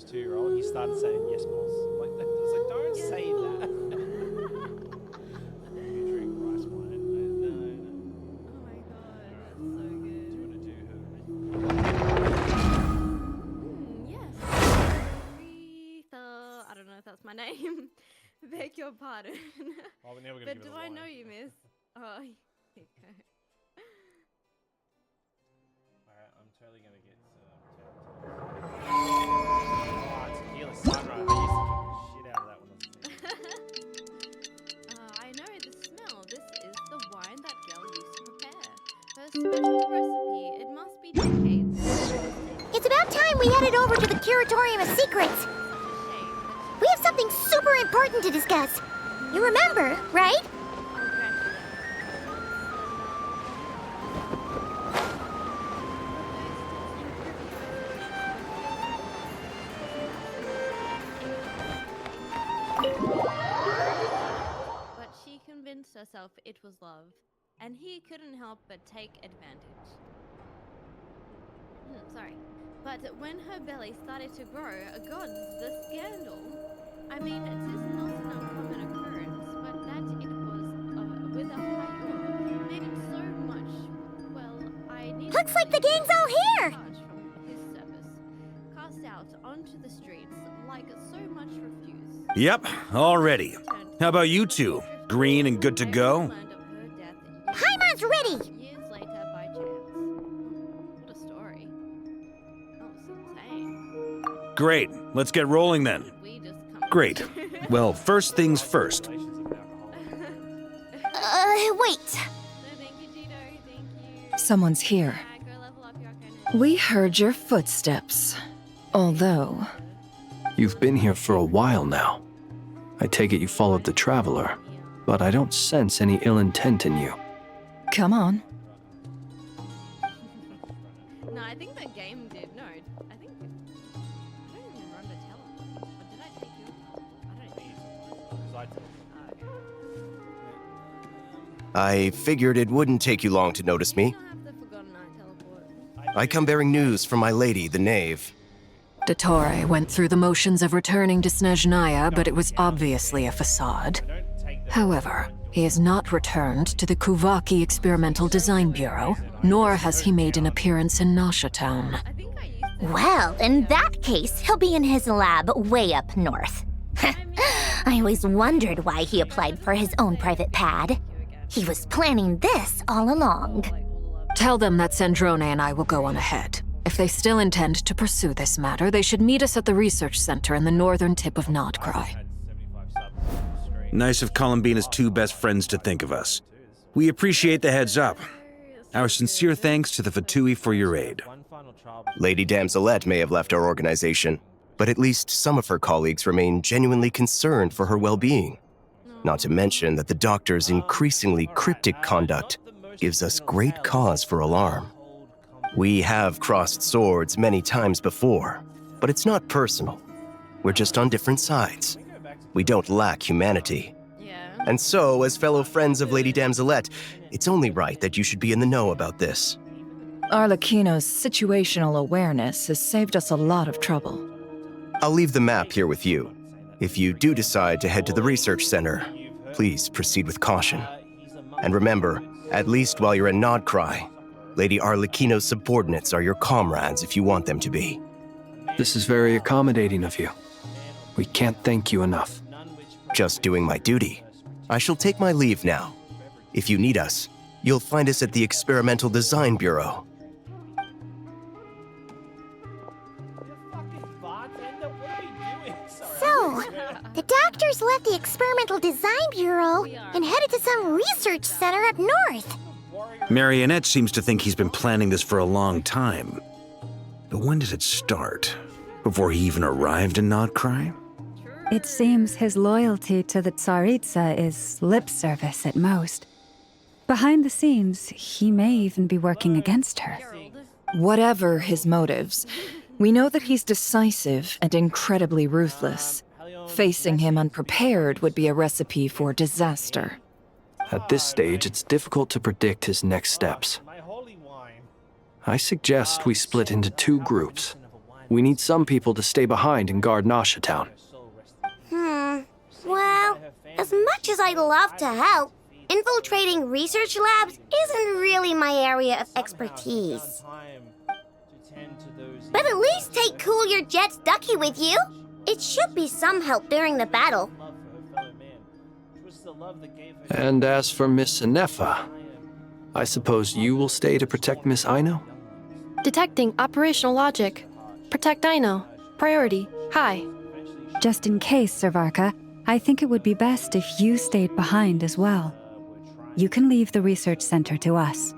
his 2-year-old, he started saying, "Yes, boss." Like, don't say that. You drink rice wine. No. Oh my god, that's so good. Do you want to do her? Yes. Aretha. I don't know if that's my name. Beg your pardon. Oh, now we're gonna But give do her the I wine. know you, miss? Oh, here you go. Alright, I'm totally gonna get oh, tequila sunrise. I used to drink the shit out of that when I was a I know the smell. This is the wine that girl used to prepare. Her special recipe. It must be decades. It's about time we headed over to the Curatorium of Secrets. We have something super important to discuss. You remember, right? But she convinced herself it was love, and he couldn't help but take advantage. Sorry. But when her belly started to grow, gods, the scandal. I mean, it is not an uncommon occurrence, but that it was with a higher made it so much. Well, I need. Looks like the gang's all here. From his service, cast out onto the streets like so much refuse. Yep, all ready. How about you two? Green and good to go? Paimon's ready. Years later, by chance. What a story. Oh, so insane. Great, let's get rolling then. We just come. Great. Well, first things first. Wait. No, thank you, Gino. Thank you. Someone's here. Go level up your arcana. We heard your footsteps. Although, You've been here for a while now. I take it you followed the Traveler, but I don't sense any ill intent in you. come on. No, I think the game did. No, I think. I don't even remember teleport. Or did I take you? I don't think. I figured it wouldn't take you long to notice me. I have the forgotten eye teleport. I come bearing news from my lady, the knave. Dottore went through the motions of returning to Snezhnaya, but it was obviously a facade. However, he has not returned to the Kuvaki Experimental Design Bureau, nor has he made an appearance in Nasha Town. I think I used to. Well, in that case, he'll be in his lab way up north. I always wondered why he applied for his own private pad. He was planning this all along. Tell them that Sandrone and I will go on ahead. If they still intend to pursue this matter, they should meet us at the research center in the northern tip of Nodcry. Nice of Columbina's two best friends to think of us. We appreciate the heads up. Our sincere thanks to the Fatui for your aid. Lady Damselette may have left our organization, but at least some of her colleagues remain genuinely concerned for her well-being. Not to mention that the doctor's increasingly cryptic conduct gives us great cause for alarm. We have crossed swords many times before, but it's not personal. We're just on different sides. We don't lack humanity. Yeah. And so, as fellow friends of Lady Damselette, it's only right that you should be in the know about this. Arlecchino's situational awareness has saved us a lot of trouble. I'll leave the map here with you. If you do decide to head to the research center, please proceed with caution. And remember, at least while you're in Nodcry, Lady Arlecchino's subordinates are your comrades if you want them to be. This is very accommodating of you. We can't thank you enough. Just doing my duty. I shall take my leave now. If you need us, you'll find us at the Experimental Design Bureau. So, the doctors left the Experimental Design Bureau and headed to some research center up north. Marionette seems to think he's been planning this for a long time. But when did it start? Before he even arrived in Nodcry? It seems his loyalty to the Tsaritsa is lip service at most. Behind the scenes, he may even be working against her. Whatever his motives, we know that he's decisive and incredibly ruthless. Facing him unprepared would be a recipe for disaster. At this stage, it's difficult to predict his next steps. I suggest we split into two groups. We need some people to stay behind and guard Nasha Town. Well, as much as I'd love to help, infiltrating research labs isn't really my area of expertise. But at least take Cool Your Jet's Ducky with you. It should be some help during the battle. And as for Miss Inefa, I suppose you will stay to protect Miss Aino? Detecting operational logic. Protect Aino. Priority. High. Just in case, Servarka, I think it would be best if you stayed behind as well. You can leave the research center to us.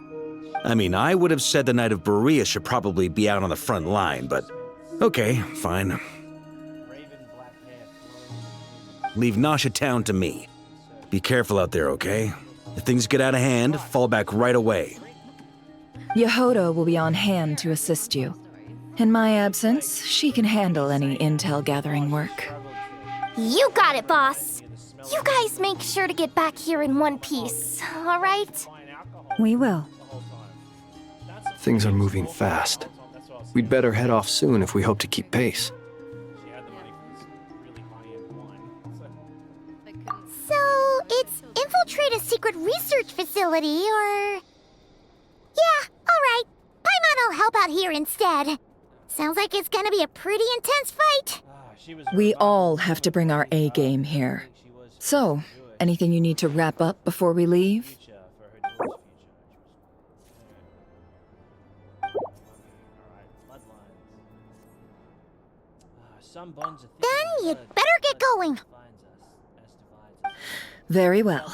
I mean, I would have said the Knight of Berea should probably be out on the front line, but okay, fine. Leave Nasha Town to me. Be careful out there, okay? If things get out of hand, fall back right away. Yehoda will be on hand to assist you. In my absence, she can handle any intel gathering work. You got it, boss. You guys make sure to get back here in one piece, all right? We will. Things are moving fast. We'd better head off soon if we hope to keep pace. So, it's infiltrate a secret research facility, or... Yeah, alright. Paimon will help out here instead. Sounds like it's gonna be a pretty intense fight. We all have to bring our A game here. So, anything you need to wrap up before we leave? Then you'd better get going. Very well.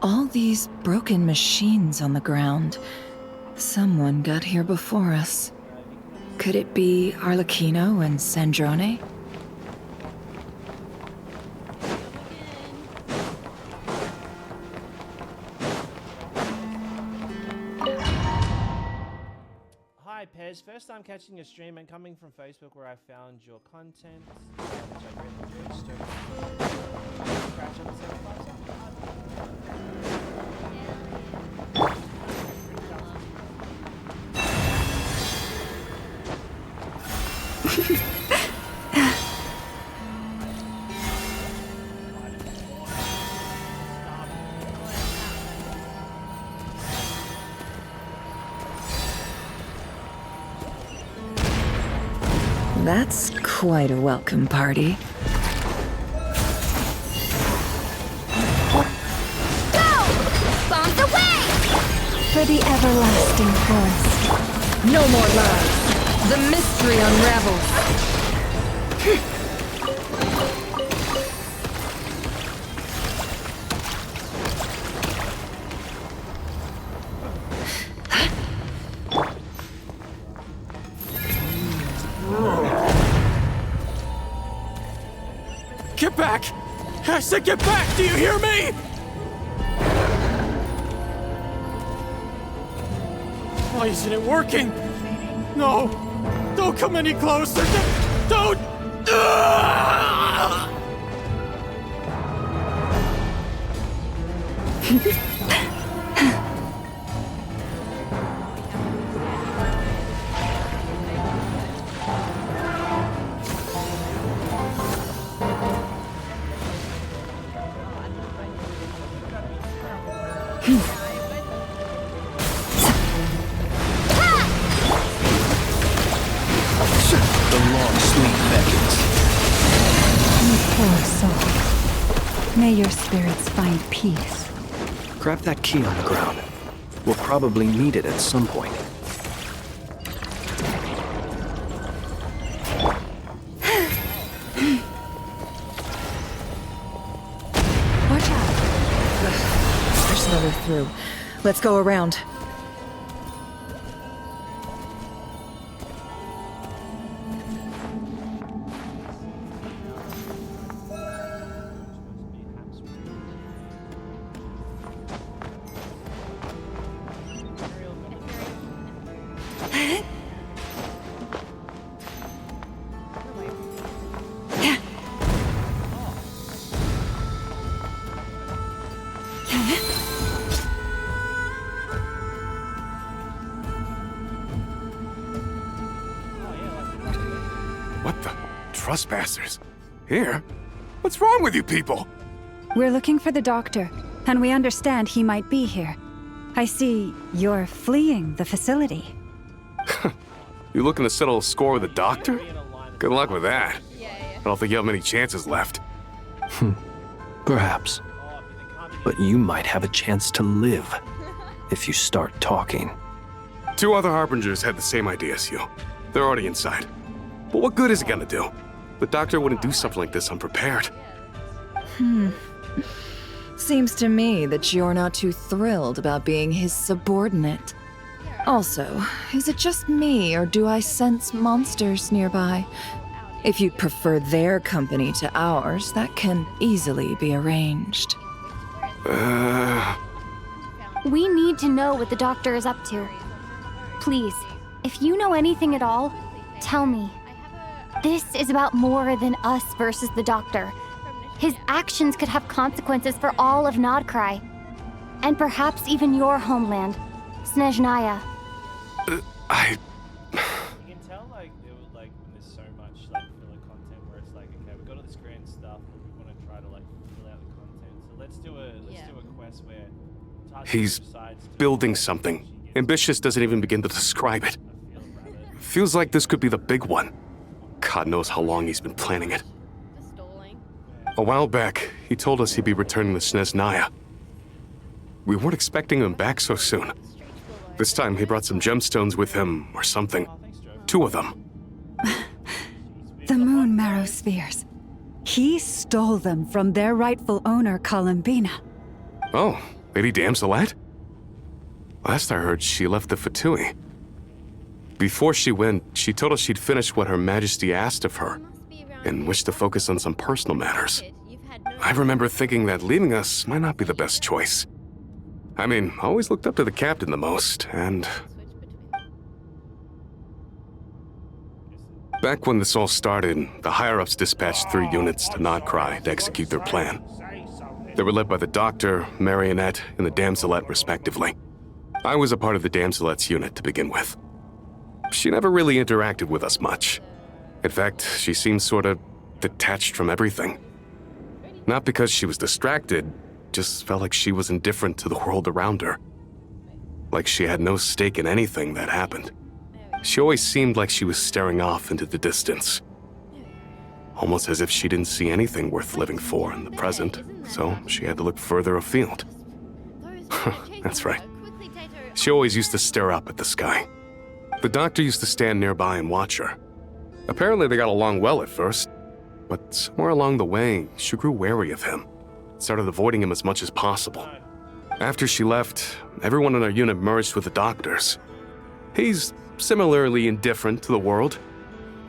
All these broken machines on the ground. Someone got here before us. Could it be Arlecchino and Sandrone? Hi Pez, first time catching your stream and coming from Facebook where I found your content, which I really enjoyed. Scratch on the 75 That's quite a welcome party. Go! Bombs away! For the everlasting forest. No more lies. The mystery unravels. Get back! I said get back! Do you hear me? Why isn't it working? No! Don't come any closer! Don't! May your spirits find peace. Grab that key on the ground. We'll probably need it at some point. Watch out. There's no way through. Let's go around. What the? Trespassers? Here? What's wrong with you people? We're looking for the doctor, and we understand he might be here. I see you're fleeing the facility. You looking to settle a score with the doctor? Good luck with that. I don't think you have many chances left. Perhaps. But you might have a chance to live if you start talking. 2 other Harbingers had the same idea as you. They're already inside. But what good is it gonna do? The doctor wouldn't do something like this unprepared. Seems to me that you're not too thrilled about being his subordinate. Also, is it just me, or do I sense monsters nearby? If you'd prefer their company to ours, that can easily be arranged. We need to know what the doctor is up to. Please, if you know anything at all, tell me. This is about more than us versus the doctor. His actions could have consequences for all of Nodcry. And perhaps even your homeland, Snezhnaya. You can tell, like, when there's so much, like, filler content where it's like, okay, we've got all this grand stuff, but we want to try to, like, fill out the content. So let's do a quest where He's building something. Ambitious doesn't even begin to describe it. Feels like this could be the big one. God knows how long he's been planning it. A while back, he told us he'd be returning to Snezhnaya. We weren't expecting him back so soon. This time he brought some gemstones with him, or something. 2 of them. The moon marrow spheres. He stole them from their rightful owner, Columbina. Oh, Lady Damselet? Last I heard, she left the Fatui. Before she went, she told us she'd finished what Her Majesty asked of her, and wished to focus on some personal matters. I remember thinking that leaving us might not be the best choice. I mean, I always looked up to the captain the most, and... Back when this all started, the higher-ups dispatched 3 units to Nodcry to execute their plan. They were led by the Doctor, Marionette, and the Damselet, respectively. I was a part of the Damselet's unit to begin with. She never really interacted with us much. In fact, she seemed sort of detached from everything. Not because she was distracted, just felt like she was indifferent to the world around her. Like she had no stake in anything that happened. She always seemed like she was staring off into the distance. Almost as if she didn't see anything worth living for in the present, so she had to look further afield. That's right. She always used to stare up at the sky. The Doctor used to stand nearby and watch her. Apparently they got along well at first, but somewhere along the way, she grew wary of him. Started avoiding him as much as possible. After she left, everyone in our unit merged with the Doctor's. He's similarly indifferent to the world,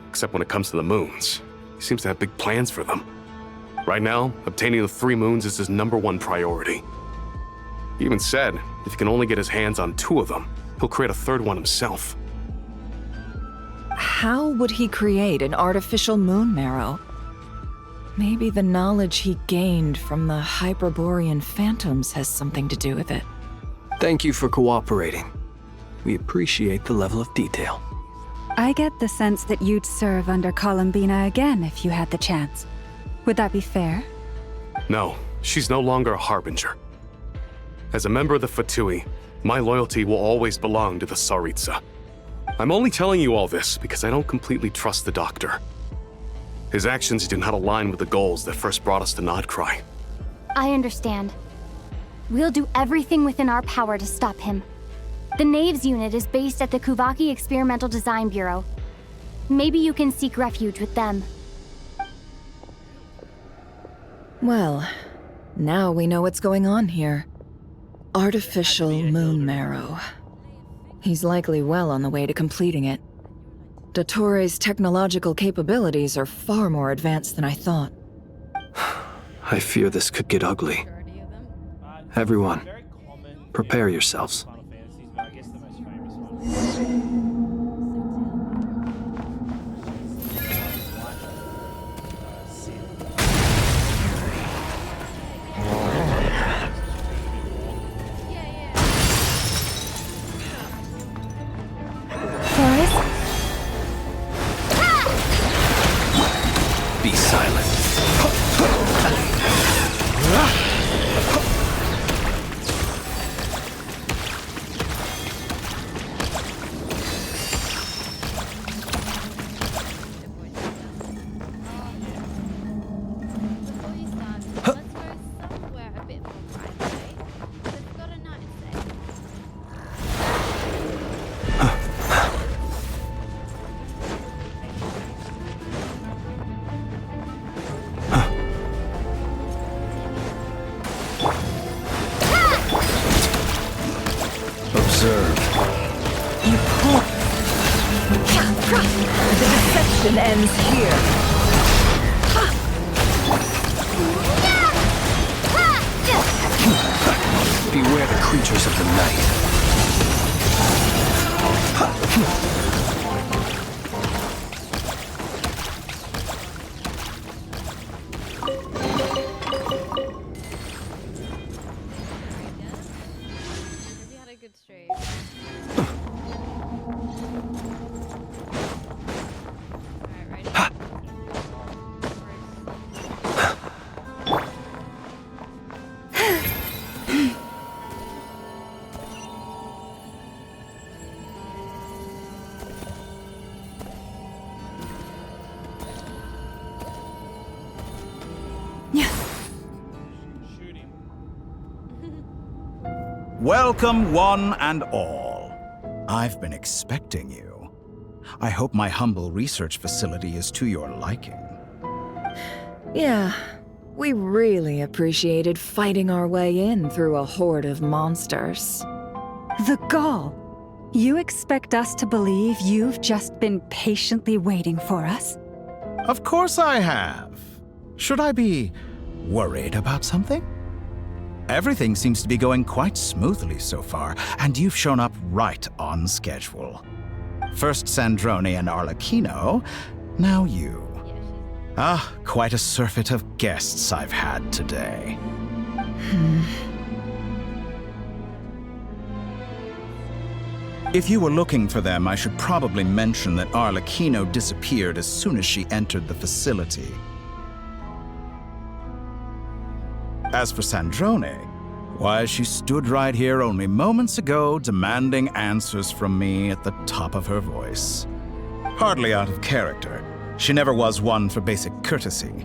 except when it comes to the moons. He seems to have big plans for them. Right now, obtaining the 3 moons is his #1 priority. He even said, if he can only get his hands on 2 of them, he'll create a 3rd one himself. How would he create an artificial moon marrow? Maybe the knowledge he gained from the Hyperborean phantoms has something to do with it. Thank you for cooperating. We appreciate the level of detail. I get the sense that you'd serve under Columbina again if you had the chance. Would that be fair? No, she's no longer a Harbinger. As a member of the Fatui, my loyalty will always belong to the Tsaritsa. I'm only telling you all this because I don't completely trust the Doctor. His actions do not align with the goals that first brought us to Nodcry. I understand. We'll do everything within our power to stop him. The Knaves unit is based at the Kuvaki Experimental Design Bureau. Maybe you can seek refuge with them. Well, now we know what's going on here. Artificial moon marrow. He's likely well on the way to completing it. Dottore's technological capabilities are far more advanced than I thought. I fear this could get ugly. Everyone, prepare yourselves. deserve. You can't. The deception ends here. Beware the creatures of the night. We had a good stream. Alright, ready? Shoot him. Welcome, one and all. I've been expecting you. I hope my humble research facility is to your liking. Yeah, we really appreciated fighting our way in through a horde of monsters. The gall. You expect us to believe you've just been patiently waiting for us? Of course I have. Should I be worried about something? Everything seems to be going quite smoothly so far, and you've shown up right on schedule. First Sandrone and Arlecchino, now you. Ah, quite a surfeit of guests I've had today. If you were looking for them, I should probably mention that Arlecchino disappeared as soon as she entered the facility. As for Sandrone, why, she stood right here only moments ago demanding answers from me at the top of her voice. Hardly out of character. She never was one for basic courtesy.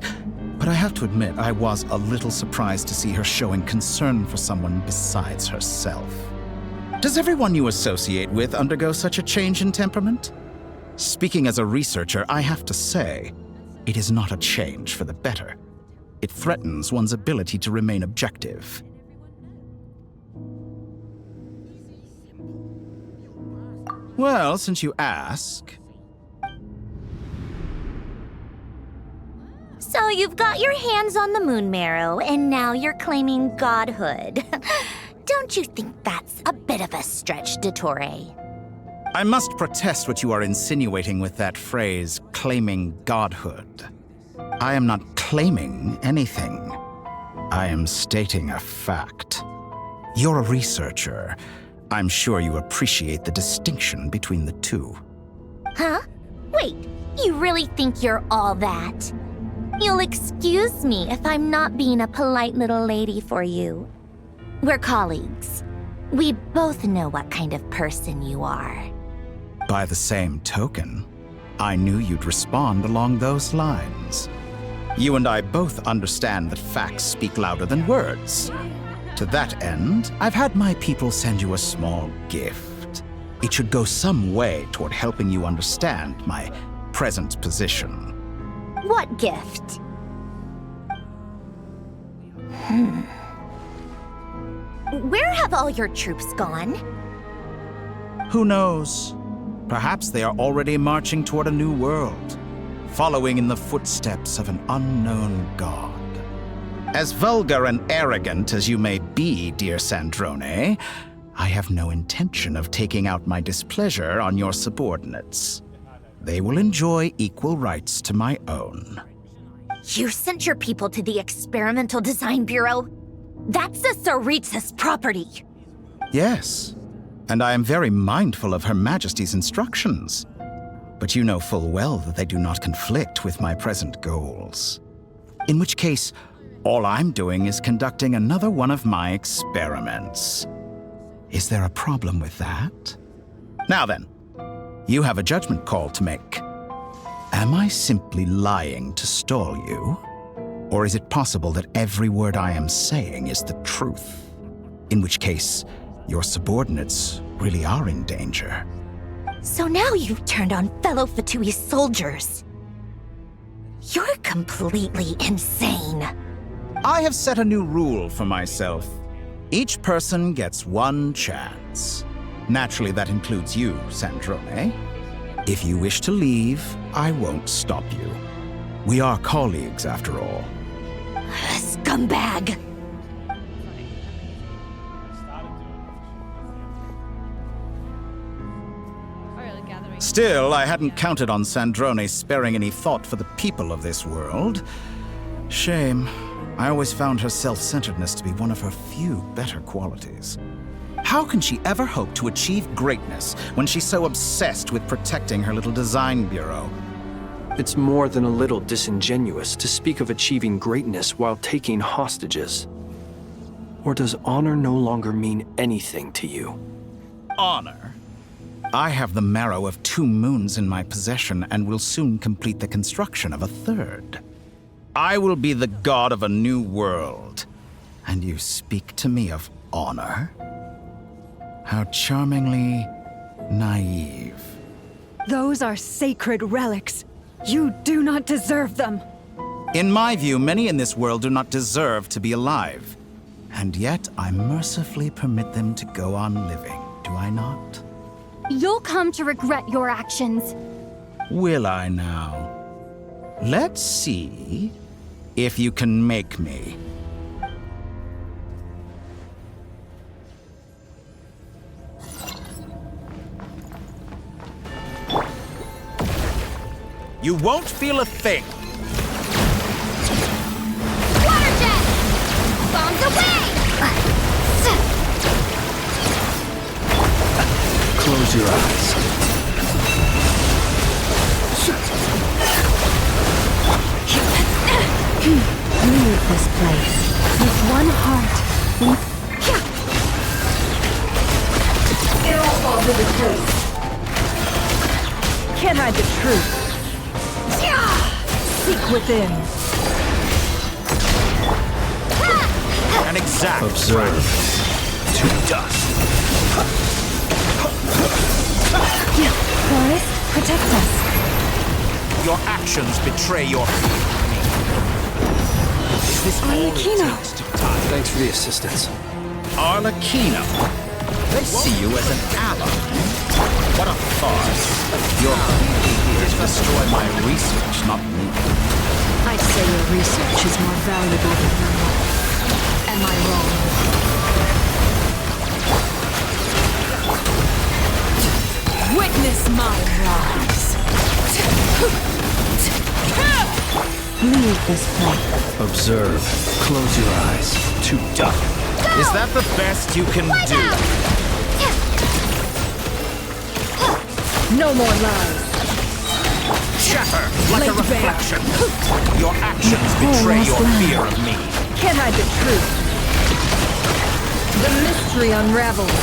But I have to admit, I was a little surprised to see her showing concern for someone besides herself. Does everyone you associate with undergo such a change in temperament? Speaking as a researcher, I have to say, it is not a change for the better. It threatens one's ability to remain objective. Well, since you ask... So you've got your hands on the moon marrow, and now you're claiming godhood. Don't you think that's a bit of a stretch, Dottore? I must protest what you are insinuating with that phrase, claiming godhood. I am not claiming anything. I am stating a fact. You're a researcher. I'm sure you appreciate the distinction between the two. Huh? Wait, you really think you're all that? You'll excuse me if I'm not being a polite little lady for you. We're colleagues. We both know what kind of person you are. By the same token, I knew you'd respond along those lines. You and I both understand that facts speak louder than words. To that end, I've had my people send you a small gift. It should go some way toward helping you understand my present position. What gift? Where have all your troops gone? Who knows? Perhaps they are already marching toward a new world, following in the footsteps of an unknown god. As vulgar and arrogant as you may be, dear Sandrone, I have no intention of taking out my displeasure on your subordinates. They will enjoy equal rights to my own. You sent your people to the Experimental Design Bureau? That's the Tsaritsa's property. Yes, and I am very mindful of Her Majesty's instructions. But you know full well that they do not conflict with my present goals. In which case, all I'm doing is conducting another one of my experiments. Is there a problem with that? Now then, you have a judgment call to make. Am I simply lying to stall you? Or is it possible that every word I am saying is the truth? In which case, your subordinates really are in danger. So now you've turned on fellow Fatui soldiers. You're completely insane. I have set a new rule for myself. Each person gets one chance. Naturally, that includes you, Sandrone. If you wish to leave, I won't stop you. We are colleagues, after all. Scumbag! Still, I hadn't counted on Sandrone sparing any thought for the people of this world. Shame. I always found her self-centeredness to be one of her few better qualities. How can she ever hope to achieve greatness when she's so obsessed with protecting her little design bureau? It's more than a little disingenuous to speak of achieving greatness while taking hostages. Or does honor no longer mean anything to you? Honor? I have the marrow of 2 moons in my possession and will soon complete the construction of a 3rd. I will be the god of a new world. And you speak to me of honor? How charmingly naive. Those are sacred relics. You do not deserve them. In my view, many in this world do not deserve to be alive. And yet, I mercifully permit them to go on living, do I not? You'll come to regret your actions. Will I now? Let's see if you can make me. You won't feel a thing. Water jet! Bombs away! Close your eyes. Leave this place with one heart. It all falls into place. Can't hide the truth. Seek within. An exact Observe. To dust. Forest, protect us. Your actions betray your... Is this all it Arlecchino. takes to tie? Thanks for the assistance. Arlecchino. They see you as an ally. What a farce. You're clearly here to destroy my research, not me. I'd say your research is more valuable than your life. Am I wrong? Witness my rise. Leave this place. Observe. Close your eyes. To dust. Is that the best you can do? No more lies. Shatter like a Laid bare. reflection. Your actions Your betray lost your land. fear of me. Can't hide the truth. The mystery unravels.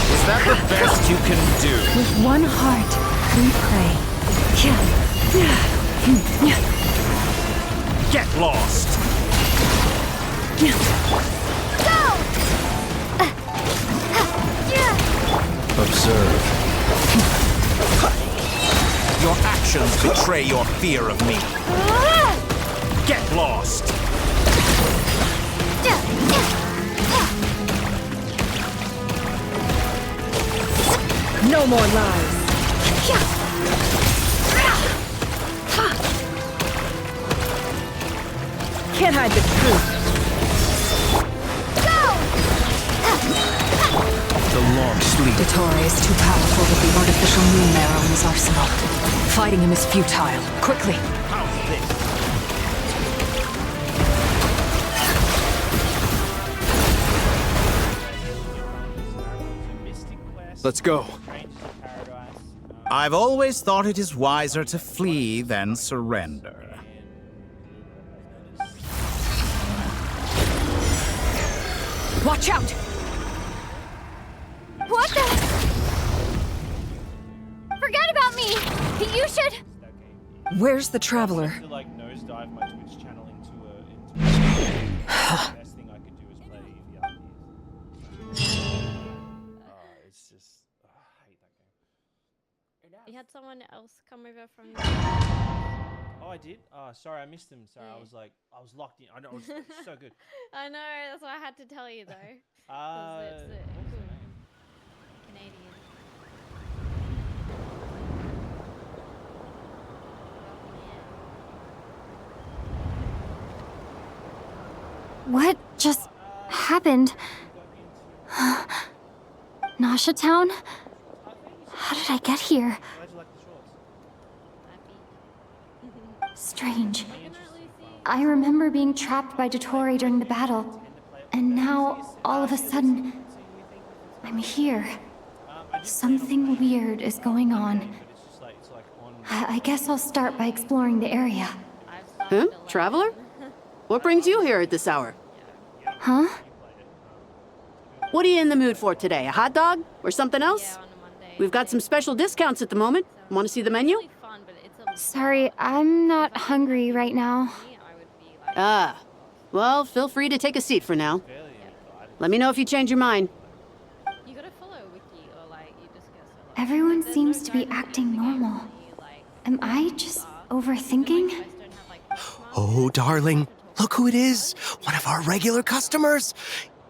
Is that the best you can do? With one heart, we pray. Get lost. Observe. Your actions betray your fear of me. Get lost. No more lies. Can't hide the truth. The long sleep. Dottore is too powerful with the artificial moon marrow in his arsenal. Fighting him is futile. Quickly! How's this? Let's go. I've always thought it is wiser to flee than surrender. Watch out! What the? Forget about me! You should... Where's the traveler? To like nosedive my Twitch channel into a the best thing I could do is play the other it's just I hate that game. You had someone else come over from. Oh, I did. Sorry, I missed him. Sorry, Yeah. I was locked in. I know it was so good. I know, that's why I had to tell you though. 'Cause it's What was her name? Canadian. What just happened? Nasha Town? How did I get here? Strange. I remember being trapped by Dotori during the battle, and now, all of a sudden, I'm here. Something weird is going on. I guess I'll start by exploring the area. Huh? Traveler? What brings you here at this hour? Huh? What are you in the mood for today? A hot dog? Or something else? We've got some special discounts at the moment. Want to see the menu? Sorry, I'm not hungry right now. Ah. Well, feel free to take a seat for now. Let me know if you change your mind. Everyone seems to be acting normal. Am I just overthinking? Oh, darling, look who it is. One of our regular customers.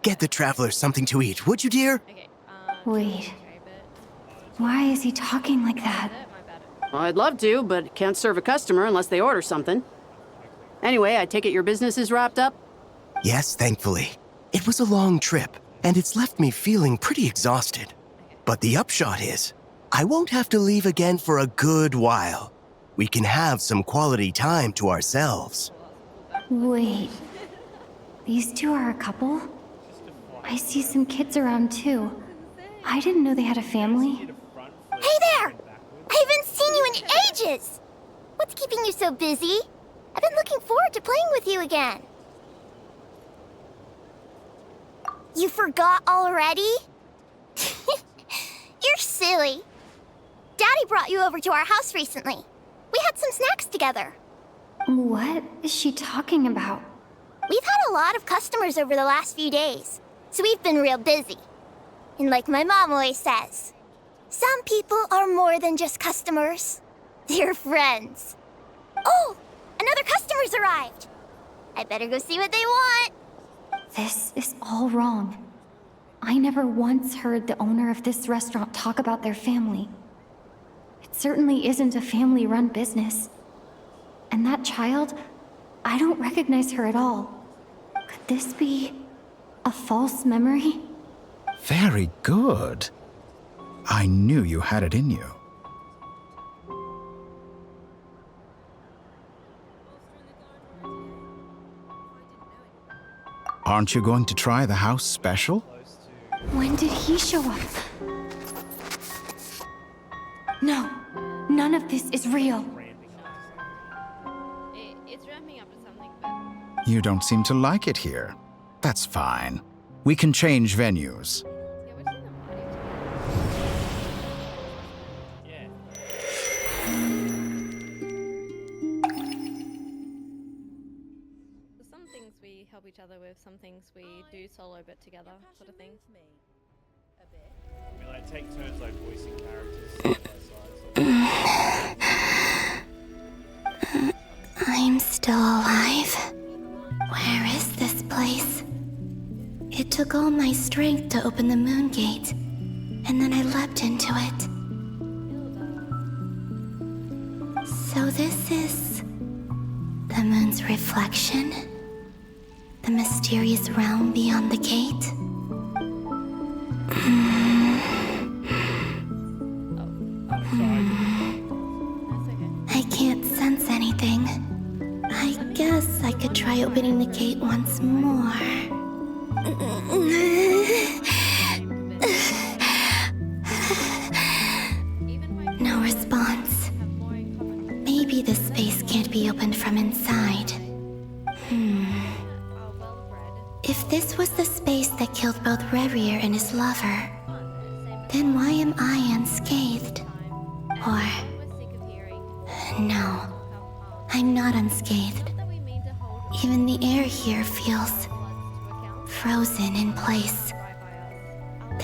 Get the traveler something to eat, would you, dear? Wait. Why is he talking like that? Well, I'd love to, but can't serve a customer unless they order something. Anyway, I take it your business is wrapped up? Yes, thankfully. It was a long trip, and it's left me feeling pretty exhausted. But the upshot is, I won't have to leave again for a good while. We can have some quality time to ourselves. Wait. These two are a couple? I see some kids around too. I didn't know they had a family. Hey there! I haven't seen you in ages! What's keeping you so busy? I've been looking forward to playing with you again. You forgot already? You're silly. Daddy brought you over to our house recently. We had some snacks together. What is she talking about? We've had a lot of customers over the last few days, so we've been real busy. And like my mom always says, some people are more than just customers. They're friends. Oh, another customer's arrived. I better go see what they want. This is all wrong. I never once heard the owner of this restaurant talk about their family. It certainly isn't a family-run business. And that child, I don't recognize her at all. Could this be a false memory? Very good. I knew you had it in you. Aren't you going to try the house special? When did he show up? No, none of this is real. It's ramping up to something, You don't seem to like it here. That's fine. We can change venues. Some things we help each other with, some things we do solo but together, sort of thing. We like take turns like voicing characters side by side. I'm still alive. Where is this place? It took all my strength to open the moon gate, and then I leapt into it. So this is the moon's reflection? The mysterious realm beyond the gate? I can't sense anything. I guess I could try opening the gate once more. No response. Maybe this space can't be opened from inside. If this was the space that killed both Revier and his lover, then why am I unscathed? Or... no, I'm not unscathed. Even the air here feels frozen in place.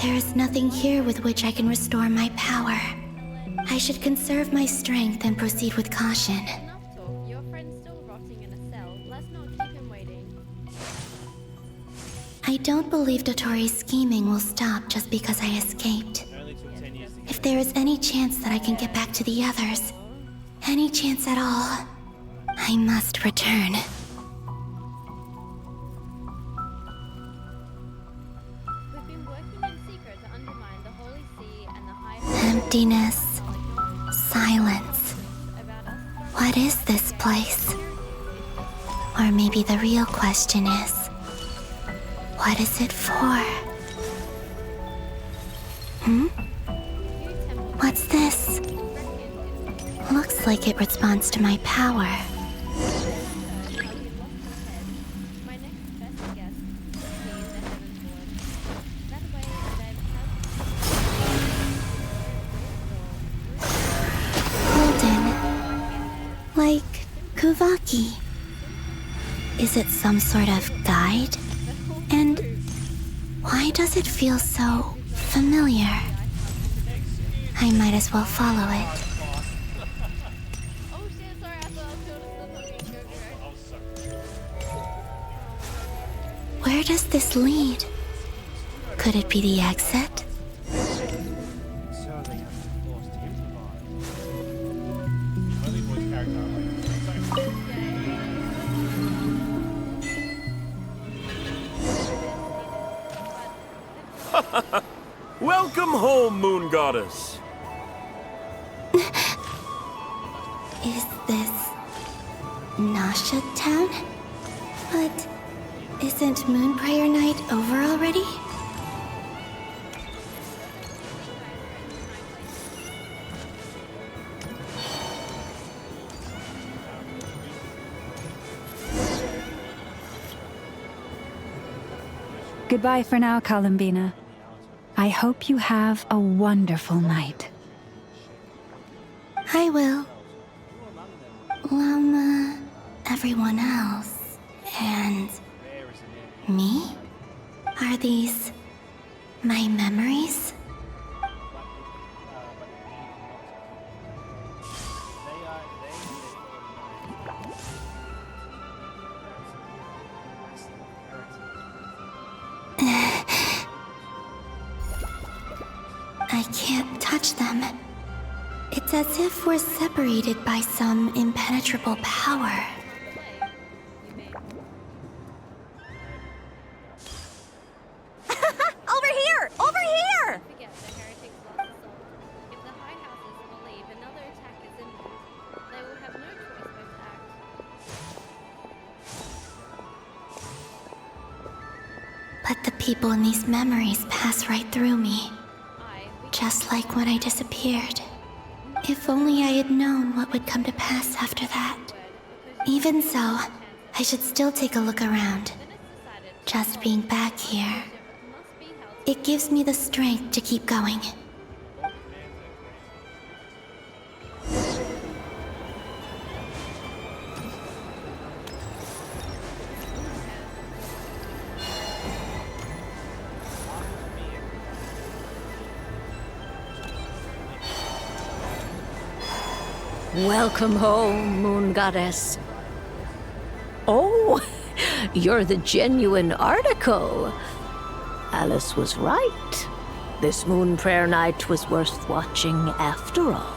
There is nothing here with which I can restore my power. I should conserve my strength and proceed with caution. Your friend's still rotting in a cell. Let's not keep him waiting. I don't believe Dotori's scheming will stop just because I escaped. If there is any chance that I can get back to the others, any chance at all, I must return. emptiness, silence. What is this place? Or maybe the real question is, what is it for? What's this? Looks like it responds to my power. Like Kuvaki. Is it some sort of guide? And why does it feel so familiar? I might as well follow it. Where does this lead? Could it be the exit? Welcome home, Moon Goddess. Is this Nasha Town? But isn't Moon Prayer Night over already? Goodbye for now, Columbina. I hope you have a wonderful night. I will. Everyone else. And me? Are these my memories? I can't touch them. It's as if we're separated by some impenetrable power. Over here! Over here! But the people in these memories pass right through me. Just like when I disappeared. If only I had known what would come to pass after that. Even so, I should still take a look around. Just being back here, it gives me the strength to keep going. Welcome home, Moon Goddess. Oh, you're the genuine article. Alice was right. This Moon Prayer Night was worth watching after all.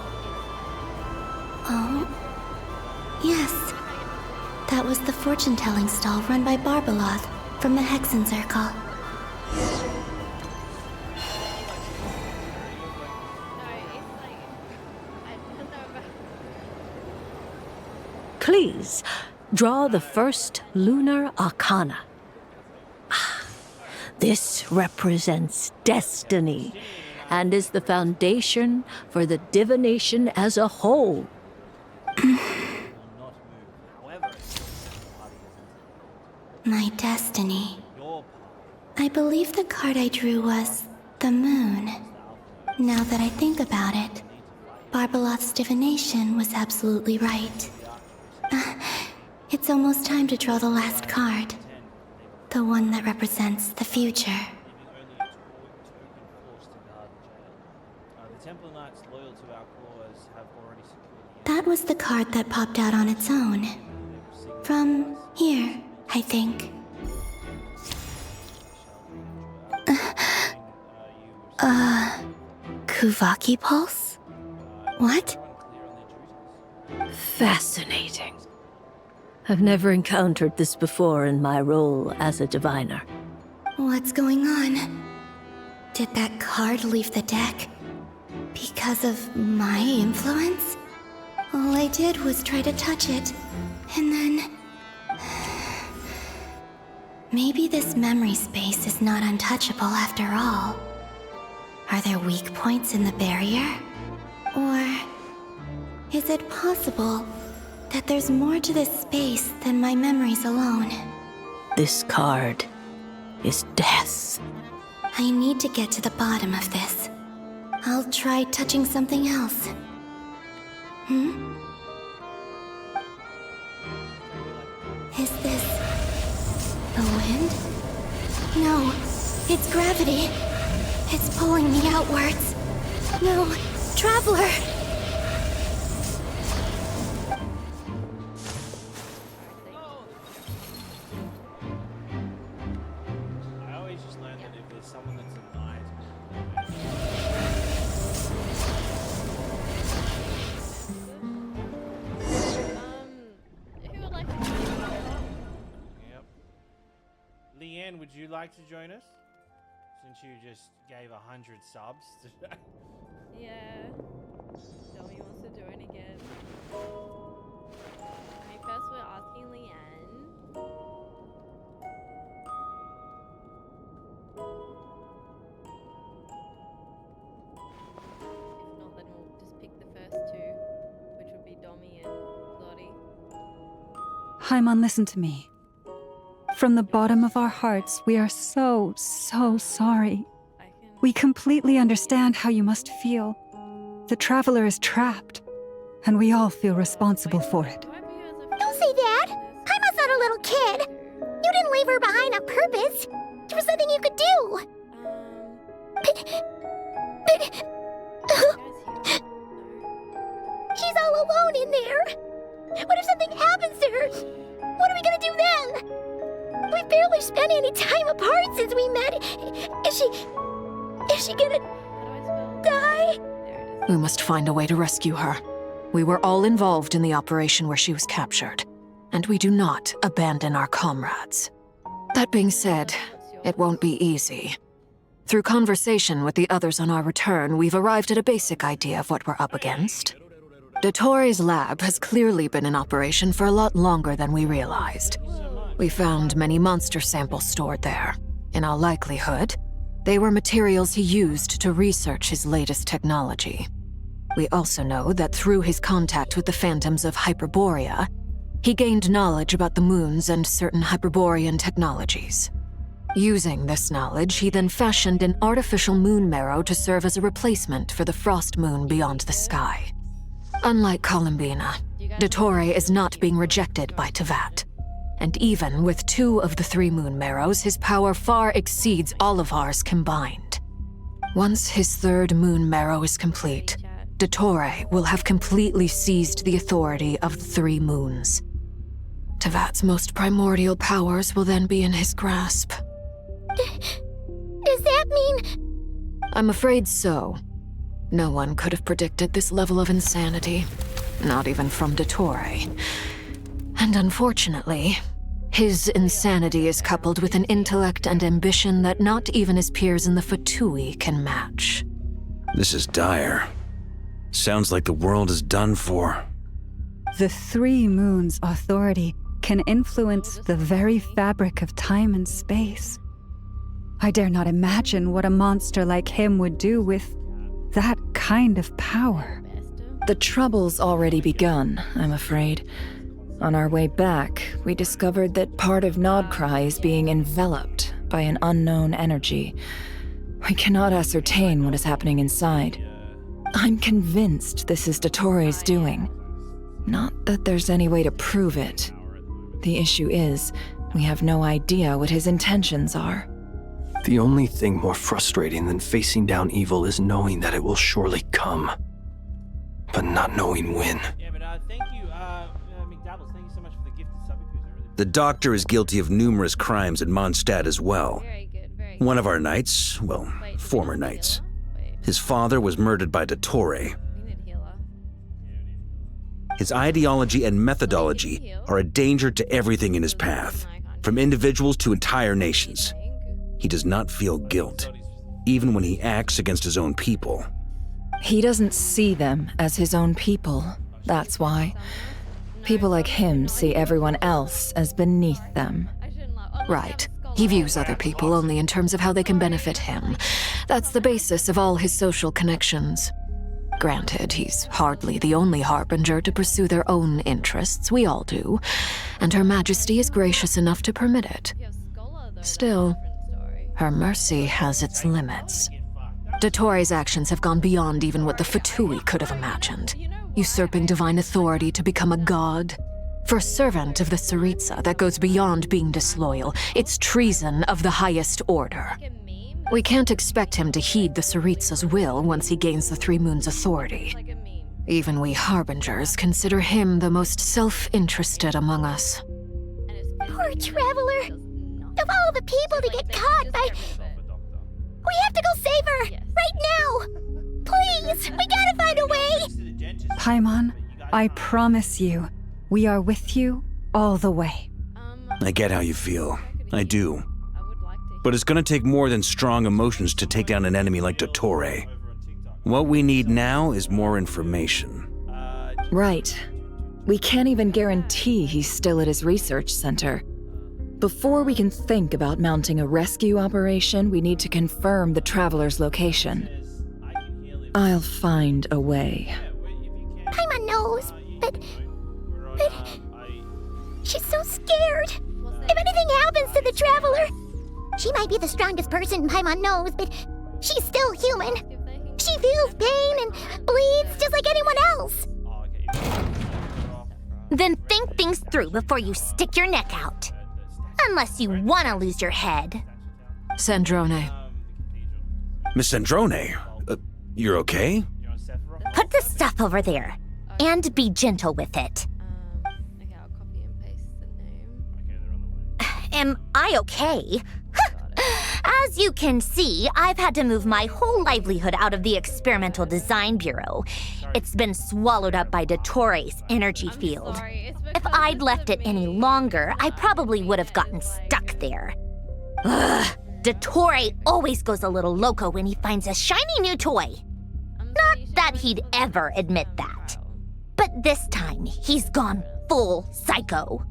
Oh? Yes. That was the fortune-telling stall run by Barbaloth from the Hexen Circle. Please, draw the first lunar arcana. This represents destiny and is the foundation for the divination as a whole. My destiny. I believe the card I drew was the moon. Now that I think about it, Barbaloth's divination was absolutely right. It's almost time to draw the last card. The one that represents the future. That was the card that popped out on its own. From here, I think. Kuvaki Pulse? What? Fascinating. I've never encountered this before in my role as a diviner. What's going on? Did that card leave the deck? Because because of my influence? All I did was try to touch it, and then... Maybe this memory space is not untouchable after all. Are there weak points in the barrier? Or is it possible that there's more to this space than my memories alone? This card is death. I need to get to the bottom of this. I'll try touching something else. Is this the wind? No, it's gravity. It's pulling me outwards. No, Traveler! I always just learned that if there's someone that's a knight, who would like to join us? Yep. Leanne, would you like to join us? Since you just gave 100 subs today. Yeah. Domi wants to join again. I mean, first we're asking Leanne. If not, then we'll just pick the first two, which would be Domi and Lottie. Haimon, listen to me. From the bottom of our hearts, we are so sorry. We completely understand how you must feel. The Traveler is trapped, and we all feel responsible for it. Don't say that! Haima's not a little kid! You didn't leave her behind on purpose! There was nothing you could do! She's all alone in there! What if something happens to her? What are we gonna do then? We've barely spent any time apart since we met. Is she gonna die? We must find a way to rescue her. We were all involved in the operation where she was captured, and we do not abandon our comrades. That being said, it won't be easy. Through conversation with the others on our return, we've arrived at a basic idea of what we're up against. Dottore's lab has clearly been in operation for a lot longer than we realized. We found many monster samples stored there. In all likelihood, they were materials he used to research his latest technology. We also know that through his contact with the phantoms of Hyperborea, he gained knowledge about the moons and certain Hyperborean technologies. Using this knowledge, he then fashioned an artificial moon marrow to serve as a replacement for the frost moon beyond the sky. Unlike Columbina, Dottore is not being rejected by Tevat. And even with 2 of the 3 moon marrows, his power far exceeds all of ours combined. Once his 3rd moon marrow is complete, Dottore will have completely seized the authority of the 3 moons. Tevat's most primordial powers will then be in his grasp. Does that mean... I'm afraid so. No one could have predicted this level of insanity. Not even from Dottore. And unfortunately, his insanity is coupled with an intellect and ambition that not even his peers in the Fatui can match. This is dire. Sounds like the world is done for. The 3 moons' authority can influence the very fabric of time and space. I dare not imagine what a monster like him would do with that kind of power. The trouble's already begun, I'm afraid. On our way back, we discovered that part of Nodcry is being enveloped by an unknown energy. We cannot ascertain what is happening inside. I'm convinced this is Dottore's doing. Not that there's any way to prove it. The issue is, we have no idea what his intentions are. The only thing more frustrating than facing down evil is knowing that it will surely come, but not knowing when. Yeah, but thank you, McDoubles. Thank you so much for the gifted sub. The doctor is guilty of numerous crimes in Mondstadt as well. One of our knights, well, former knights. His father was murdered by Dottore. His ideology and methodology are a danger to everything in his path, from individuals to entire nations. He does not feel guilt, even when he acts against his own people. He doesn't see them as his own people, that's why. People like him see everyone else as beneath them. Right. He views other people only in terms of how they can benefit him. That's the basis of all his social connections. Granted, he's hardly the only harbinger to pursue their own interests. We all do. And Her Majesty is gracious enough to permit it. Still, her mercy has its limits. Dottoro's actions have gone beyond even what the Fatui could have imagined. Usurping divine authority to become a god. For a servant of the Tsaritsa, that goes beyond being disloyal. It's treason of the highest order. We can't expect him to heed the Tsaritsa's will once he gains the Three Moons' authority. Even we Harbingers consider him the most self-interested among us. Poor Traveler! Of all the people to get caught by... We have to go save her! Right now! Please! We gotta find a way! Paimon, I promise you, we are with you all the way. I get how you feel. I do. But it's gonna take more than strong emotions to take down an enemy like Dottore. What we need now is more information. Right. We can't even guarantee he's still at his research center. Before we can think about mounting a rescue operation, we need to confirm the Traveler's location. I'll find a way. Paimon knows, but... She's so scared. If anything happens to the Traveler... She might be the strongest person Paimon knows, but she's still human. She feels pain and bleeds just like anyone else. Then think things through before you stick your neck out. Unless you want to lose your head. Sandrone. Miss Sandrone, you're okay? Put the stuff over there, and be gentle with it. Am I okay? As you can see, I've had to move my whole livelihood out of the Experimental Design Bureau. It's been swallowed up by Dottore's energy field. If I'd left it any longer, I probably would have gotten stuck there. Ugh, Dottore always goes a little loco when he finds a shiny new toy. Not that he'd ever admit that. But this time, he's gone full psycho.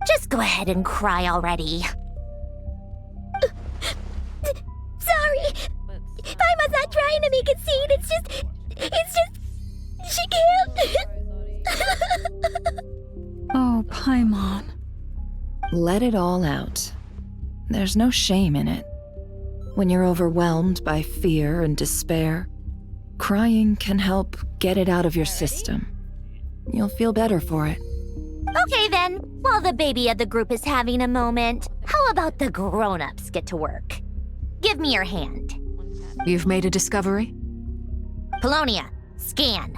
Just go ahead and cry already. Sorry. Paimon's not trying to make it scene. It's just... She can't. Oh, Paimon. Let it all out. There's no shame in it. When you're overwhelmed by fear and despair, crying can help get it out of your system. You'll feel better for it. Okay then, while the baby of the group is having a moment, how about the grown-ups get to work? Give me your hand. You've made a discovery? Polonia, scan.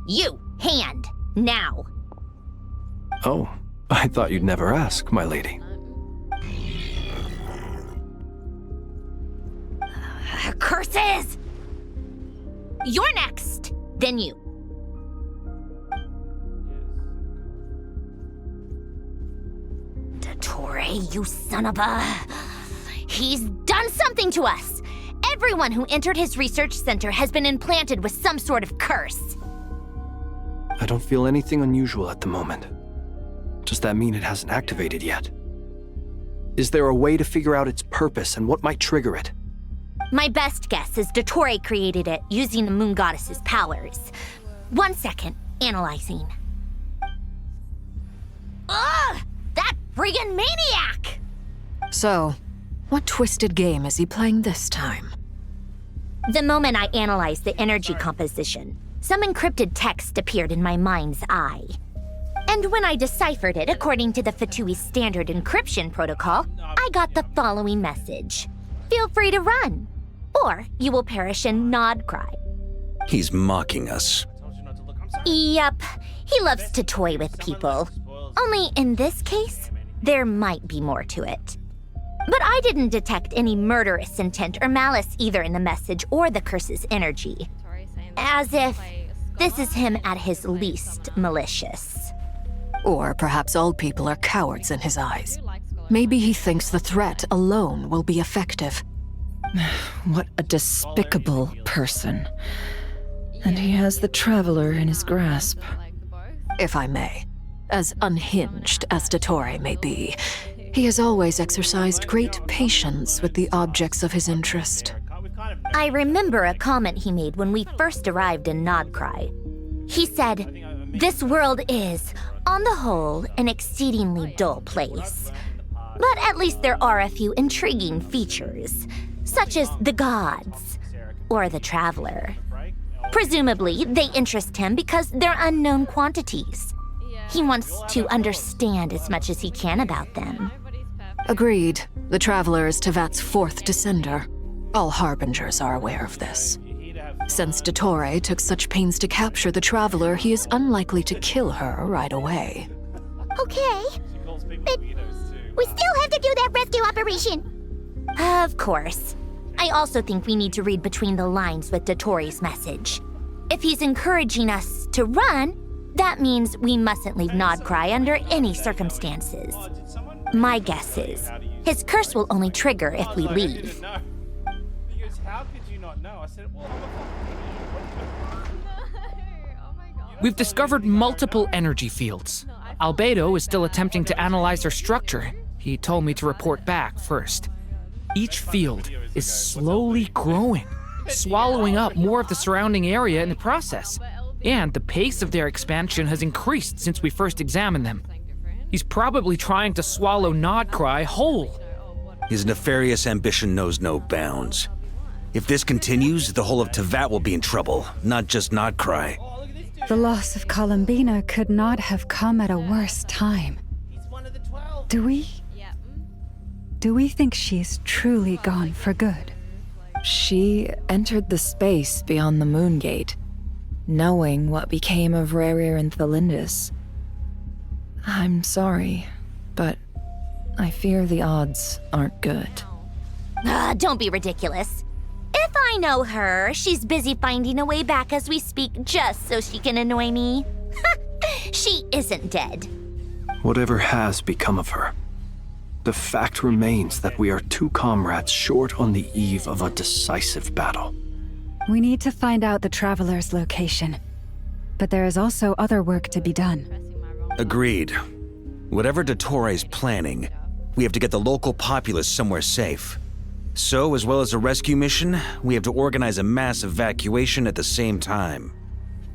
You, hand, now. Oh, I thought you'd never ask, my lady. Curses! You're next, then you. Dottore, you son of a... He's done something to us! Everyone who entered his research center has been implanted with some sort of curse. I don't feel anything unusual at the moment. Does that mean it hasn't activated yet? Is there a way to figure out its purpose and what might trigger it? My best guess is Dottore created it using the Moon Goddess's powers. 1 second, analyzing. Ugh! That friggin' maniac! So, what twisted game is he playing this time? The moment I analyzed the energy composition, some encrypted text appeared in my mind's eye. And when I deciphered it according to the Fatui standard encryption protocol, I got the following message. Feel free to run, or you will perish in Nod Cry. He's mocking us. Yep, he loves to toy with people. Only in this case, there might be more to it. But I didn't detect any murderous intent or malice either in the message or the curse's energy. As if This is him at his least malicious. Or perhaps all people are cowards in his eyes. Maybe he thinks the threat alone will be effective. What a despicable person. And he has the Traveler in his grasp. If I may, as unhinged as Dottore may be, he has always exercised great patience with the objects of his interest. I remember a comment he made when we first arrived in Nodcry. He said, "This world is, on the whole, an exceedingly dull place. But at least there are a few intriguing features, such as the gods, or the Traveler. Presumably, they interest him because they're unknown quantities. He wants to understand as much as he can about them." Agreed. The Traveler is Tevat's fourth descender. All Harbingers are aware of this. Since Dottore took such pains to capture the Traveler, he is unlikely to kill her right away. Okay. But we still have to do that rescue operation. Of course. I also think we need to read between the lines with Dottore's message. If he's encouraging us to run, that means we mustn't leave Nodcry under any circumstances. My guess is, his curse will only trigger if we leave. He goes, "How could you not know?" I said, "Well, I'm a We've discovered multiple energy fields. Albedo is still attempting to analyze their structure. He told me to report back first. Each field is slowly growing, swallowing up more of the surrounding area in the process. And the pace of their expansion has increased since we first examined them. He's probably trying to swallow Nodcry whole. His nefarious ambition knows no bounds. If this continues, the whole of Tevat will be in trouble, not just Nodcry. The loss of Columbina could not have come at a worse time. Do we think she's truly gone for good? She entered the space beyond the Moon Gate, knowing what became of Rerir and Thelindis. I'm sorry, but I fear the odds aren't good. Don't be ridiculous. If I know her, she's busy finding a way back as we speak just so she can annoy me. She isn't dead. Whatever has become of her, the fact remains that we are two comrades short on the eve of a decisive battle. We need to find out the Traveler's location. But there is also other work to be done. Agreed. Whatever Dottore's planning, we have to get the local populace somewhere safe. So, as well as a rescue mission, we have to organize a mass evacuation at the same time.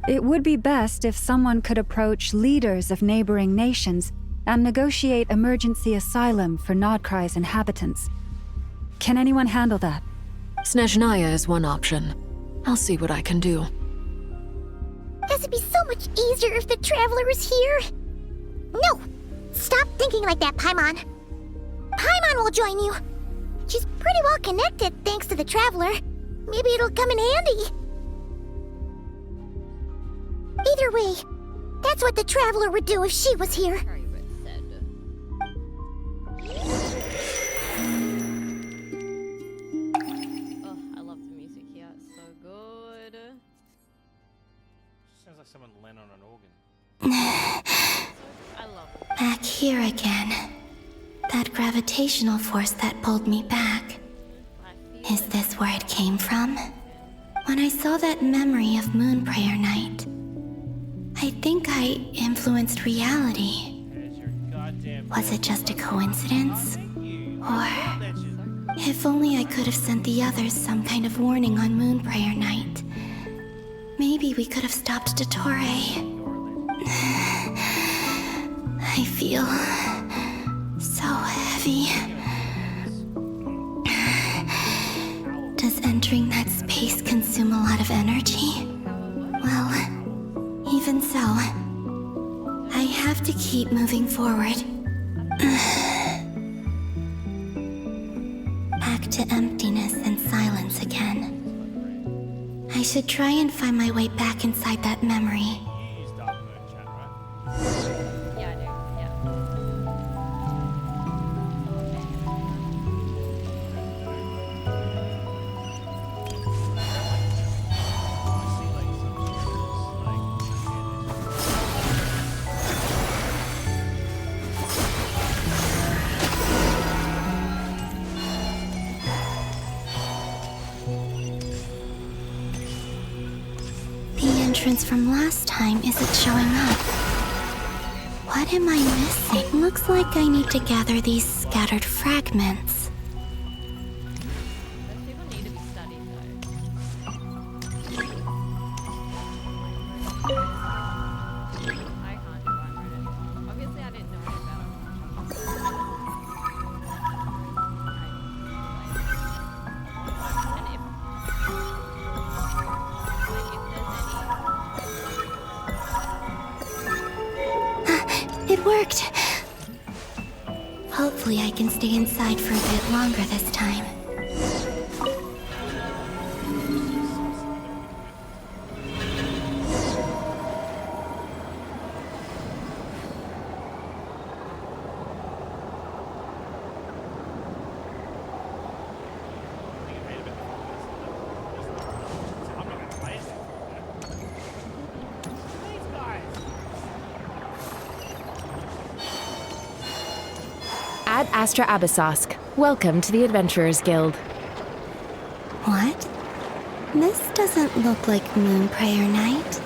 It would be best if someone could approach leaders of neighboring nations and negotiate emergency asylum for Nodcry's inhabitants. Can anyone handle that? Snezhnaya is one option. I'll see what I can do. This would be so much easier if the Traveler was here. No! Stop thinking like that, Paimon. Paimon will join you. She's pretty well connected thanks to the Traveler. Maybe it'll come in handy. Either way, that's what the Traveler would do if she was here. I love the music here. It's so good. Sounds like someone leaned on an organ. I love it. Back here again. That gravitational force that pulled me back. Is this where it came from? When I saw that memory of Moon Prayer Night, I think I influenced reality. Was it just a coincidence? Or if only I could have sent the others some kind of warning on Moon Prayer Night. Maybe we could have stopped Dottore. I feel so heavy. Does entering that space consume a lot of energy? Well, even so, I have to keep moving forward. Back to emptiness and silence again. I should try and find my way back inside that memory. Yeah, I do. Yeah. I see like some shivers, like entrance from last time isn't showing up. What am I missing? Looks like I need to gather these scattered fragments. It worked! Hopefully I can stay inside for a bit longer this time. Ad Astra Abyssosque. Welcome to the Adventurers Guild. What? This doesn't look like Moon Prayer Night.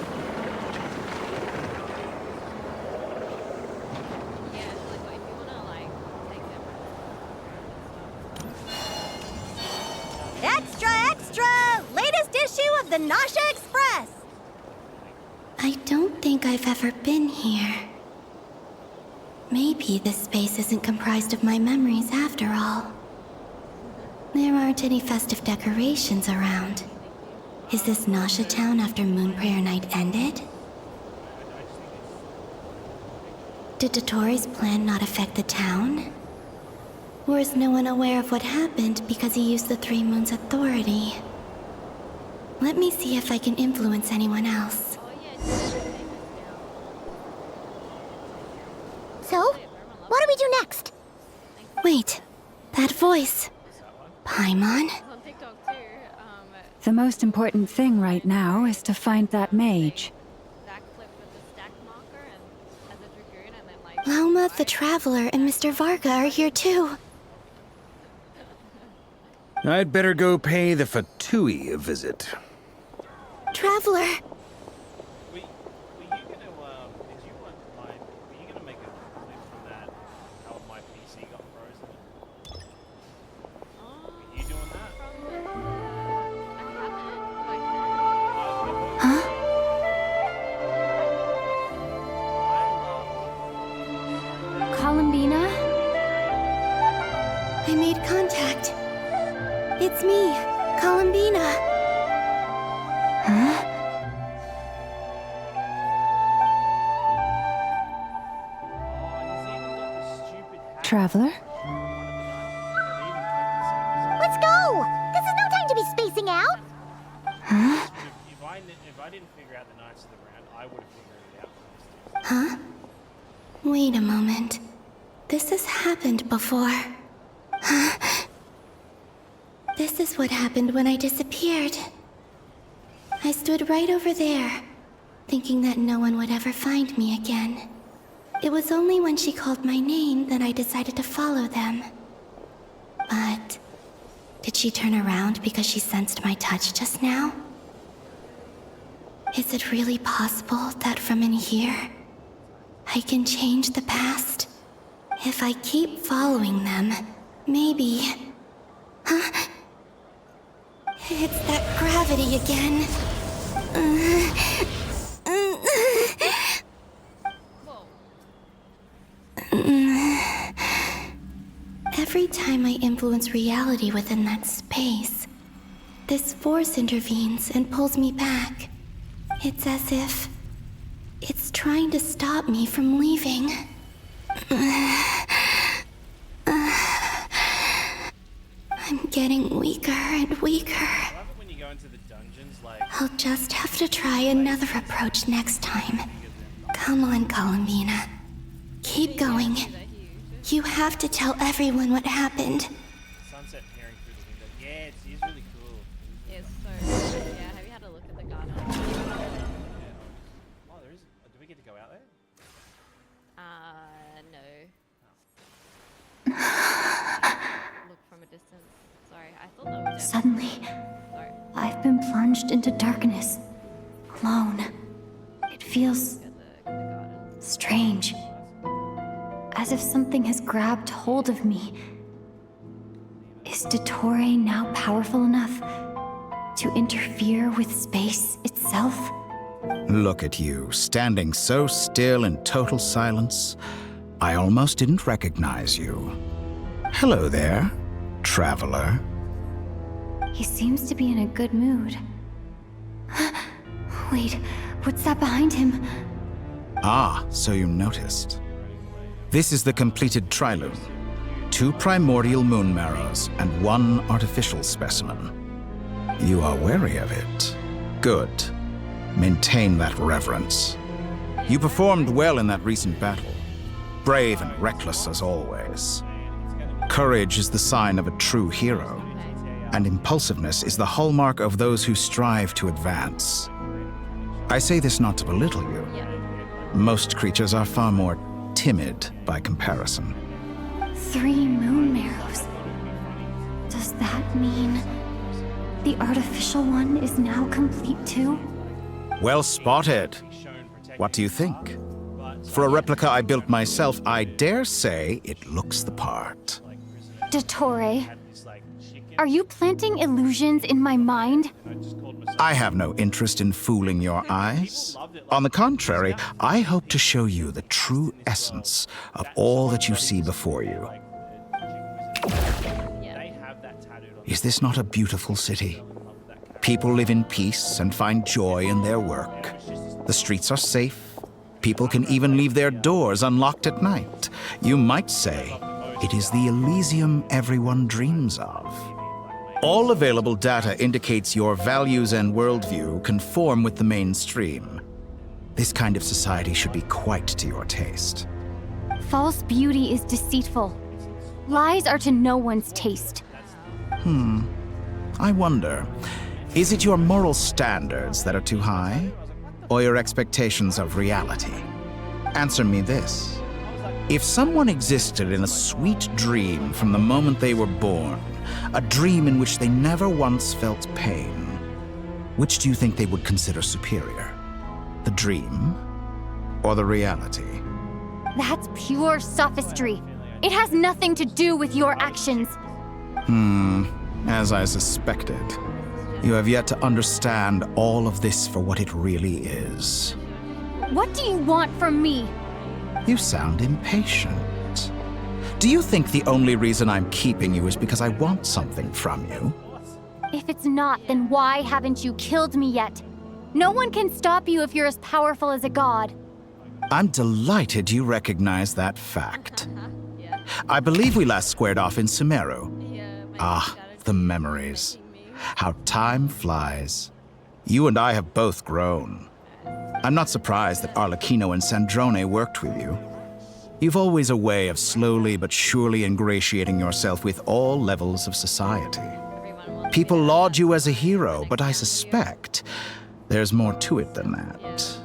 Extra, extra! Latest issue of the Nasha Express! I don't think I've ever been here. Maybe this space isn't comprised of my memories after all. There aren't any festive decorations around. Is this Nasha Town after Moon Prayer Night ended? Did Dotori's plan not affect the town? Or is no one aware of what happened because he used the Three Moons' authority? Let me see if I can influence anyone else. So, what do we do next? Wait, that voice. Paimon? The most important thing right now is to find that mage. Lauma the Traveler and Mr. Varga are here too. I'd better go pay the Fatui a visit. Traveler! Columbina? I made contact. It's me, Columbina. Huh? Traveler? Let's go! This is no time to be spacing out! Huh? If I didn't figure out the Knights of the Round, I would have figured it out. Huh? Wait a moment. This has happened before. Huh? This is what happened when I disappeared. I stood right over there, thinking that no one would ever find me again. It was only when she called my name that I decided to follow them. But did she turn around because she sensed my touch just now? Is it really possible that from in here, I can change the past? If I keep following them, maybe... Huh? It's that gravity again. Every time I influence reality within that space, this force intervenes and pulls me back. It's as if it's trying to stop me from leaving. I'm getting weaker and weaker. I'll just have to try another approach next time. Come on, Columbina. Keep going. You have to tell everyone what happened. Sunset peering through the window. Yeah, it's really cool. It's so good. Yeah, have you had a look at the garden? Oh, there is. Do we get to go out there? No. Look from a distance. Sorry, I thought that was Suddenly, I've been plunged into darkness, alone. feels strange. As if something has grabbed hold of me. Is Dottore now powerful enough to interfere with space itself? Look at you, standing so still in total silence. I almost didn't recognize you. Hello there, traveler. He seems to be in a good mood. Wait, what's that behind him? Ah, so you noticed. This is the completed trilune. 2 primordial moon marrows and 1 artificial specimen. You are wary of it. Good. Maintain that reverence. You performed well in that recent battle. Brave and reckless as always. Courage is the sign of a true hero, and impulsiveness is the hallmark of those who strive to advance. I say this not to belittle you. Most creatures are far more timid by comparison. 3 moon marrows. Does that mean the artificial one is now complete too? Well spotted. What do you think? For a replica I built myself, I dare say it looks the part. Dottore, are you planting illusions in my mind? I have no interest in fooling your eyes. On the contrary, I hope to show you the true essence of all that you see before you. Is this not a beautiful city? People live in peace and find joy in their work. The streets are safe. People can even leave their doors unlocked at night. You might say it is the Elysium everyone dreams of. All available data indicates your values and worldview conform with the mainstream. This kind of society should be quite to your taste. False beauty is deceitful. Lies are to no one's taste. I wonder, is it your moral standards that are too high? Or your expectations of reality? Answer me this. If someone existed in a sweet dream from the moment they were born, a dream in which they never once felt pain, which do you think they would consider superior? The dream or the reality? That's pure sophistry. It has nothing to do with your actions. As I suspected. You have yet to understand all of this for what it really is. What do you want from me? You sound impatient. Do you think the only reason I'm keeping you is because I want something from you? If it's not, then why haven't you killed me yet? No one can stop you if you're as powerful as a god. I'm delighted you recognize that fact. I believe we last squared off in Sumeru. Ah, the memories. How time flies. You and I have both grown. I'm not surprised that Arlecchino and Sandrone worked with you. You've always a way of slowly but surely ingratiating yourself with all levels of society. People laud you as a hero, but I suspect there's more to it than that.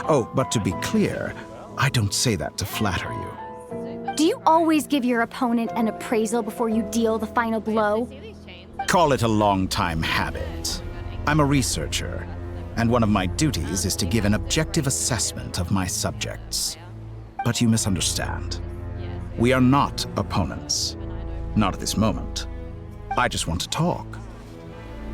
Oh, but to be clear, I don't say that to flatter you. Do you always give your opponent an appraisal before you deal the final blow? Call it a long-time habit. I'm a researcher, and one of my duties is to give an objective assessment of my subjects. But you misunderstand. We are not opponents. Not at this moment. I just want to talk.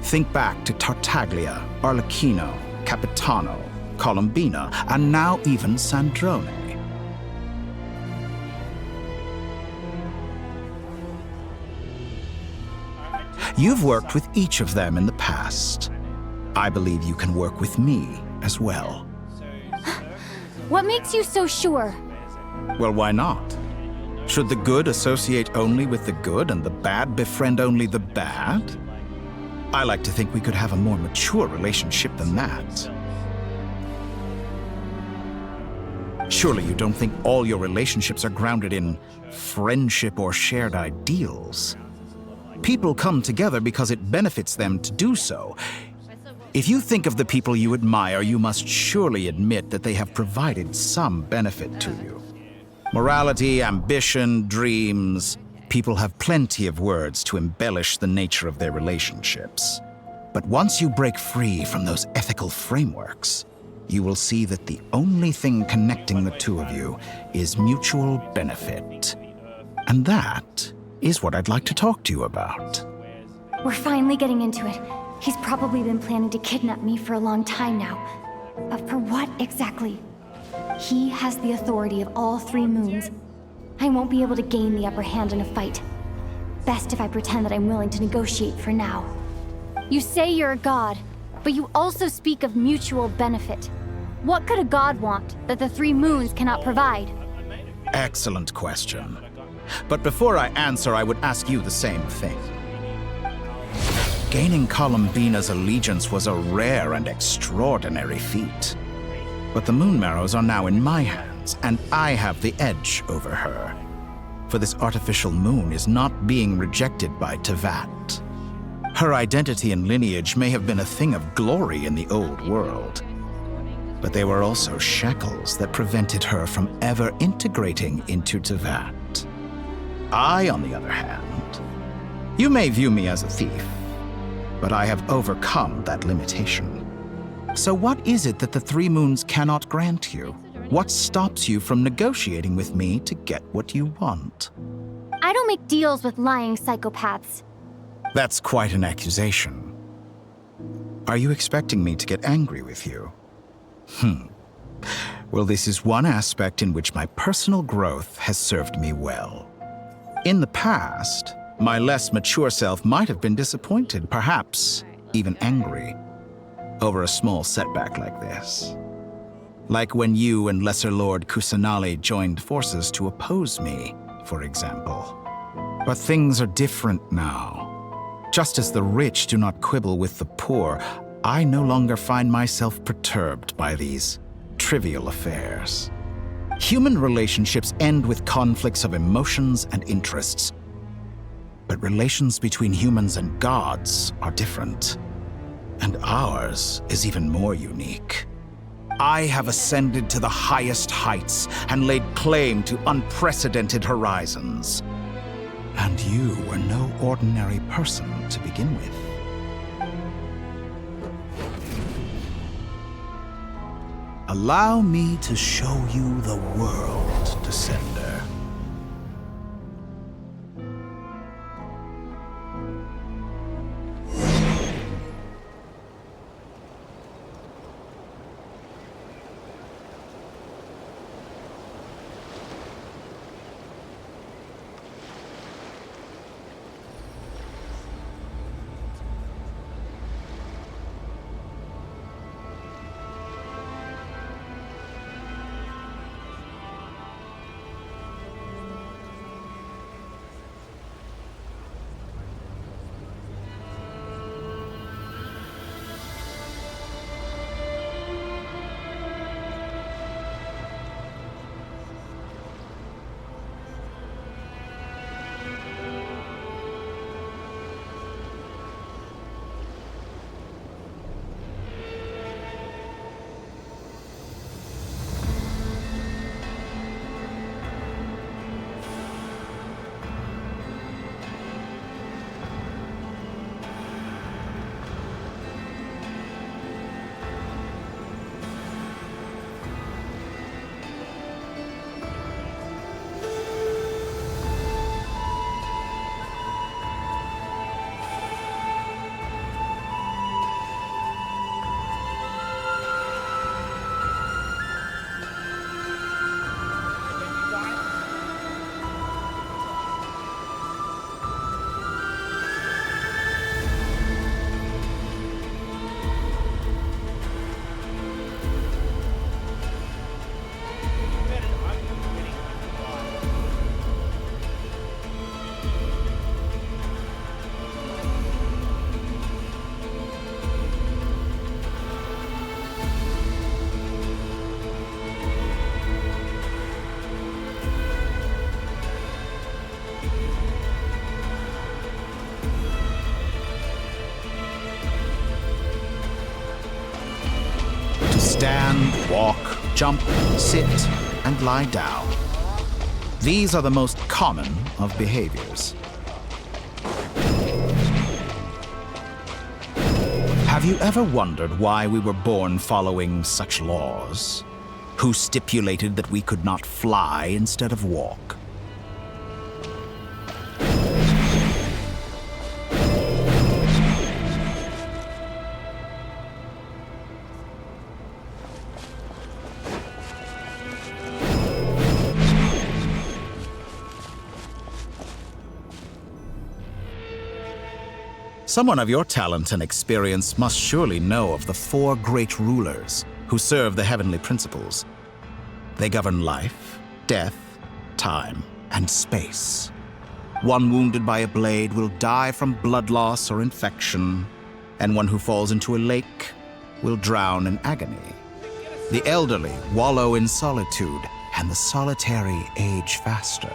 Think back to Tartaglia, Arlecchino, Capitano, Colombina, and now even Sandrone. You've worked with each of them in the past. I believe you can work with me as well. What makes you so sure? Well, why not? Should the good associate only with the good and the bad befriend only the bad? I like to think we could have a more mature relationship than that. Surely you don't think all your relationships are grounded in friendship or shared ideals. People come together because it benefits them to do so. If you think of the people you admire, you must surely admit that they have provided some benefit to you. Morality, ambition, dreams. People have plenty of words to embellish the nature of their relationships. But once you break free from those ethical frameworks, you will see that the only thing connecting the two of you is mutual benefit. And that is what I'd like to talk to you about. We're finally getting into it. He's probably been planning to kidnap me for a long time now. But for what exactly? He has the authority of all 3 moons. I won't be able to gain the upper hand in a fight. Best if I pretend that I'm willing to negotiate for now. You say you're a god, but you also speak of mutual benefit. What could a god want that the 3 moons cannot provide? Excellent question. But before I answer, I would ask you the same thing. Gaining Columbina's allegiance was a rare and extraordinary feat. But the Moon Marrows are now in my hands, and I have the edge over her. For this artificial moon is not being rejected by Tevat. Her identity and lineage may have been a thing of glory in the old world, but they were also shackles that prevented her from ever integrating into Tevat. I, on the other hand, you may view me as a thief, but I have overcome that limitation. So what is it that the 3 moons cannot grant you? What stops you from negotiating with me to get what you want? I don't make deals with lying psychopaths. That's quite an accusation. Are you expecting me to get angry with you? Well, this is one aspect in which my personal growth has served me well. In the past, my less mature self might have been disappointed, perhaps even angry, over a small setback like this. Like when you and Lesser Lord Kusanali joined forces to oppose me, for example. But things are different now. Just as the rich do not quibble with the poor, I no longer find myself perturbed by these trivial affairs. Human relationships end with conflicts of emotions and interests. But relations between humans and gods are different. And ours is even more unique. I have ascended to the highest heights and laid claim to unprecedented horizons. And you were no ordinary person to begin with. Allow me to show you the world, Descender. Stand, walk, jump, sit, and lie down. These are the most common of behaviors. Have you ever wondered why we were born following such laws? Who stipulated that we could not fly instead of walk? Someone of your talent and experience must surely know of the 4 great rulers who serve the heavenly principles. They govern life, death, time, and space. One wounded by a blade will die from blood loss or infection, and one who falls into a lake will drown in agony. The elderly wallow in solitude, and the solitary age faster.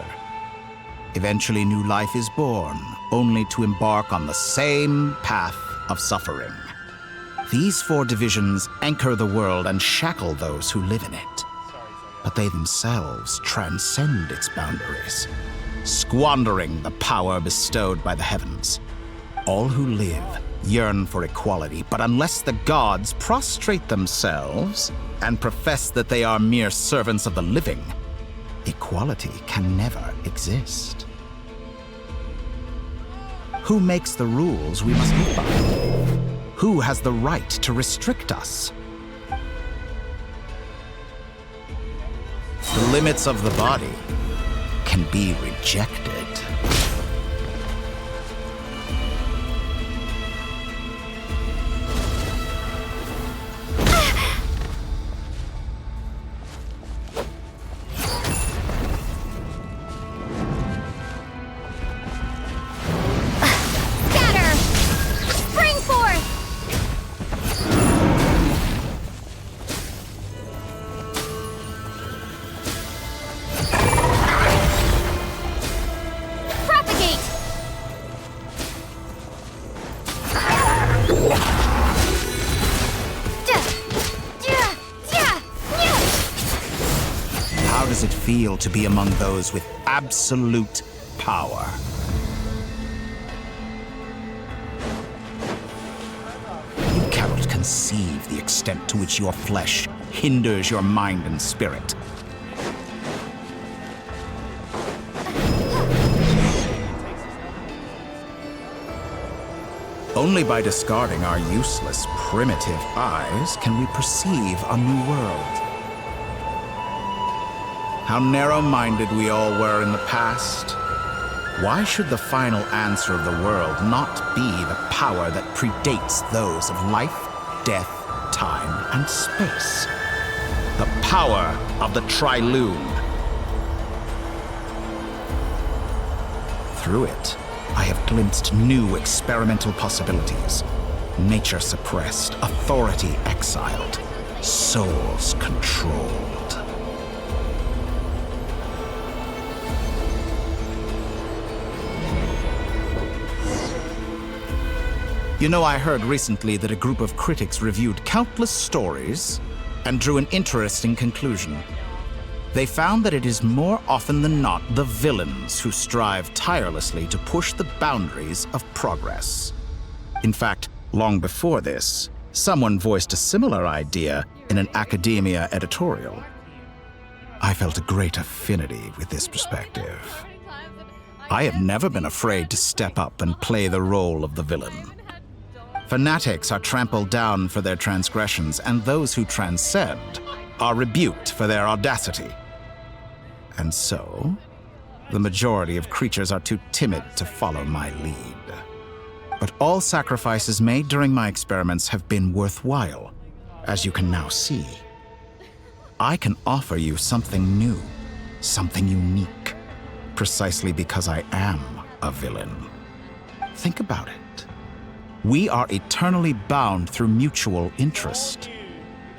Eventually, new life is born, only to embark on the same path of suffering. These 4 divisions anchor the world and shackle those who live in it. But they themselves transcend its boundaries, squandering the power bestowed by the heavens. All who live yearn for equality, but unless the gods prostrate themselves and profess that they are mere servants of the living, equality can never exist. Who makes the rules we must live by? Who has the right to restrict us? The limits of the body can be rejected. Feel to be among those with absolute power. You cannot conceive the extent to which your flesh hinders your mind and spirit. Only by discarding our useless, primitive eyes can we perceive a new world. How narrow-minded we all were in the past. Why should the final answer of the world not be the power that predates those of life, death, time, and space? The power of the Trilune. Through it, I have glimpsed new experimental possibilities. Nature suppressed, authority exiled, souls controlled. You know, I heard recently that a group of critics reviewed countless stories and drew an interesting conclusion. They found that it is more often than not the villains who strive tirelessly to push the boundaries of progress. In fact, long before this, someone voiced a similar idea in an academia editorial. I felt a great affinity with this perspective. I have never been afraid to step up and play the role of the villain. Fanatics are trampled down for their transgressions, and those who transcend are rebuked for their audacity. And so, the majority of creatures are too timid to follow my lead. But all sacrifices made during my experiments have been worthwhile, as you can now see. I can offer you something new, something unique, precisely because I am a villain. Think about it. We are eternally bound through mutual interest.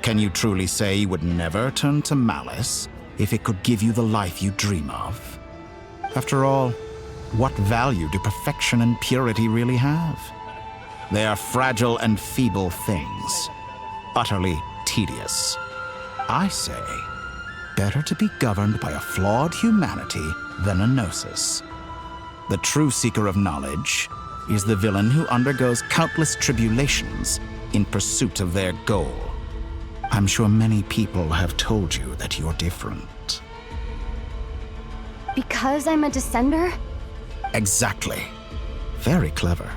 Can you truly say you would never turn to malice if it could give you the life you dream of? After all, what value do perfection and purity really have? They are fragile and feeble things, utterly tedious. I say, better to be governed by a flawed humanity than a gnosis. The true seeker of knowledge is the villain who undergoes countless tribulations in pursuit of their goal. I'm sure many people have told you that you're different. Because I'm a descender? Exactly. Very clever.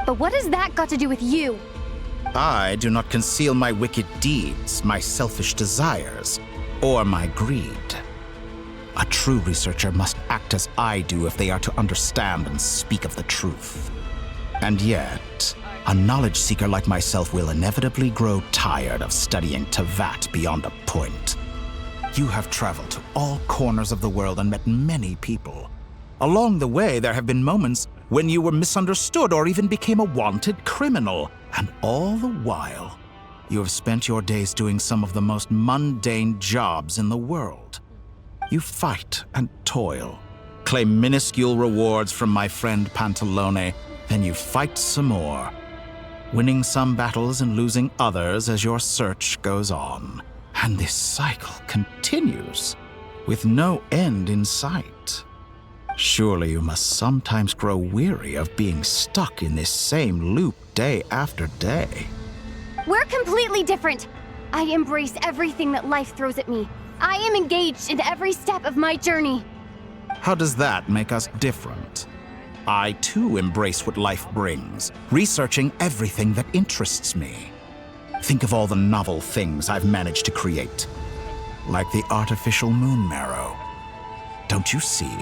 But what has that got to do with you? I do not conceal my wicked deeds, my selfish desires, or my greed. A true researcher must act as I do if they are to understand and speak of the truth. And yet, a knowledge seeker like myself will inevitably grow tired of studying Tevat beyond a point. You have traveled to all corners of the world and met many people. Along the way, there have been moments when you were misunderstood or even became a wanted criminal. And all the while, you have spent your days doing some of the most mundane jobs in the world. You fight and toil, claim minuscule rewards from my friend Pantalone, then you fight some more, winning some battles and losing others as your search goes on. And this cycle continues, with no end in sight. Surely you must sometimes grow weary of being stuck in this same loop day after day. We're completely different. I embrace everything that life throws at me. I am engaged in every step of my journey. How does that make us different? I too embrace what life brings, researching everything that interests me. Think of all the novel things I've managed to create, like the artificial moon marrow. Don't you see?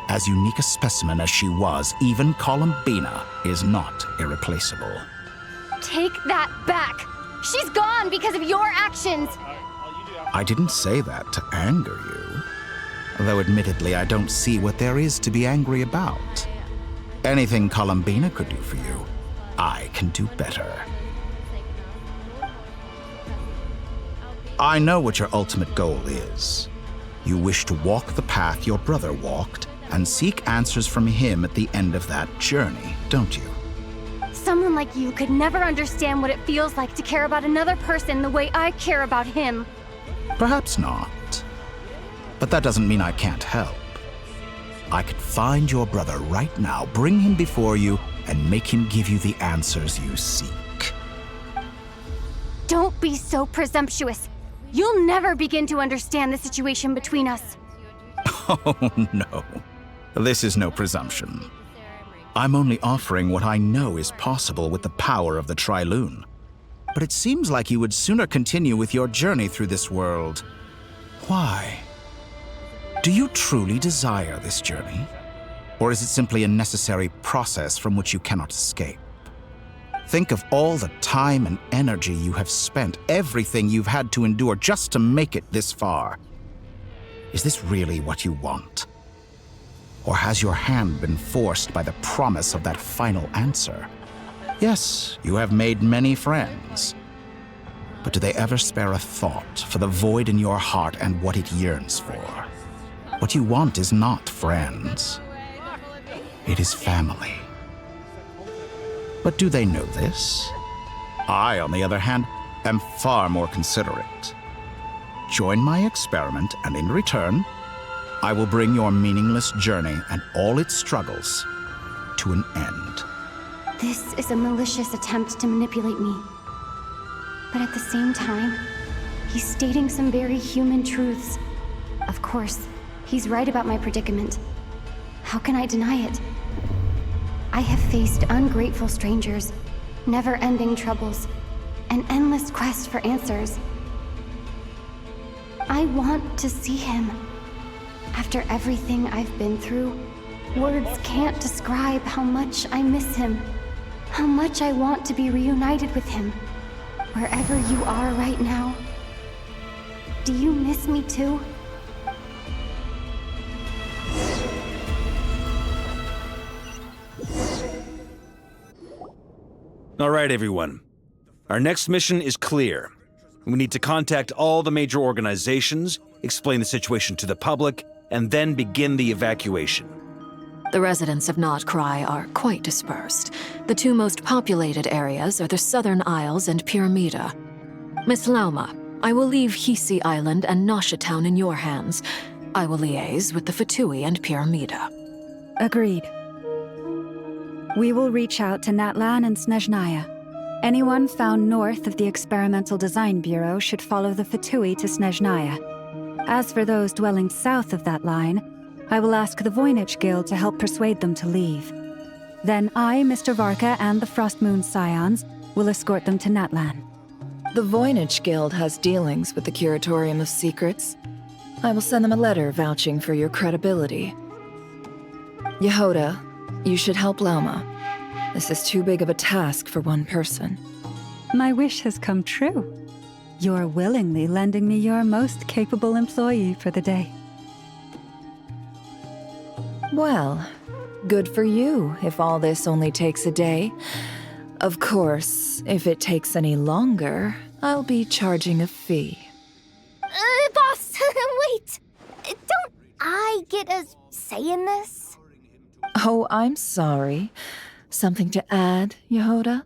As unique a specimen as she was, even Columbina is not irreplaceable. Take that back! She's gone because of your actions! I didn't say that to anger you. Though admittedly, I don't see what there is to be angry about. Anything Columbina could do for you, I can do better. I know what your ultimate goal is. You wish to walk the path your brother walked and seek answers from him at the end of that journey, don't you? Someone like you could never understand what it feels like to care about another person the way I care about him. Perhaps not. But that doesn't mean I can't help. I could find your brother right now, bring him before you, and make him give you the answers you seek. Don't be so presumptuous. You'll never begin to understand the situation between us. Oh, no. This is no presumption. I'm only offering what I know is possible with the power of the Trilune. But it seems like you would sooner continue with your journey through this world. Why? Do you truly desire this journey? Or is it simply a necessary process from which you cannot escape? Think of all the time and energy you have spent, everything you've had to endure just to make it this far. Is this really what you want? Or has your hand been forced by the promise of that final answer? Yes, you have made many friends. But do they ever spare a thought for the void in your heart and what it yearns for? What you want is not friends. It is family. But do they know this? I, on the other hand, am far more considerate. Join my experiment, and in return, I will bring your meaningless journey and all its struggles to an end. This is a malicious attempt to manipulate me. But at the same time, he's stating some very human truths. Of course, he's right about my predicament. How can I deny it? I have faced ungrateful strangers, never-ending troubles, an endless quest for answers. I want to see him. After everything I've been through, words can't describe how much I miss him, how much I want to be reunited with him. Wherever you are right now, do you miss me too? All right, everyone. Our next mission is clear. We need to contact all the major organizations, explain the situation to the public, and then begin the evacuation. The residents of Notcry are quite dispersed. The two most populated areas are the Southern Isles and Pyramida. Miss Lauma, I will leave Hisi Island and Nasha Town in your hands. I will liaise with the Fatui and Pyramida. Agreed. We will reach out to Natlan and Snezhnaya. Anyone found north of the Experimental Design Bureau should follow the Fatui to Snezhnaya. As for those dwelling south of that line, I will ask the Voynich Guild to help persuade them to leave. Then I, Mr. Varka, and the Frostmoon Scions will escort them to Natlan. The Voynich Guild has dealings with the Curatorium of Secrets. I will send them a letter vouching for your credibility. Yehoda, you should help Lauma. This is too big of a task for one person. My wish has come true. You're willingly lending me your most capable employee for the day. Well, good for you if all this only takes a day. Of course, if it takes any longer, I'll be charging a fee. Boss, wait! Don't I get a say in this? Oh, I'm sorry. Something to add, Yehoda?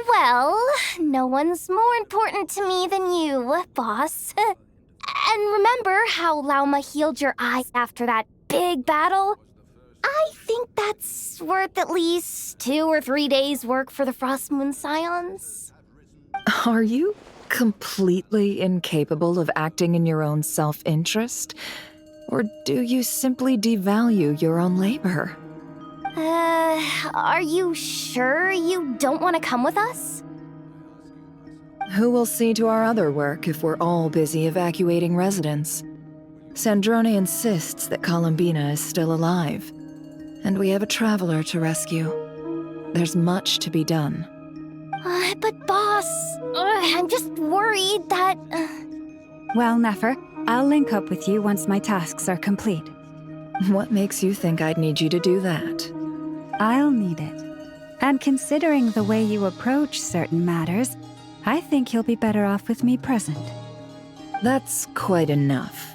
Well, no one's more important to me than you, boss. And remember how Lauma healed your eyes after that big battle? I think that's worth at least 2 or 3 days' work for the Frostmoon Scions. Are you completely incapable of acting in your own self-interest? Or do you simply devalue your own labor? Are you sure you don't want to come with us? Who will see to our other work if we're all busy evacuating residents? Sandrone insists that Columbina is still alive, and we have a traveler to rescue. There's much to be done. But boss, I'm just worried that... Well, Nefer, I'll link up with you once my tasks are complete. What makes you think I'd need you to do that? I'll need it. And considering the way you approach certain matters, I think you'll be better off with me present. That's quite enough.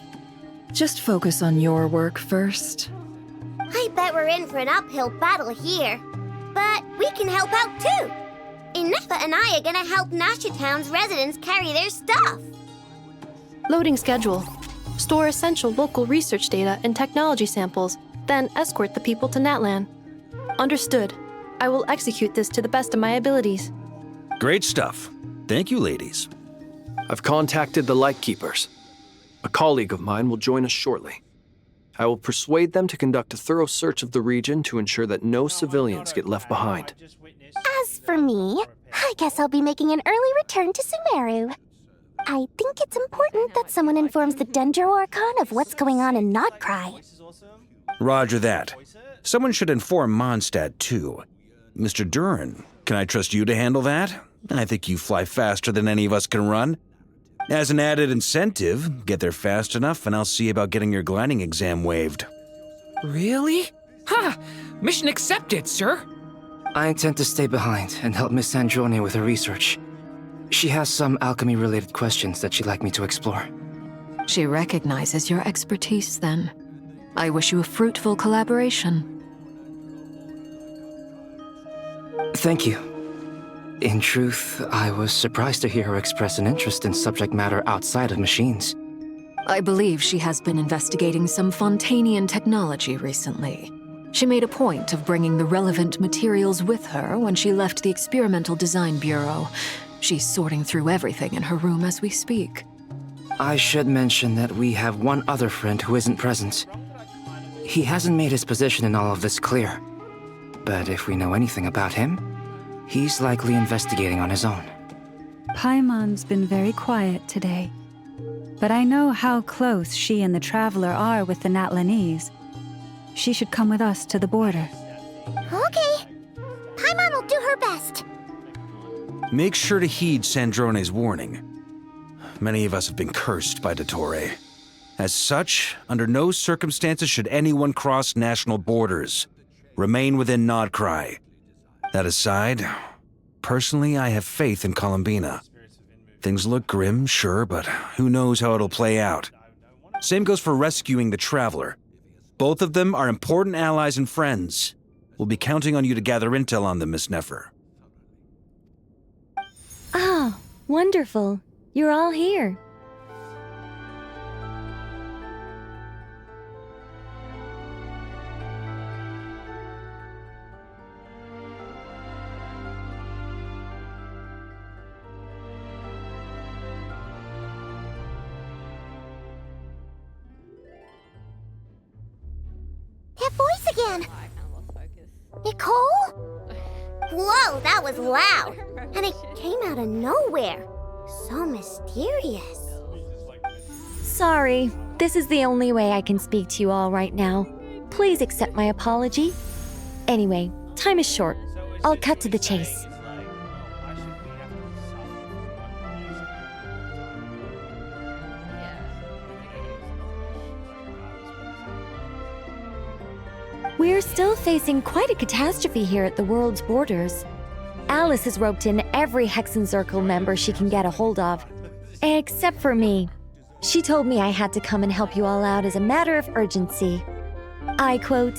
Just focus on your work first. I bet we're in for an uphill battle here. But we can help out too. Inefa and I are gonna help Nasha Town's residents carry their stuff. Loading schedule. Store essential local research data and technology samples, then escort the people to Natlan. Understood. I will execute this to the best of my abilities. Great stuff. Thank you, ladies. I've contacted the Lightkeepers. A colleague of mine will join us shortly. I will persuade them to conduct a thorough search of the region to ensure that no civilians get left behind. As for me, I guess I'll be making an early return to Sumeru. I think it's important that someone informs the Dendro Archon of what's going on in Notcry. Roger that. Someone should inform Mondstadt, too. Mr. Duran, can I trust you to handle that? I think you fly faster than any of us can run. As an added incentive, get there fast enough and I'll see about getting your gliding exam waived. Really? Ha! Mission accepted, sir. I intend to stay behind and help Miss Sandrone with her research. She has some alchemy-related questions that she'd like me to explore. She recognizes your expertise, then. I wish you a fruitful collaboration. Thank you. In truth, I was surprised to hear her express an interest in subject matter outside of machines. I believe she has been investigating some Fontanian technology recently. She made a point of bringing the relevant materials with her when she left the Experimental Design Bureau. She's sorting through everything in her room as we speak. I should mention that we have one other friend who isn't present. He hasn't made his position in all of this clear. But if we know anything about him, he's likely investigating on his own. Paimon's been very quiet today. But I know how close she and the Traveler are with the Natlanese. She should come with us to the border. Okay. Paimon will do her best. Make sure to heed Sandrone's warning. Many of us have been cursed by Dottore. As such, under no circumstances should anyone cross national borders. Remain within Nodcry. That aside, personally, I have faith in Columbina. Things look grim, sure, but who knows how it'll play out. Same goes for rescuing the Traveler. Both of them are important allies and friends. We'll be counting on you to gather intel on them, Miss Nefer. Ah, wonderful. You're all here. again. Nicole? Whoa, that was loud. And it came out of nowhere. So mysterious. Sorry, this is the only way I can speak to you all right now. Please accept my apology. Anyway, time is short. I'll cut to the chase. We're still facing quite a catastrophe here at the world's borders. Alice has roped in every Hexen Circle member she can get a hold of. Except for me. She told me I had to come and help you all out as a matter of urgency. I quote,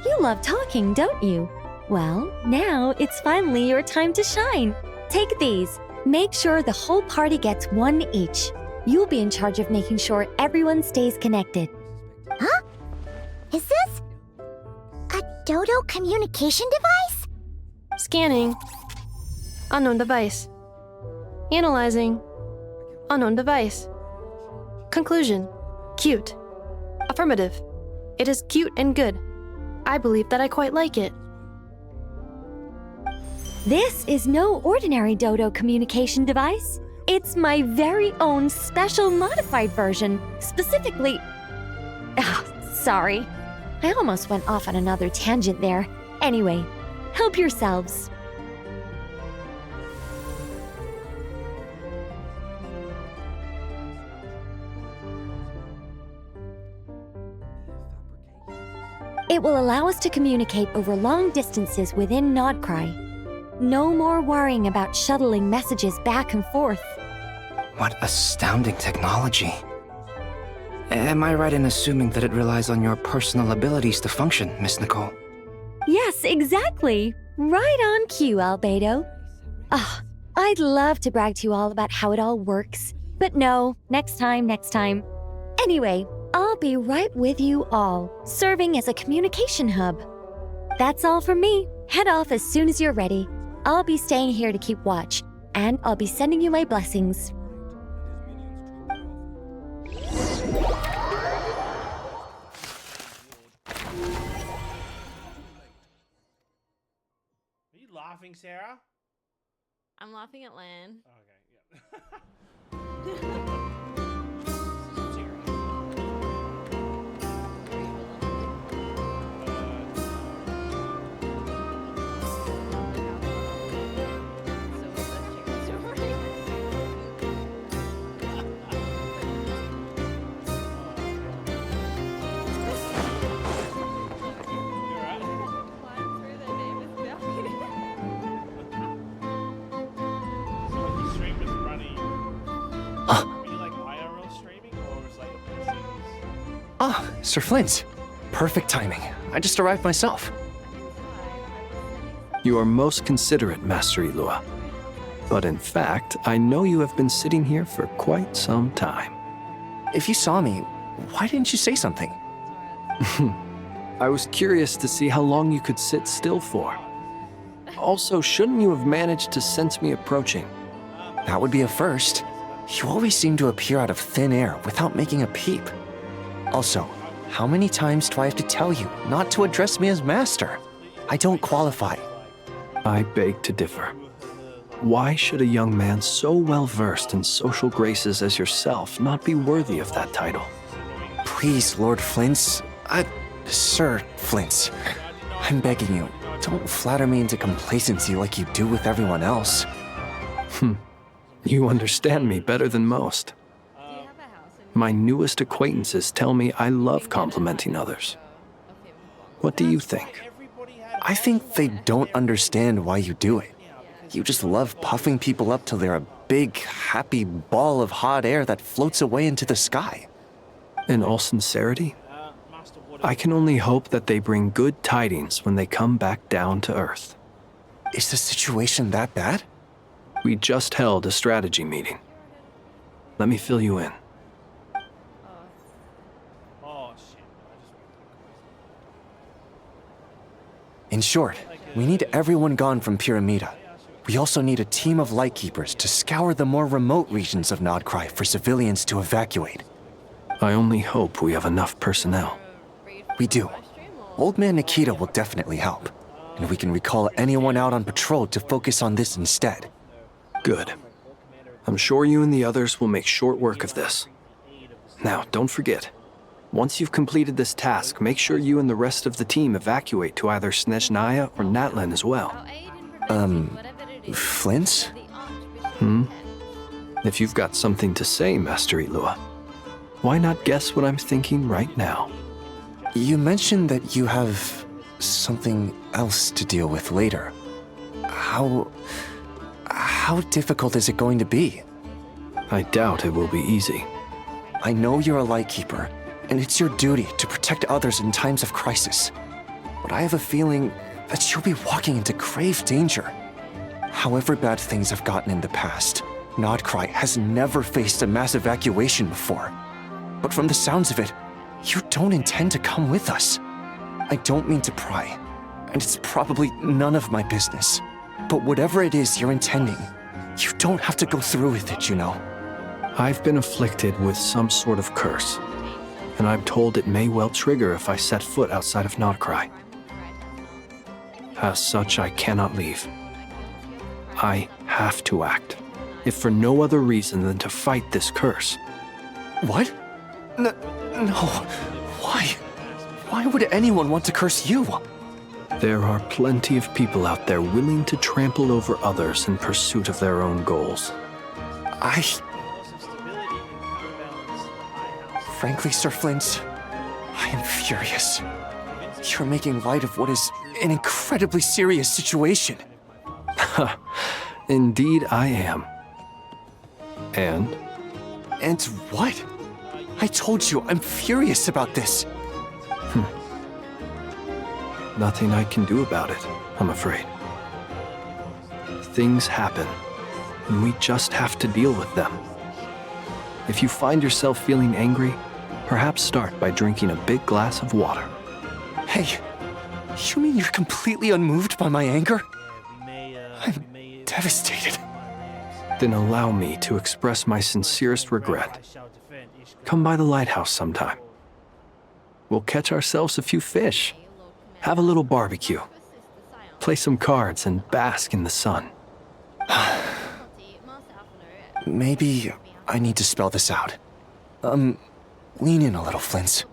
"You love talking, don't you? Well, now it's finally your time to shine. Take these. Make sure the whole party gets one each. You'll be in charge of making sure everyone stays connected." Huh? Is this a Dodo communication device? Scanning. Unknown device. Analyzing. Unknown device. Conclusion. Cute. Affirmative. It is cute and good. I believe that I quite like it. This is no ordinary Dodo communication device. It's my very own special modified version, specifically... sorry. I almost went off on another tangent there. Anyway, help yourselves. It will allow us to communicate over long distances within Nodcry. No more worrying about shuttling messages back and forth. What astounding technology. Am I right in assuming that it relies on your personal abilities to function, Miss Nicole? Yes, exactly. Right on cue, Albedo. I'd love to brag to you all about how it all works. But no, next time. Anyway, I'll be right with you all, serving as a communication hub. That's all from me. Head off as soon as you're ready. I'll be staying here to keep watch, and I'll be sending you my blessings. Are you laughing, Sarah? I'm laughing at Lan. Okay, yeah. Sir Flint. Perfect timing. I just arrived myself. You are most considerate, Master Ilua. But in fact, I know you have been sitting here for quite some time. If you saw me, why didn't you say something? I was curious to see how long you could sit still for. Also, shouldn't you have managed to sense me approaching? That would be a first. You always seem to appear out of thin air without making a peep. Also, how many times do I have to tell you not to address me as master? I don't qualify. I beg to differ. Why should a young man so well versed in social graces as yourself not be worthy of that title? Please, Lord Flint's... Sir Flint's. I'm begging you, don't flatter me into complacency like you do with everyone else. You understand me better than most. My newest acquaintances tell me I love complimenting others. What do you think? I think they don't understand why you do it. You just love puffing people up till they're a big, happy ball of hot air that floats away into the sky. In all sincerity, I can only hope that they bring good tidings when they come back down to Earth. Is the situation that bad? We just held a strategy meeting. Let me fill you in. In short, we need everyone gone from Pyramida. We also need a team of Lightkeepers to scour the more remote regions of Nodcry for civilians to evacuate. I only hope we have enough personnel. We do. Old Man Nikita will definitely help, and we can recall anyone out on patrol to focus on this instead. Good. I'm sure you and the others will make short work of this. Now, don't forget, once you've completed this task, make sure you and the rest of the team evacuate to either Snezhnaya or Natlan as well. Flint? If you've got something to say, Master Ilua, why not guess what I'm thinking right now? You mentioned that you have something else to deal with later. How difficult is it going to be? I doubt it will be easy. I know you're a Lightkeeper, and it's your duty to protect others in times of crisis. But I have a feeling that you'll be walking into grave danger. However bad things have gotten in the past, Nodcry has never faced a mass evacuation before. But from the sounds of it, you don't intend to come with us. I don't mean to pry, and it's probably none of my business. But whatever it is you're intending, you don't have to go through with it, you know. I've been afflicted with some sort of curse, and I'm told it may well trigger if I set foot outside of Nodcry. As such, I cannot leave. I have to act, if for no other reason than to fight this curse. What? No. Why? Why would anyone want to curse you? There are plenty of people out there willing to trample over others in pursuit of their own goals. Frankly, Sir Flint, I am furious. You're making light of what is an incredibly serious situation. Indeed I am. And? And what? I told you, I'm furious about this. Nothing I can do about it, I'm afraid. Things happen, and we just have to deal with them. If you find yourself feeling angry, perhaps start by drinking a big glass of water. Hey, you mean you're completely unmoved by my anger? I'm devastated. Then allow me to express my sincerest regret. Come by the lighthouse sometime. We'll catch ourselves a few fish, have a little barbecue, play some cards, and bask in the sun. Maybe I need to spell this out. Lean in a little, Flint.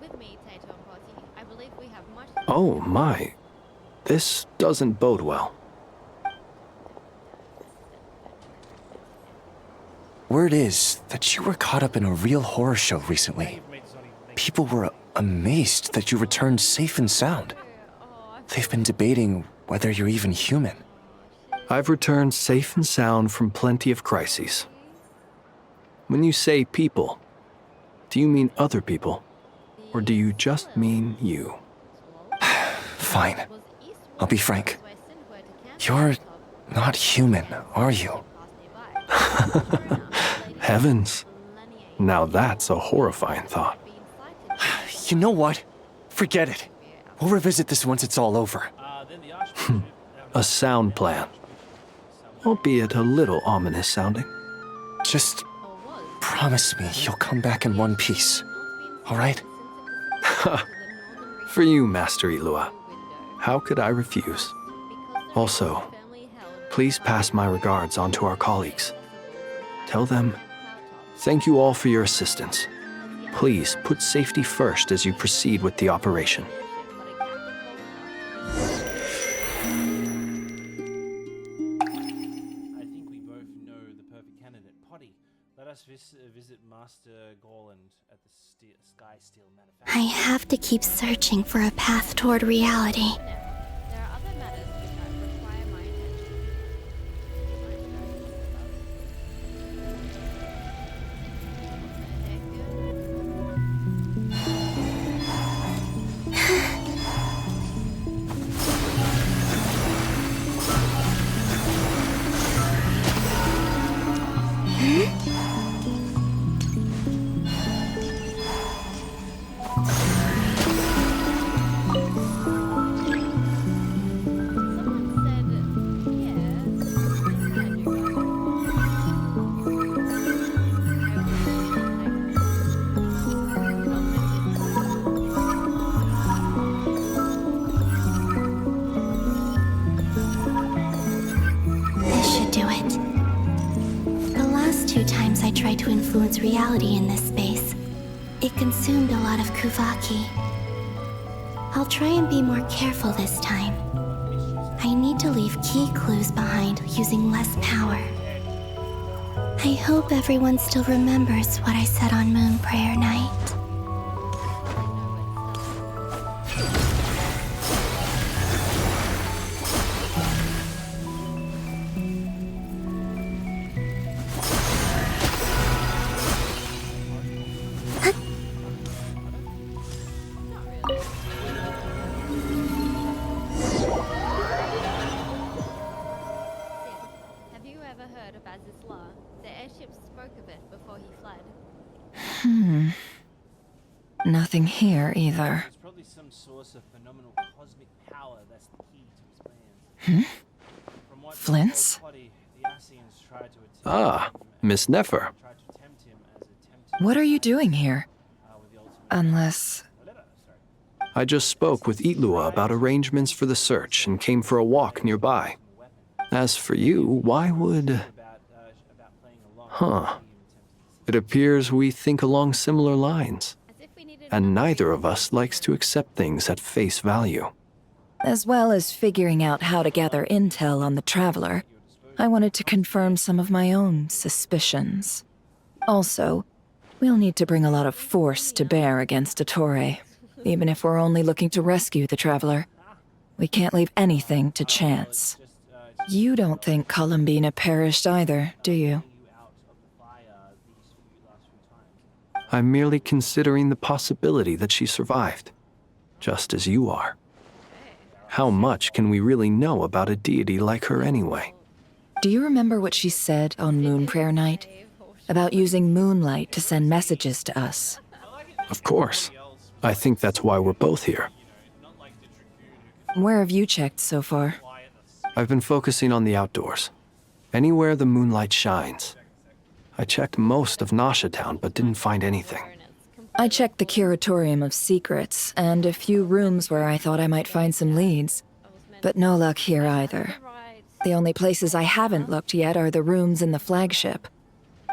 Oh my, this doesn't bode well. Word is that you were caught up in a real horror show recently. People were amazed that you returned safe and sound. They've been debating whether you're even human. I've returned safe and sound from plenty of crises. When you say people, do you mean other people, or do you just mean you? Fine. I'll be frank. You're not human, are you? Heavens. Now that's a horrifying thought. You know what? Forget it. We'll revisit this once it's all over. A sound plan. Albeit a little ominous sounding. Just promise me you'll come back in one piece, all right? For you, Master Ilua. How could I refuse? Also, please pass my regards on to our colleagues. Tell them, thank you all for your assistance. Please put safety first as you proceed with the operation. I think we both know the perfect candidate. Potty, let us visit Master Gorland at the Sky Steel Manufacturing. I have to keep searching for a path toward reality. There are other matters which require my reality in this space. It consumed a lot of Kuvaki. I'll try and be more careful this time. I need to leave key clues behind using less power. I hope everyone still remembers what I said on Moon Prayer Night. Have you ever heard of Aziz's Law? The airship spoke of it before he fled. Nothing here either. There's probably some source of phenomenal cosmic power that's the key to his plans. From what Flints? the Asians tried to attempt Ah, Miss Nefer. What are you doing here? Unless... I just spoke with Itlua about arrangements for the search and came for a walk nearby. As for you, why would... Huh. It appears we think along similar lines. And neither of us likes to accept things at face value. As well as figuring out how to gather intel on the Traveler, I wanted to confirm some of my own suspicions. Also, we'll need to bring a lot of force to bear against Ettore, even if we're only looking to rescue the Traveler. We can't leave anything to chance. You don't think Columbina perished either, do you? I'm merely considering the possibility that she survived, just as you are. How much can we really know about a deity like her anyway? Do you remember what she said on Moon Prayer Night? About using moonlight to send messages to us? Of course. I think that's why we're both here. Where have you checked so far? I've been focusing on the outdoors. Anywhere the moonlight shines. I checked most of Nasha Town, but didn't find anything. I checked the Curatorium of Secrets, and a few rooms where I thought I might find some leads. But no luck here either. The only places I haven't looked yet are the rooms in the flagship.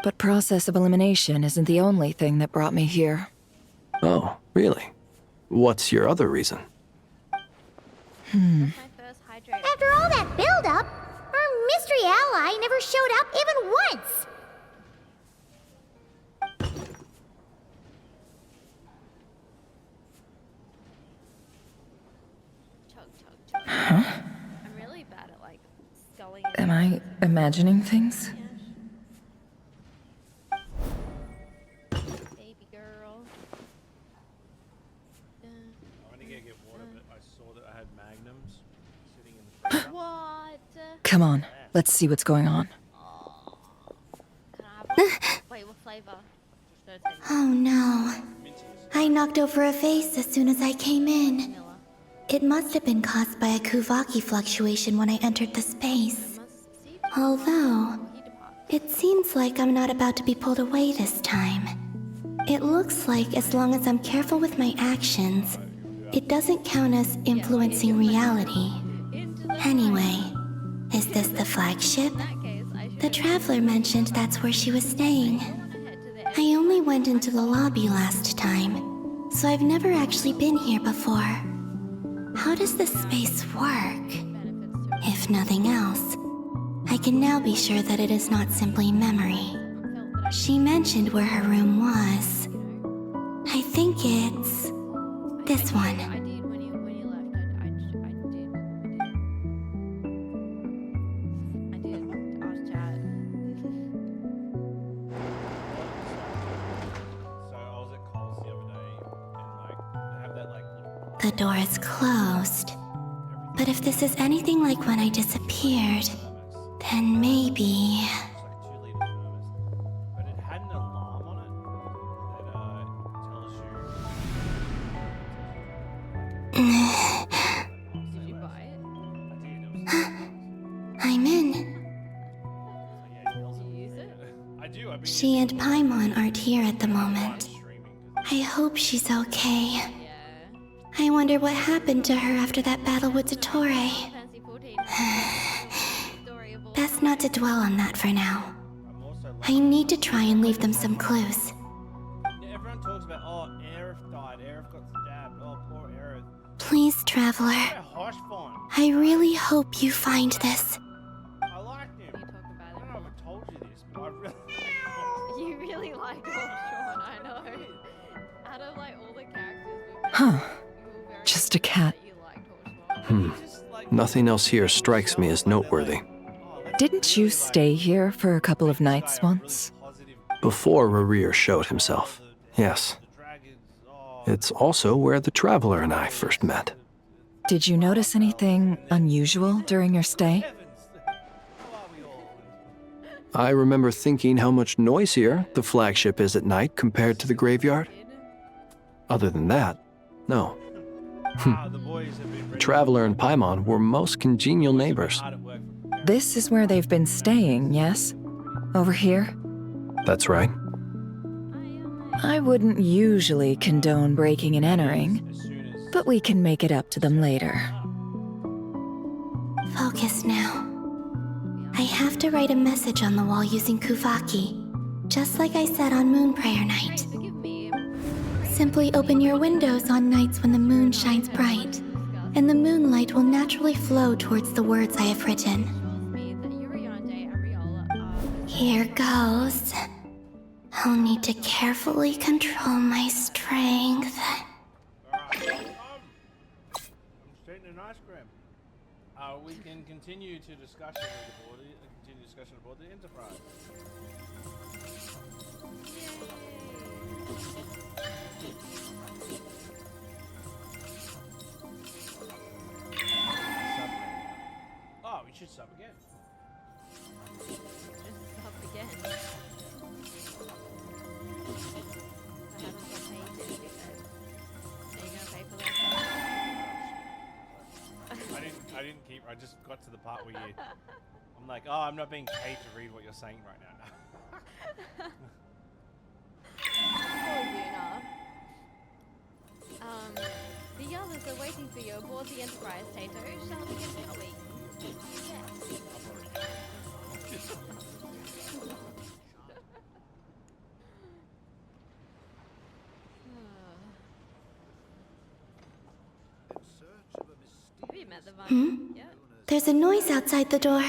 But process of elimination isn't the only thing that brought me here. Oh, really? What's your other reason? After all that build-up, our mystery ally never showed up even once! Huh? I'm really bad at like sculling. Am I imagining things? Baby girl. I went to get water, but I saw that I had magnums sitting in the freezer. What? Come on, let's see what's going on. Wait, what flavor? Oh no. I knocked over a vase as soon as I came in. It must have been caused by a Kuvaki fluctuation when I entered the space. Although, it seems like I'm not about to be pulled away this time. It looks like as long as I'm careful with my actions, it doesn't count as influencing reality. Anyway, is this the flagship? The Traveler mentioned that's where she was staying. I only went into the lobby last time, so I've never actually been here before. How does this space work? If nothing else, I can now be sure that it is not simply memory. She mentioned where her room was. I think it's this one. The door is closed. But if this is anything like when I disappeared, then maybe... But it had an alarm on it that tells you. Did you buy it? I'm in. Did you use it? I do. She and Paimon aren't here at the moment. I hope she's okay. I wonder what happened to her after that battle with Ettore. Best not to dwell on that for now. I need to try and leave them some clues. Aerith died. Aerith got stabbed. Oh, poor Aerith. Please, Traveler. I really hope you find this. I liked him. I don't know if I told you this, but I really You really like Sean, I know. Out of like all the characters Huh. Just a cat. Nothing else here strikes me as noteworthy. Didn't you stay here for a couple of nights once? Before Rarir showed himself, yes. It's also where the Traveler and I first met. Did you notice anything unusual during your stay? I remember thinking how much noisier the flagship is at night compared to the graveyard. Other than that, no. The Traveler and Paimon were most congenial neighbors. This is where they've been staying, yes? Over here? That's right. I wouldn't usually condone breaking and entering, but we can make it up to them later. Focus now. I have to write a message on the wall using Kuvaki, just like I said on Moon Prayer Night. Simply open your windows on nights when the moon shines bright, and the moonlight will naturally flow towards the words I have written. Here goes. I'll need to carefully control my strength. I'm straight in an ice cream. We can continue to discussion aboard the Enterprise. Oh, we should sub again. Sub again. I didn't keep. I just got to the part where you. I'm like, oh, I'm not being paid to read what you're saying right now. Poor Yuna. The others are waiting for you aboard the Enterprise, Tato. Shall we get shall we? Have you met the Vine? Yeah. There's a noise outside the door.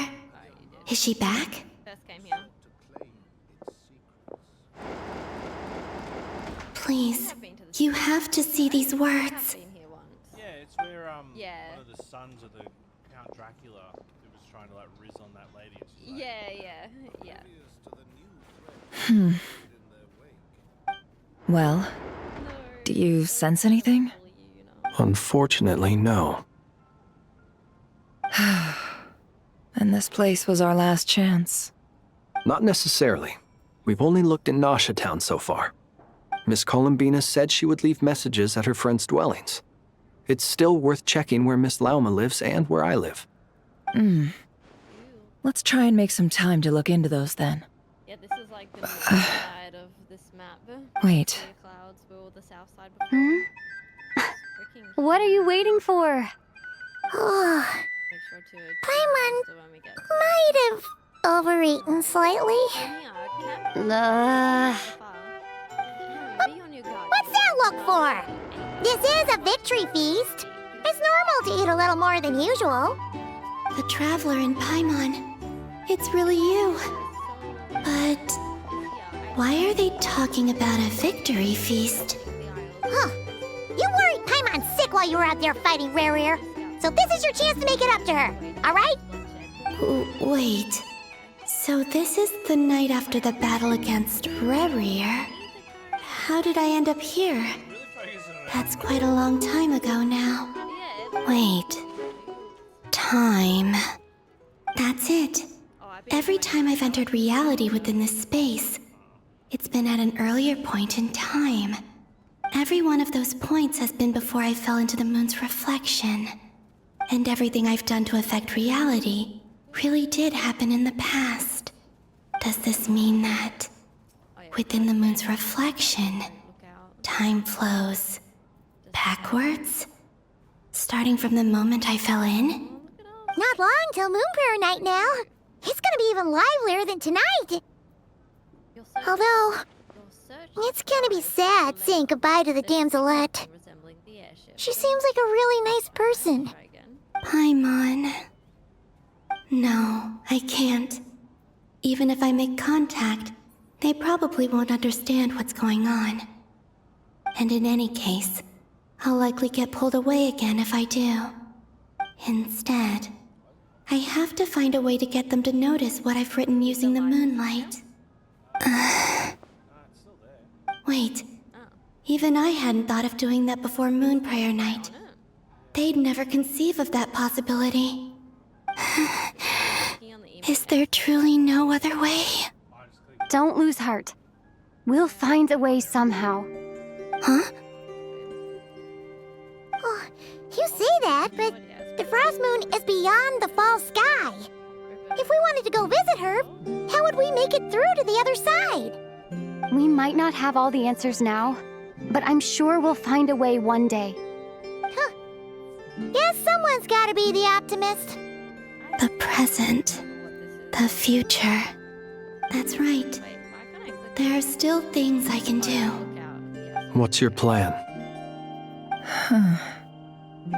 Is she back? First came here. Please, you have to see these words. Yeah, it's where one of the sons of the Count Dracula who was trying to like riz on that lady. And Yeah. Well, do you sense anything? Unfortunately, no. And this place was our last chance. Not necessarily. We've only looked in Nasha Town so far. Miss Columbina said she would leave messages at her friends' dwellings. It's still worth checking where Miss Lauma lives and where I live. Let's try and make some time to look into those then. Yeah, this is like the north side of this map. Wait. The clouds were all the south side before. What are you waiting for? Paimon might have overeaten slightly. What's that look for? This is a victory feast. It's normal to eat a little more than usual. The Traveler and Paimon. It's really you. But why are they talking about a victory feast? Huh. You worried Paimon sick while you were out there fighting Rarir. So this is your chance to make it up to her, alright? Wait. So this is the night after the battle against Rarir. How did I end up here? That's quite a long time ago now. Wait. Time. That's it. Every time I've entered reality within this space, it's been at an earlier point in time. Every one of those points has been before I fell into the moon's reflection. And everything I've done to affect reality really did happen in the past. Does this mean that within the moon's reflection, time flows backwards? Starting from the moment I fell in? Not long till Moon Prayer Night now. It's gonna be even livelier than tonight. Although, It's gonna be sad saying goodbye to the damselette. She seems like a really nice person. Paimon. No, I can't. Even if I make contact, they probably won't understand what's going on. And in any case, I'll likely get pulled away again if I do. Instead, I have to find a way to get them to notice what I've written using the moonlight. Wait, even I hadn't thought of doing that before Moon Prayer Night. They'd never conceive of that possibility. Is there truly no other way? Don't lose heart. We'll find a way somehow. Huh? Oh, you say that, but the Frost Moon is beyond the fall sky. If we wanted to go visit her, how would we make it through to the other side? We might not have all the answers now, but I'm sure we'll find a way one day. Huh. Guess someone's gotta be the optimist. The present. The future. That's right. There are still things I can do. What's your plan?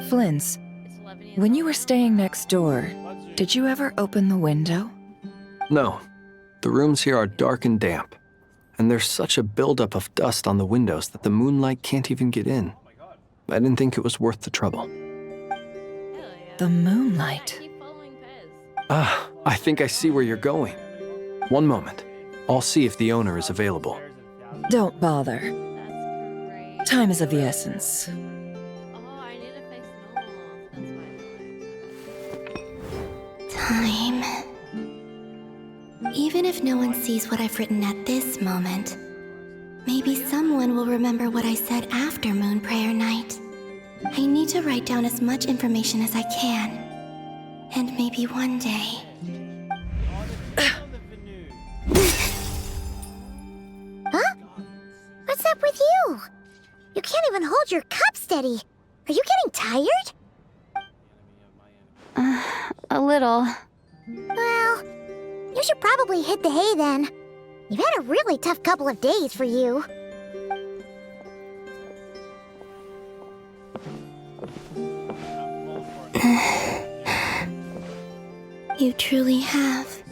Flins, when you were staying next door, did you ever open the window? No. The rooms here are dark and damp, and there's such a buildup of dust on the windows that the moonlight can't even get in. I didn't think it was worth the trouble. The moonlight. Ah, I think I see where you're going. One moment. I'll see if the owner is available. Don't bother. Time is of the essence. Time. Even if no one sees what I've written at this moment, maybe someone will remember what I said after Moon Prayer Night. I need to write down as much information as I can. And maybe one day... Huh? What's up with you? You can't even hold your cup steady. Are you getting tired? A little. Well, you should probably hit the hay then. You've had a really tough couple of days for you. You truly have.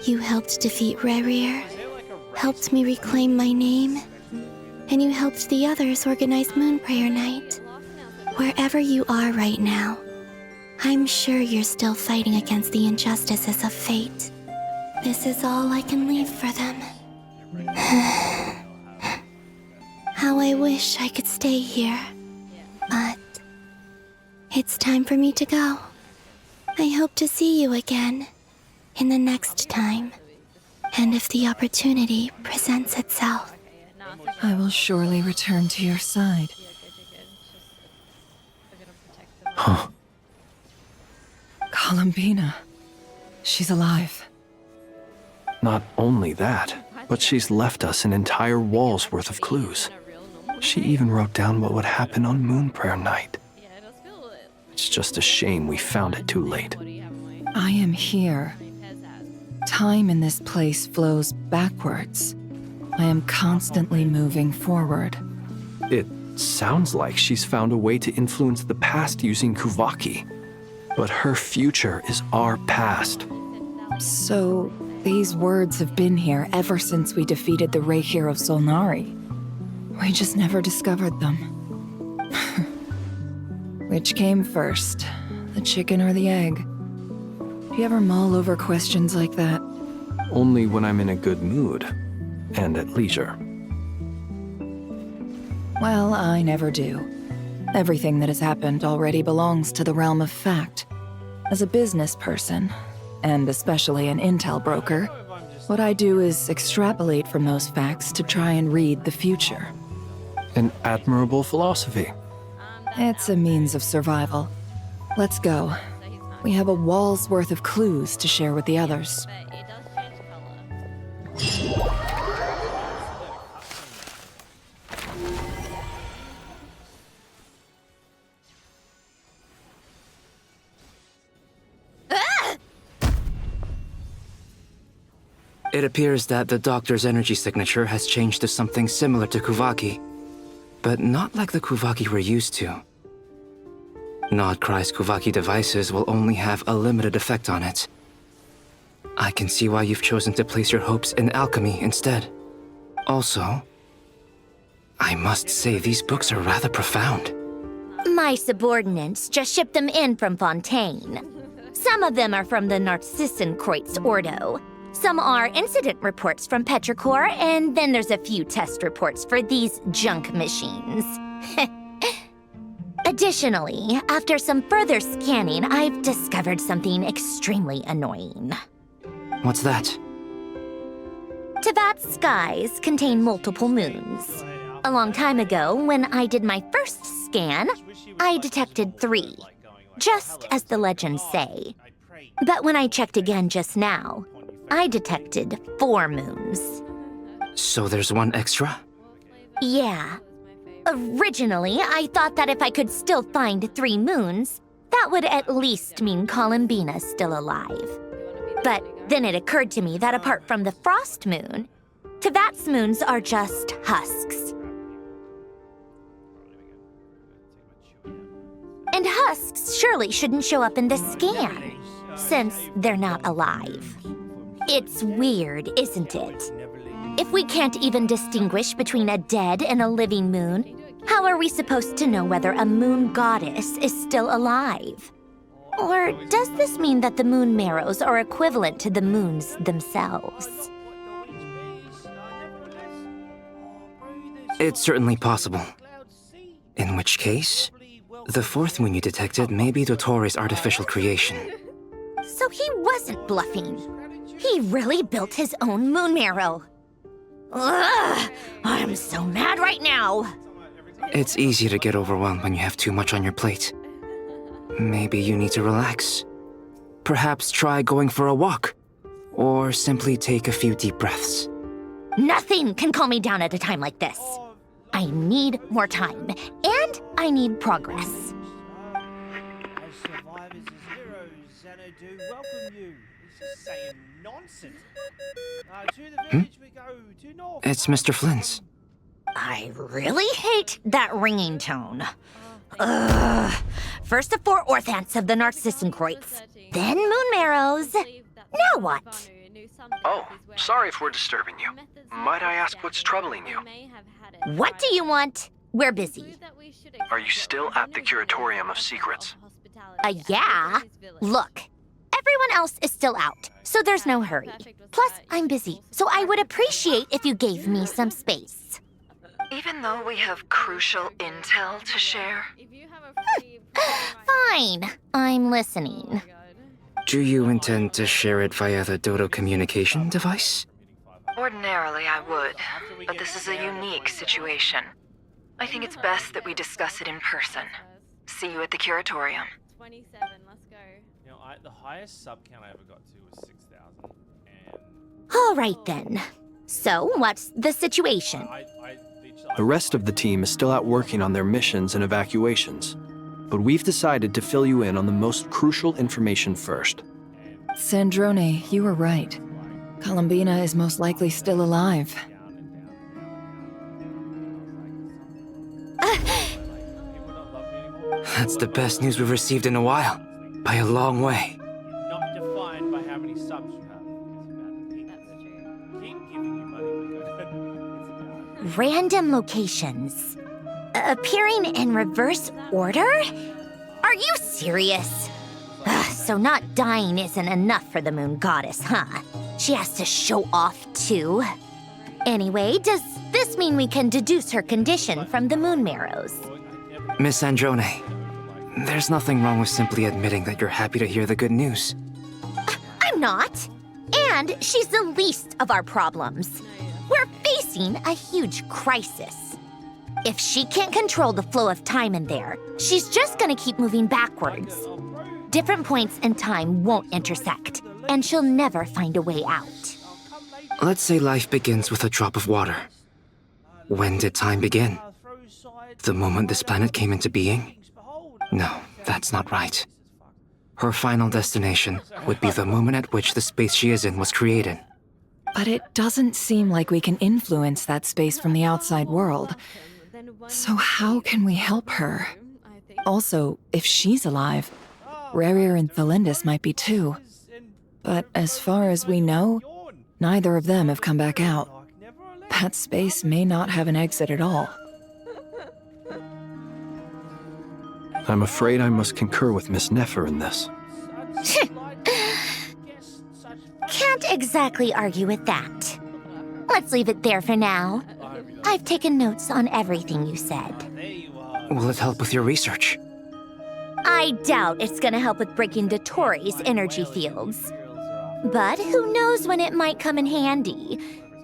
You helped defeat Rerir, helped me reclaim my name, and you helped the others organize Moon Prayer Night. Wherever you are right now, I'm sure you're still fighting against the injustices of fate. This is all I can leave for them. How I wish I could stay here. But it's time for me to go. I hope to see you again in the next time. And if the opportunity presents itself. I will surely return to your side. Huh. Columbina. She's alive. Not only that, but she's left us an entire wall's worth of clues. She even wrote down what would happen on Moon Prayer Night. It's just a shame we found it too late. I am here. Time in this place flows backwards. I am constantly moving forward. It sounds like she's found a way to influence the past using Kuvaki. But her future is our past. So, these words have been here ever since we defeated the Reikir of Solnari. We just never discovered them. Which came first, the chicken or the egg? Do you ever mull over questions like that? Only when I'm in a good mood, and at leisure. Well, I never do. Everything that has happened already belongs to the realm of fact. As a business person, and especially an intel broker, what I do is extrapolate from those facts to try and read the future. An admirable philosophy. It's a means of survival. Let's go. We have a wall's worth of clues to share with the others. It appears that the doctor's energy signature has changed to something similar to Kuvaki, but not like the Kuvaki we're used to. Nodcry's Kuvaki devices will only have a limited effect on it. I can see why you've chosen to place your hopes in alchemy instead. Also, I must say these books are rather profound. My subordinates just shipped them in from Fontaine. Some of them are from the Narcissenkreuz Ordo. Some are incident reports from Petrichor, and then there's a few test reports for these junk machines. Additionally, after some further scanning, I've discovered something extremely annoying. What's that? Tevat's skies contain multiple moons. A long time ago, when I did my first scan, I detected 3, just as the legends say. But when I checked again just now, I detected 4 moons. So there's one extra? Yeah. Originally, I thought that if I could still find 3 moons, that would at least mean Columbina's still alive. But then it occurred to me that apart from the frost moon, Tevat's moons are just husks. And husks surely shouldn't show up in the scan, since they're not alive. It's weird, isn't it? If we can't even distinguish between a dead and a living moon, how are we supposed to know whether a moon goddess is still alive? Or does this mean that the moon marrows are equivalent to the moons themselves? It's certainly possible. In which case, the 4th moon you detected may be Dottores' artificial creation. So he wasn't bluffing. He really built his own moon marrow. Ugh! I'm so mad right now! It's easy to get overwhelmed when you have too much on your plate. Maybe you need to relax. Perhaps try going for a walk. Or simply take a few deep breaths. Nothing can calm me down at a time like this. I need more time, and I need progress. As survivors, as heroes, Xanadu welcome you. He's just saying nonsense. To the village we go, to north. It's Mr. Flynn's. I really hate that ringing tone. Ugh. First the 4 orthants of the Narcissenkreuz, then moon marrows. Now what? Oh, sorry if we're disturbing you. Might I ask what's troubling you? What do you want? We're busy. Are you still at the Curatorium of Secrets? Yeah. Look, everyone else is still out, so there's no hurry. Plus, I'm busy, so I would appreciate if you gave me some space. Even though we have crucial intel to share? Fine, I'm listening. Do you intend to share it via the Dodo communication device? Ordinarily, I would, but this is a unique situation. I think it's best that we discuss it in person. See you at the Curatorium. 27, let's go. You know, the highest sub count I ever got to was 6,000. All right then. So, what's the situation? The rest of the team is still out working on their missions and evacuations, but we've decided to fill you in on the most crucial information first. Sandrone, you were right. Columbina is most likely still alive. That's the best news we've received in a while. By a long way. Not defined by how many subs you have. It's about the people. Keep giving you money. Random locations. Appearing in reverse order? Are you serious? So not dying isn't enough for the moon goddess, huh? She has to show off too. Anyway, does this mean we can deduce her condition from the moon marrows? Miss Sandrone, there's nothing wrong with simply admitting that you're happy to hear the good news. I'm not. And she's the least of our problems. We're facing a huge crisis. If she can't control the flow of time in there, she's just gonna keep moving backwards. Different points in time won't intersect, and she'll never find a way out. Let's say life begins with a drop of water. When did time begin? The moment this planet came into being? No, that's not right. Her final destination would be the moment at which the space she is in was created. But it doesn't seem like we can influence that space from the outside world. So how can we help her? Also, if she's alive, Rarier and Thalindus might be too. But as far as we know, neither of them have come back out. That space may not have an exit at all. I'm afraid I must concur with Miss Nefer in this. Can't exactly argue with that. Let's leave it there for now. I've taken notes on everything you said. Will it help with your research? I doubt it's gonna help with breaking Dotori's energy fields. But who knows when it might come in handy.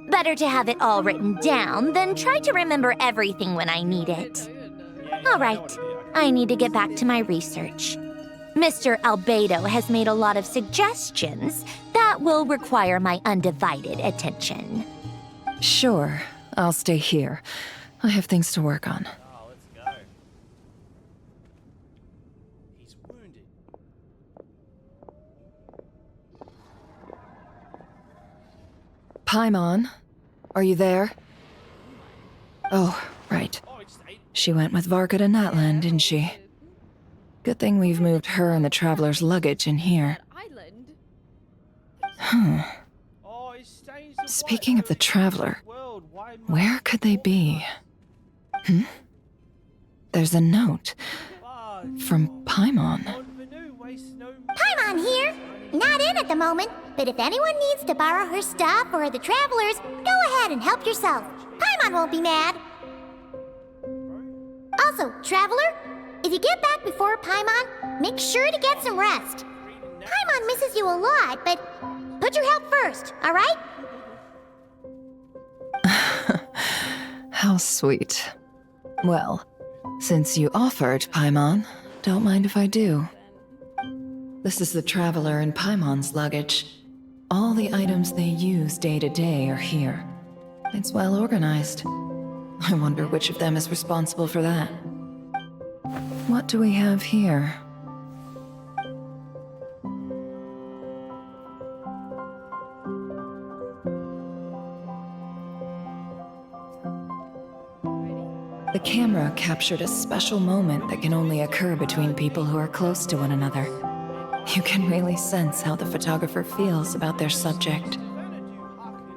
Better to have it all written down than try to remember everything when I need it. All right, I need to get back to my research. Mr. Albedo has made a lot of suggestions that will require my undivided attention. Sure, I'll stay here. I have things to work on. He's wounded. Paimon, are you there? Oh, right. She went with Varka to Natlan, didn't she? Good thing we've moved her and the Traveler's luggage in here. Speaking of the Traveler, where could they be? There's a note from Paimon. Paimon here. Not in at the moment, but if anyone needs to borrow her stuff or the Travelers, go ahead and help yourself. Paimon won't be mad. Also, Traveler, if you get back before Paimon, make sure to get some rest. Paimon misses you a lot, but put your health first, all right? How sweet. Well, since you offered, Paimon, don't mind if I do. This is the Traveler and Paimon's luggage. All the items they use day to day are here. It's well organized. I wonder which of them is responsible for that. What do we have here? The camera captured a special moment that can only occur between people who are close to one another. You can really sense how the photographer feels about their subject.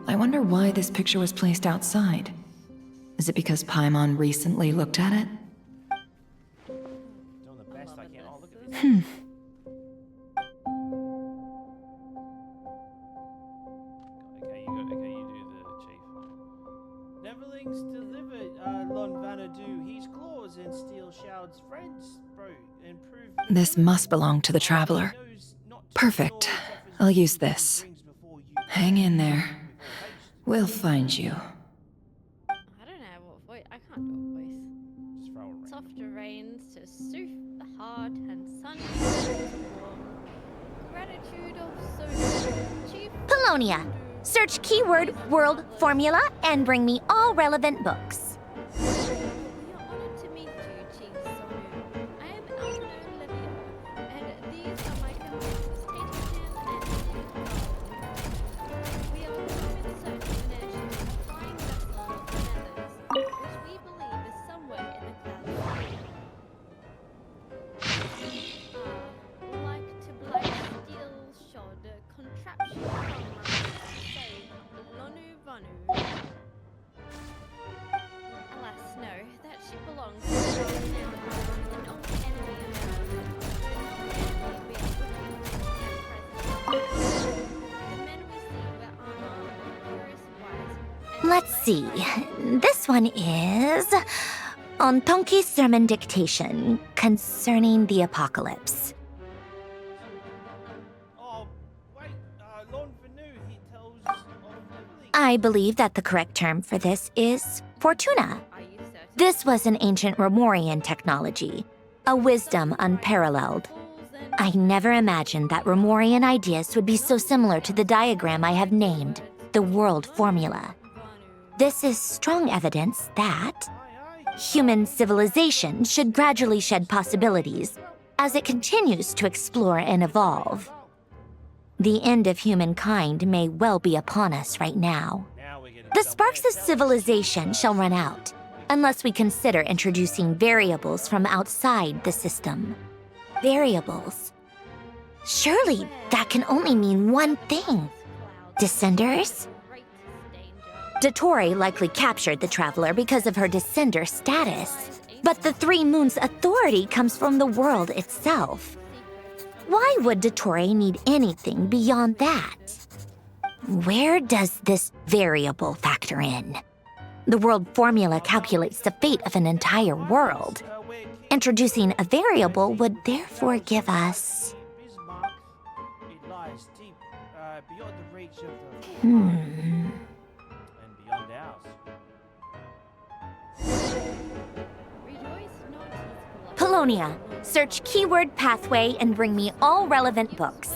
I wonder why this picture was placed outside. Is it because Paimon recently looked at it? Okay, you do the chief one. Neverlings delivered Lon Vanadu, his claws and steel shouts friends, bro, improve. This must belong to the Traveler. Perfect. I'll use this. Hang in there. We'll find you. I don't know what voice. I can't do a voice. Just throw a Softer rains to soothe the heart and sunny gratitude of so chief. Polonia. Search keyword world formula and bring me all relevant books. We are honored to meet you, Chief Sonu. I am Alvaro Levio, and these are my companions, Tatum and we are in search of an airship, a flying vessel of the Nethers, which we believe is somewhere in the clouds. Like to black steel shod contraption from save Lonu Vanu. Alas, no, that ship belongs to an old enemy of ours. We are looking at present. The men we see wear armor of purest white. Let's see. This one is on Tonki's sermon dictation concerning the apocalypse. I believe that the correct term for this is Fortuna. This was an ancient Romorian technology, a wisdom unparalleled. I never imagined that Romorian ideas would be so similar to the diagram I have named, the world formula. This is strong evidence that human civilization should gradually shed possibilities as it continues to explore and evolve. The end of humankind may well be upon us right now. The sparks of civilization shall run out, unless we consider introducing variables from outside the system. Variables. Surely that can only mean one thing. Descenders? Dottore likely captured the traveler because of her descender status. But the Three Moons' authority comes from the world itself. Why would Dottore need anything beyond that? Where does this variable factor in? The world formula calculates the fate of an entire world. Introducing a variable would therefore give us... Polonia, search keyword pathway and bring me all relevant books.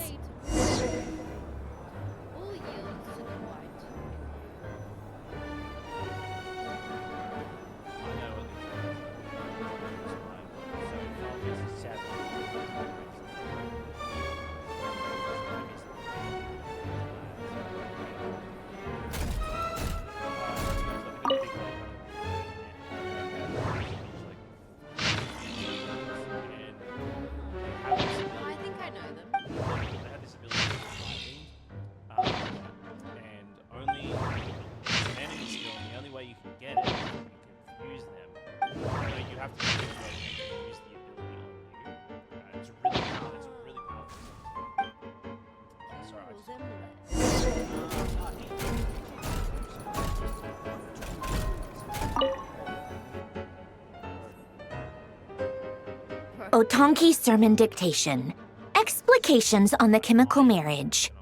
Otonki Sermon Dictation. Explications on the Chemical Marriage.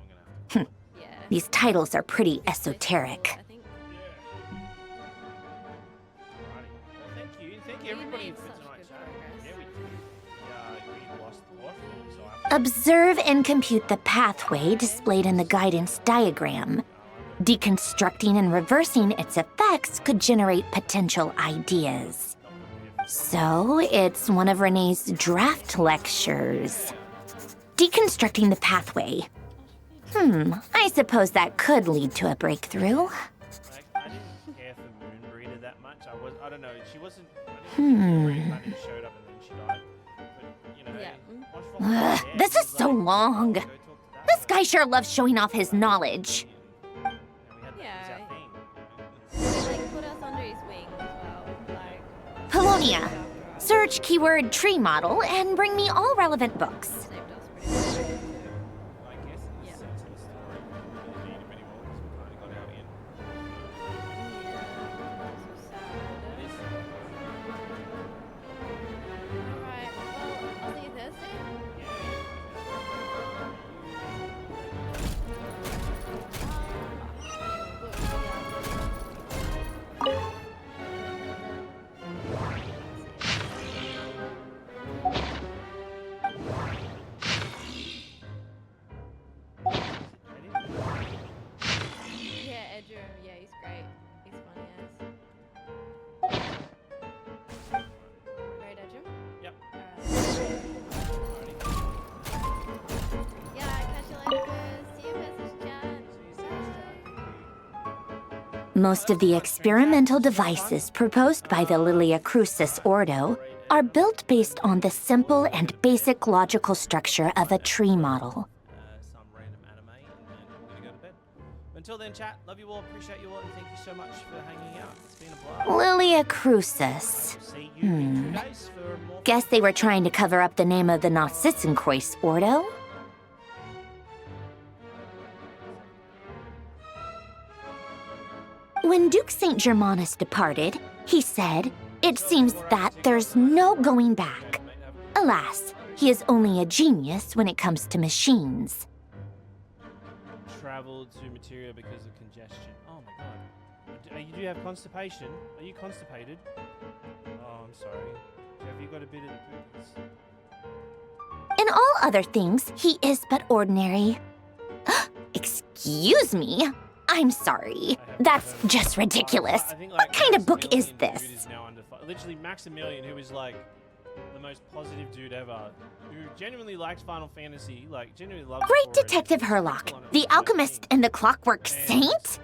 These titles are pretty esoteric. Observe and compute the pathway displayed in the guidance diagram. Deconstructing and reversing its effects could generate potential ideas. So, it's one of Renee's draft lectures. Deconstructing the pathway. I suppose that could lead to a breakthrough. I didn't care for Moonbreeder that much. I don't know, she wasn't... Kind of showed up and then she died. But, you know... This is so long. This guy sure loves showing off his knowledge. Polonia, search keyword tree model and bring me all relevant books. Most of the experimental devices proposed by the Lilia Crucis Ordo are built based on the simple and basic logical structure of a tree model. Some random anime, and we're gonna go to bed. Until then, chat, love you all, appreciate you all, and thank you so much for hanging out. It's been a blast. Lilia Crucis. Guess they were trying to cover up the name of the Narcissenkreuz Ordo? When Duke St. Germanus departed, he said, "It seems that there's no going back." Alas, he is only a genius when it comes to machines. Traveled to Materia because of congestion. Oh my god. You do have constipation? Are you constipated? Oh, I'm sorry. Have you got a bit of the poopies? In all other things, he is but ordinary. Excuse me? I'm sorry. That's just ridiculous. What kind of book is this? Literally Maximilian, who is like the most positive dude ever, who genuinely likes Final Fantasy, like genuinely loves. Great Detective Herlock, the alchemist and the clockwork saint?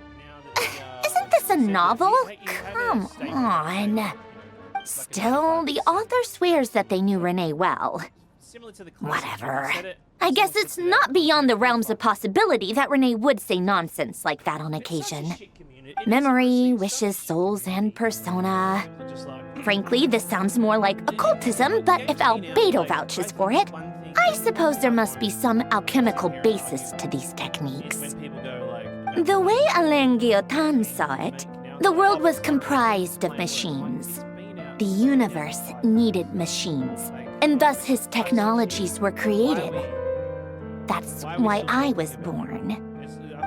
Isn't this a novel? Come on. Still, the author swears that they knew Renee well. Whatever. I guess it's not beyond the realms of possibility that Renee would say nonsense like that on occasion. Memory, wishes, souls, and persona. Frankly, this sounds more like occultism, but if Albedo vouches for it, I suppose there must be some alchemical basis to these techniques. The way Alain Guillotin saw it, the world was comprised of machines. The universe needed machines, and thus his technologies were created. That's why I was born.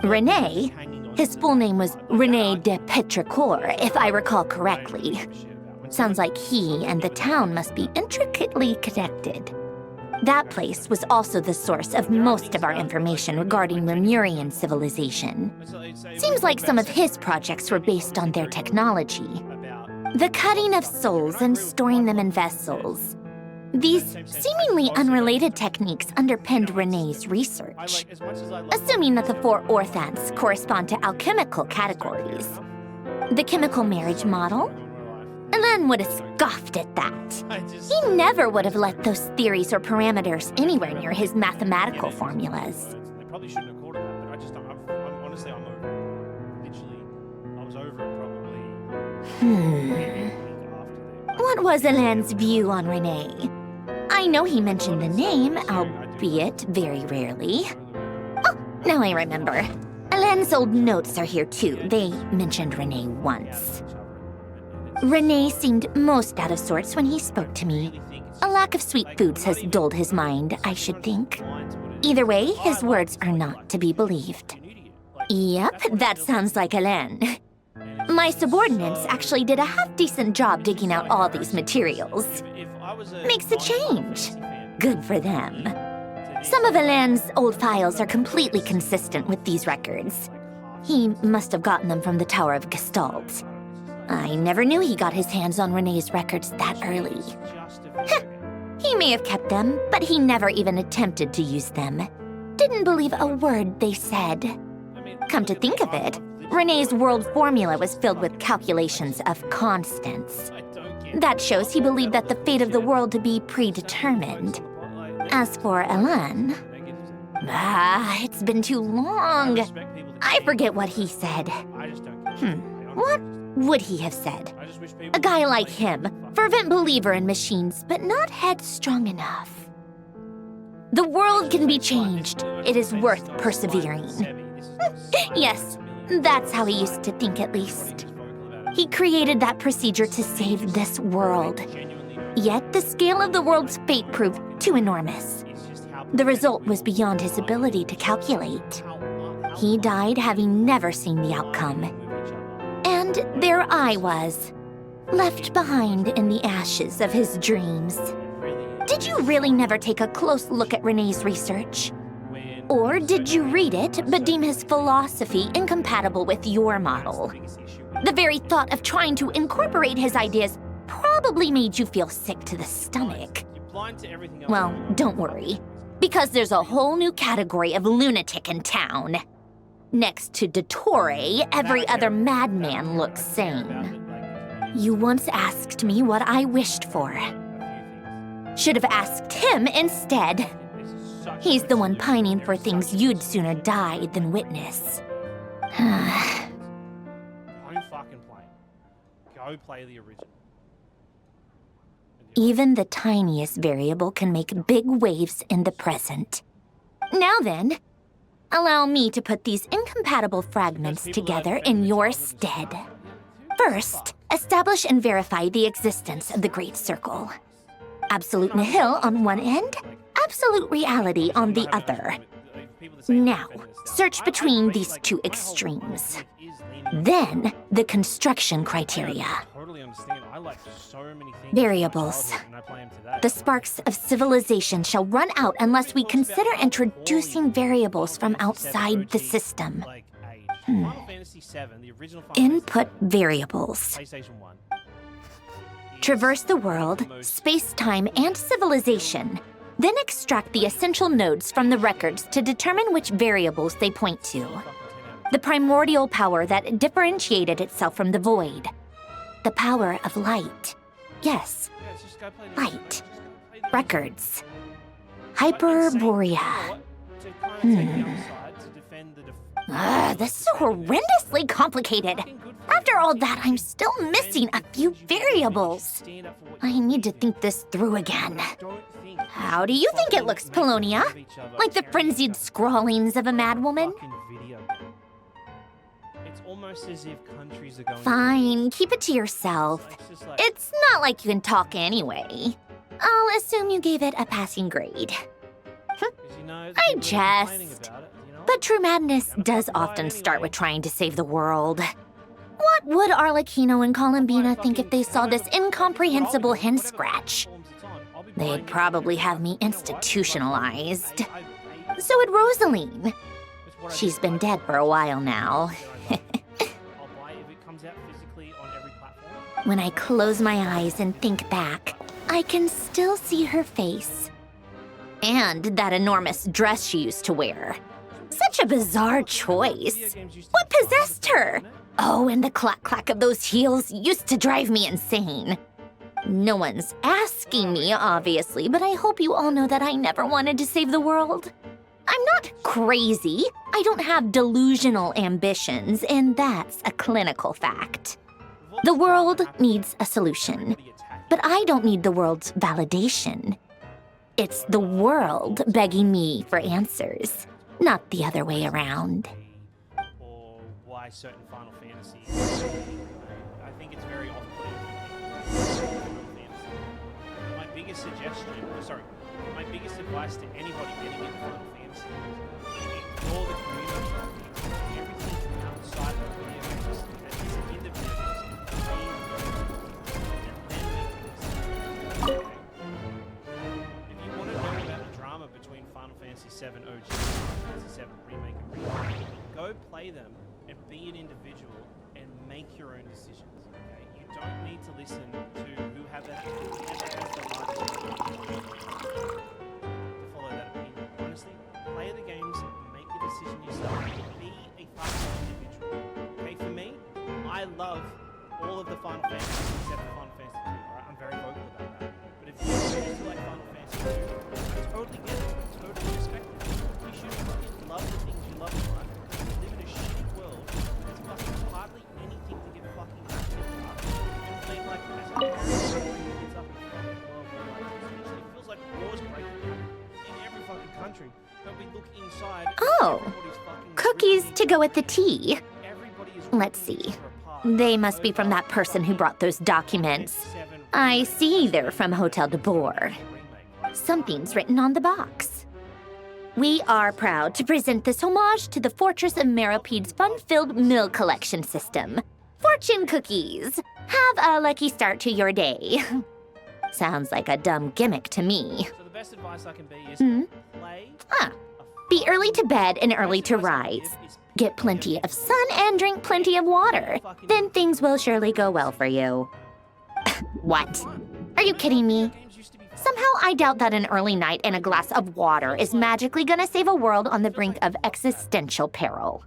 Renee, his full name was René de Petrichor, if I recall correctly. Sounds like he and the town must be intricately connected. That place was also the source of most of our information regarding Lemurian civilization. Seems like some of his projects were based on their technology. The cutting of souls and storing them in vessels. These seemingly unrelated techniques underpinned Renee's research. Assuming that the 4 orthants correspond to alchemical categories. The chemical marriage model? Alain would have scoffed at that. He never would have let those theories or parameters anywhere near his mathematical formulas. They probably shouldn't have called it that, but I just don't. Honestly, I'm over it. Literally, I was over it probably. What was Alain's view on Renee? I know he mentioned the name, albeit very rarely. Oh, now I remember. Alain's old notes are here too. They mentioned Renee once. Renee seemed most out of sorts when he spoke to me. A lack of sweet foods has dulled his mind, I should think. Either way, his words are not to be believed. Yep, that sounds like Alain. My subordinates actually did a half-decent job digging out all these materials. Makes a change. Good for them. Some of Alain's old files are completely consistent with these records. He must have gotten them from the Tower of Gestalt. I never knew he got his hands on Renee's records that early. He may have kept them, but he never even attempted to use them. Didn't believe a word they said. Come to think of it, Renee's world formula was filled with calculations of constants. That shows he believed that the fate of the world to be predetermined. As for Alain, it's been too long. I forget what he said. What would he have said? A guy like him, fervent believer in machines, but not headstrong enough. The world can be changed. It is worth persevering. Yes, that's how he used to think at least. He created that procedure to save this world. Yet the scale of the world's fate proved too enormous. The result was beyond his ability to calculate. He died having never seen the outcome. And there I was, left behind in the ashes of his dreams. Did you really never take a close look at Renee's research? Or did you read it but deem his philosophy incompatible with your model? The very thought of trying to incorporate his ideas probably made you feel sick to the stomach. Well, don't worry, because there's a whole new category of lunatic in town. Next to Dottore, every other madman looks sane. You once asked me what I wished for. Should have asked him instead. He's the one pining for things you'd sooner die than witness. Don't fucking play. Go play the original. Even the tiniest variable can make big waves in the present. Now then, allow me to put these incompatible fragments together in your stead. First, establish and verify the existence of the Great Circle. Absolute nihil on one end, absolute reality on the other. Now, search between these two extremes. Then, the construction criteria. Variables. The sparks of civilization shall run out unless we consider introducing variables from outside the system. Input variables. traverse the world, space-time, and civilization, then extract the essential nodes from the records to determine which variables they point to. The primordial power that differentiated itself from the void. The power of light. Yes, light. Records. Hyperborea. This is so horrendously complicated. After all that, I'm still missing a few variables. I need to think this through again. How do you think it looks, Polonia? Like the frenzied scrawlings of a madwoman? Fine, keep it to yourself. It's not like you can talk anyway. I'll assume you gave it a passing grade. I jest. But true madness does often start with trying to save the world. What would Arlecchino and Columbina think if they saw this incomprehensible hen scratch? They'd probably have me institutionalized. So would Rosaline. She's been dead for a while now. When I close my eyes and think back, I can still see her face. And that enormous dress she used to wear. Such a bizarre choice. What possessed her? Oh, and the clack-clack of those heels used to drive me insane. No one's asking me, obviously, but I hope you all know that I never wanted to save the world. I'm not crazy. I don't have delusional ambitions, and that's a clinical fact. The world needs a solution, but I don't need the world's validation. It's the world begging me for answers, not the other way around. Or why certain Final Fantasies. I think it's very off-putting. My biggest my biggest advice to anybody getting into Final Fantasy is ignore the community. Everything outside of the video games as individuals and then make it. If you want to know about the drama between Final Fantasy VII OG and Final Fantasy VII Remake and Remake, go play them and be an individual and make your own decisions. Okay? You don't need to listen to whoever has the largest opinion to follow that opinion. Honestly, play the games, make a decision yourself, be a fucking individual. Okay, for me, I love all of the Final Fantasy except for Final Fantasy 2. Alright, I'm very vocal about that. But if you choose to like Final Fantasy 2, I totally get it. I totally respect it. You should fucking love the things you love in life. You live in a shitty world. There's fucking hardly anything to get fucking happy about. And think like as a parent, it's up in the fucking world where like essentially it feels like war's breaking out in every fucking country. But we look inside. Oh, cookies to go with the tea. Let's see. They must be from that person who brought those documents. I see they're from Hotel de Boer. Something's written on the box. We are proud to present this homage to the Fortress of Maripede's fun-filled meal collection system. Fortune cookies. Have a lucky start to your day. Sounds like a dumb gimmick to me. So the best advice I can be is play. Be early to bed and early to rise. Get plenty of sun and drink plenty of water. Then things will surely go well for you. What? Are you kidding me? Somehow I doubt that an early night and a glass of water is magically gonna save a world on the brink of existential peril.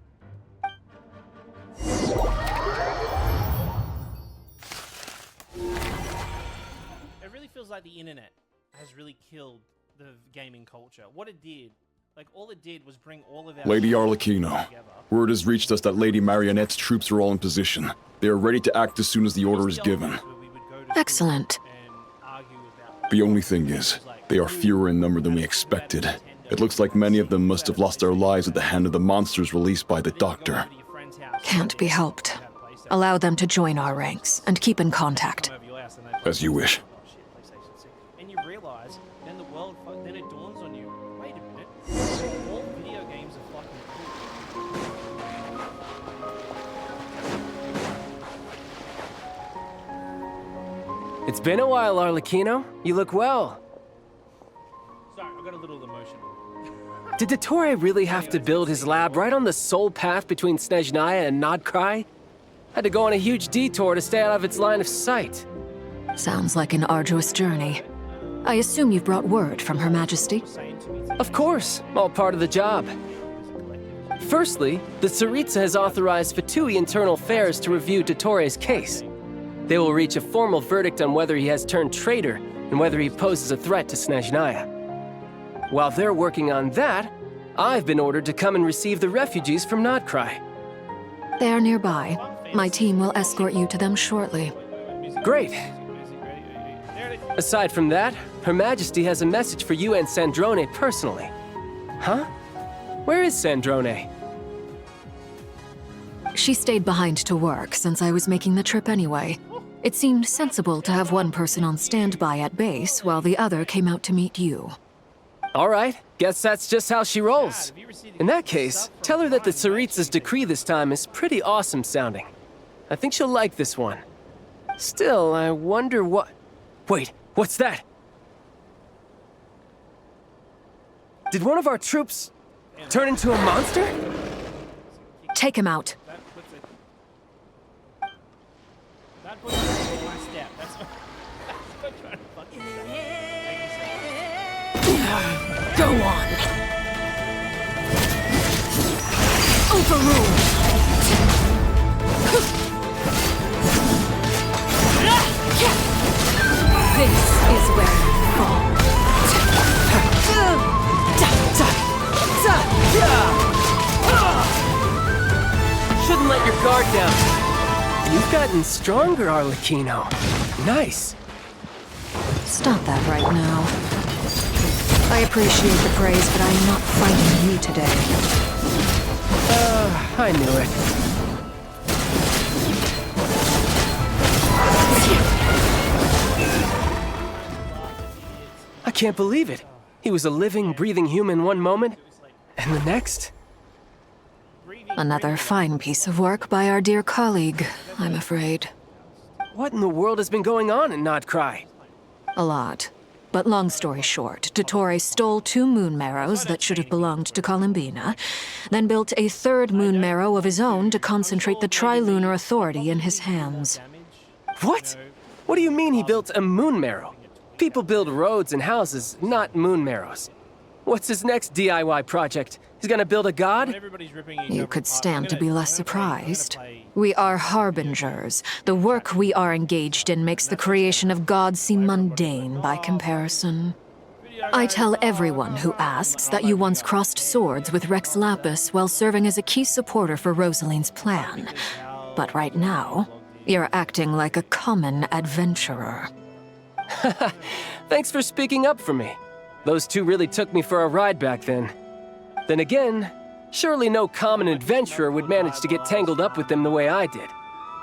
It really feels like the internet has really killed the gaming culture. What it did, like all it did was bring all of our Lady Arlecchino, word has reached us that Lady Marionette's troops are all in position. They are ready to act as soon as the order is given. Excellent. The only thing is, they are fewer in number than we expected. It looks like many of them must have lost their lives at the hand of the monsters released by the Doctor. Can't be helped. Allow them to join our ranks and keep in contact. As you wish. And you realize, then the world, then it dawns on you, wait a minute, all video games are fucking cool. It's been a while, Arlecchino. You look well. Sorry, I got a little emotional. Did Dottore really have to build his lab right on the sole path between Snezhnaya and Nodkrai? Had to go on a huge detour to stay out of its line of sight. Sounds like an arduous journey. I assume you've brought word from Her Majesty? Of course, all part of the job. Firstly, the Tsaritsa has authorized Fatui Internal Affairs to review Dottoro's case. They will reach a formal verdict on whether he has turned traitor and whether he poses a threat to Snezhnaya. While they're working on that, I've been ordered to come and receive the refugees from Nodcry. They are nearby. My team will escort you to them shortly. Great. Aside from that, Her Majesty has a message for you and Sandrone personally. Huh? Where is Sandrone? She stayed behind to work since I was making the trip anyway. It seemed sensible to have one person on standby at base while the other came out to meet you. All right, guess that's just how she rolls. In that case, tell her that the Tsaritsa's decree this time is pretty awesome sounding. I think she'll like this one. Still, I wonder what... Wait, what's that? Did one of our troops turn into a monster? Take him out. That puts us in one step. That's what I'm trying to fucking say. Go on. Overruled. This is where you fall. Shouldn't let your guard down. You've gotten stronger, Arlecchino. Nice. Stop that right now. I appreciate the praise, but I am not fighting you today. I knew it. I can't believe it. He was a living, breathing human one moment, and the next... Another fine piece of work by our dear colleague, I'm afraid. What in the world has been going on in Nodcry? A lot. But long story short, Dottore stole 2 moon marrows that should have belonged to Columbina, then built a 3rd moon marrow of his own to concentrate the Trilunar Authority in his hands. What? What do you mean he built a moon marrow? People build roads and houses, not moon marrows. What's his next DIY project? He's gonna build a god? You could stand to be less surprised. We are harbingers. The work we are engaged in makes the creation of gods seem mundane by comparison. I tell everyone who asks that you once crossed swords with Rex Lapis while serving as a key supporter for Rosaline's plan. But right now, you're acting like a common adventurer. Thanks for speaking up for me. Those 2 really took me for a ride back then. Then again, surely no common adventurer would manage to get tangled up with them the way I did.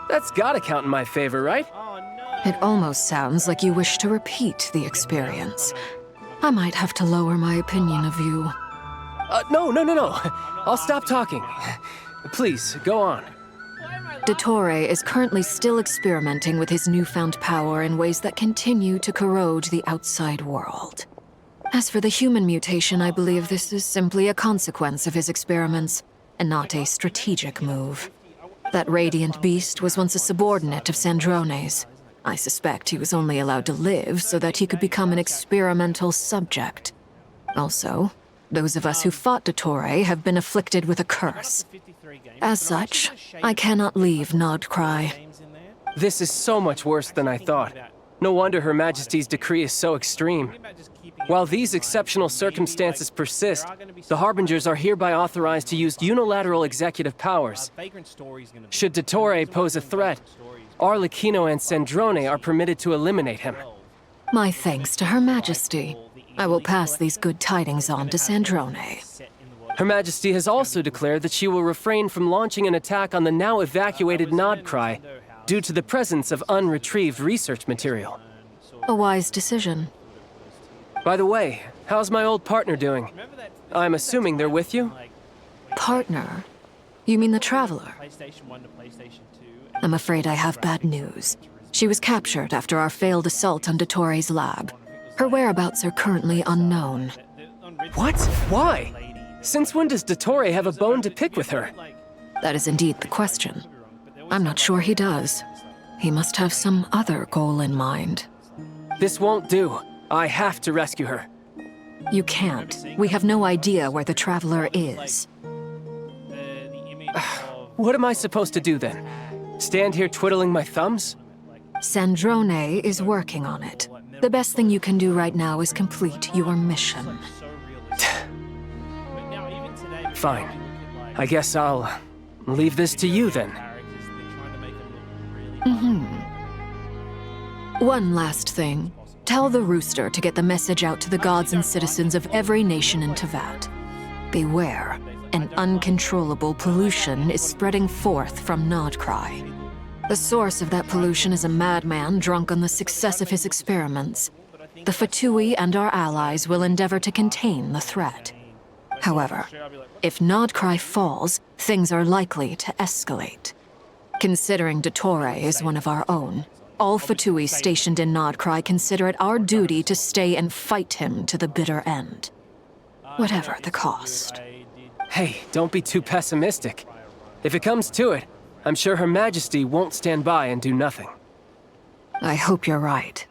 That's gotta count in my favor, right? It almost sounds like you wish to repeat the experience. I might have to lower my opinion of you. No. I'll stop talking. Please, go on. Dottore is currently still experimenting with his newfound power in ways that continue to corrode the outside world. As for the human mutation, I believe this is simply a consequence of his experiments, and not a strategic move. That radiant beast was once a subordinate of Sandrone's. I suspect he was only allowed to live so that he could become an experimental subject. Also, those of us who fought Dottore have been afflicted with a curse. As such, I cannot leave Nodcry. This is so much worse than I thought. No wonder Her Majesty's decree is so extreme. While these exceptional circumstances persist, the Harbingers are hereby authorized to use unilateral executive powers. Should Dottore pose a threat, Arlecchino and Sandrone are permitted to eliminate him. My thanks to Her Majesty. I will pass these good tidings on to Sandrone. Her Majesty has also declared that she will refrain from launching an attack on the now evacuated Nodcry due to the presence of unretrieved research material. A wise decision. By the way, how's my old partner doing? I'm assuming they're with you? Partner? You mean the Traveler? I'm afraid I have bad news. She was captured after our failed assault on Dottore's lab. Her whereabouts are currently unknown. What? Why? Since when does Dottore have a bone to pick with her? That is indeed the question. I'm not sure he does. He must have some other goal in mind. This won't do. I have to rescue her. You can't. We have no idea where the Traveler is. What am I supposed to do then? Stand here twiddling my thumbs? Sandrone is working on it. The best thing you can do right now is complete your mission. Fine. I guess I'll leave this to you then. One last thing. Tell the Rooster to get the message out to the gods and citizens of every nation in Tevat. Beware. An uncontrollable pollution is spreading forth from Nodcry. The source of that pollution is a madman drunk on the success of his experiments. The Fatui and our allies will endeavor to contain the threat. However, if Nodcry falls, things are likely to escalate. Considering Dottore is one of our own, all Fatui stationed in Nodcry consider it our duty to stay and fight him to the bitter end. Whatever the cost. Hey, don't be too pessimistic. If it comes to it, I'm sure Her Majesty won't stand by and do nothing. I hope you're right.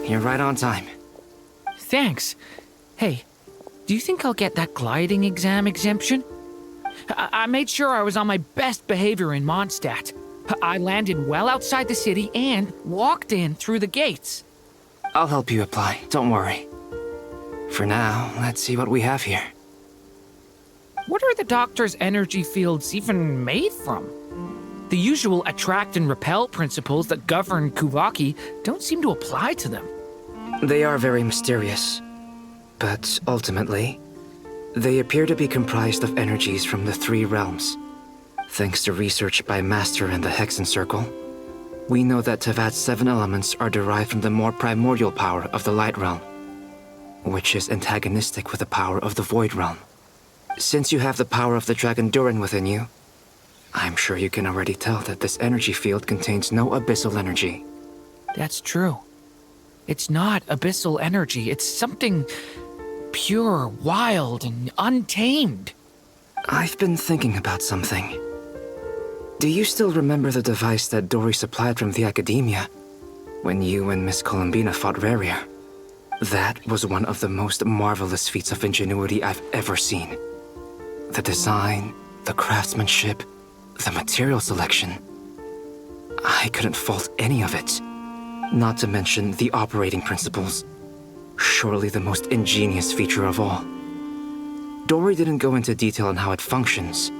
You're right on time. Thanks. Hey, do you think I'll get that gliding exam exemption? I made sure I was on my best behavior in Mondstadt. I landed well outside the city and walked in through the gates. I'll help you apply, don't worry. For now, let's see what we have here. What are the Doctor's energy fields even made from? The usual attract and repel principles that govern Kuvaki don't seem to apply to them. They are very mysterious. But ultimately, they appear to be comprised of energies from the three realms. Thanks to research by Master and the Hexen Circle, we know that Tevat's 7 elements are derived from the more primordial power of the Light Realm, which is antagonistic with the power of the Void Realm. Since you have the power of the Dragon Durin within you, I'm sure you can already tell that this energy field contains no abyssal energy. That's true. It's not abyssal energy, it's something pure, wild, and untamed. I've been thinking about something. Do you still remember the device that Dory supplied from the Academia when you and Miss Columbina fought Raria? That was one of the most marvelous feats of ingenuity I've ever seen. The design, the craftsmanship, the material selection. I couldn't fault any of it. Not to mention the operating principles. Surely the most ingenious feature of all. Dory didn't go into detail on how it functions,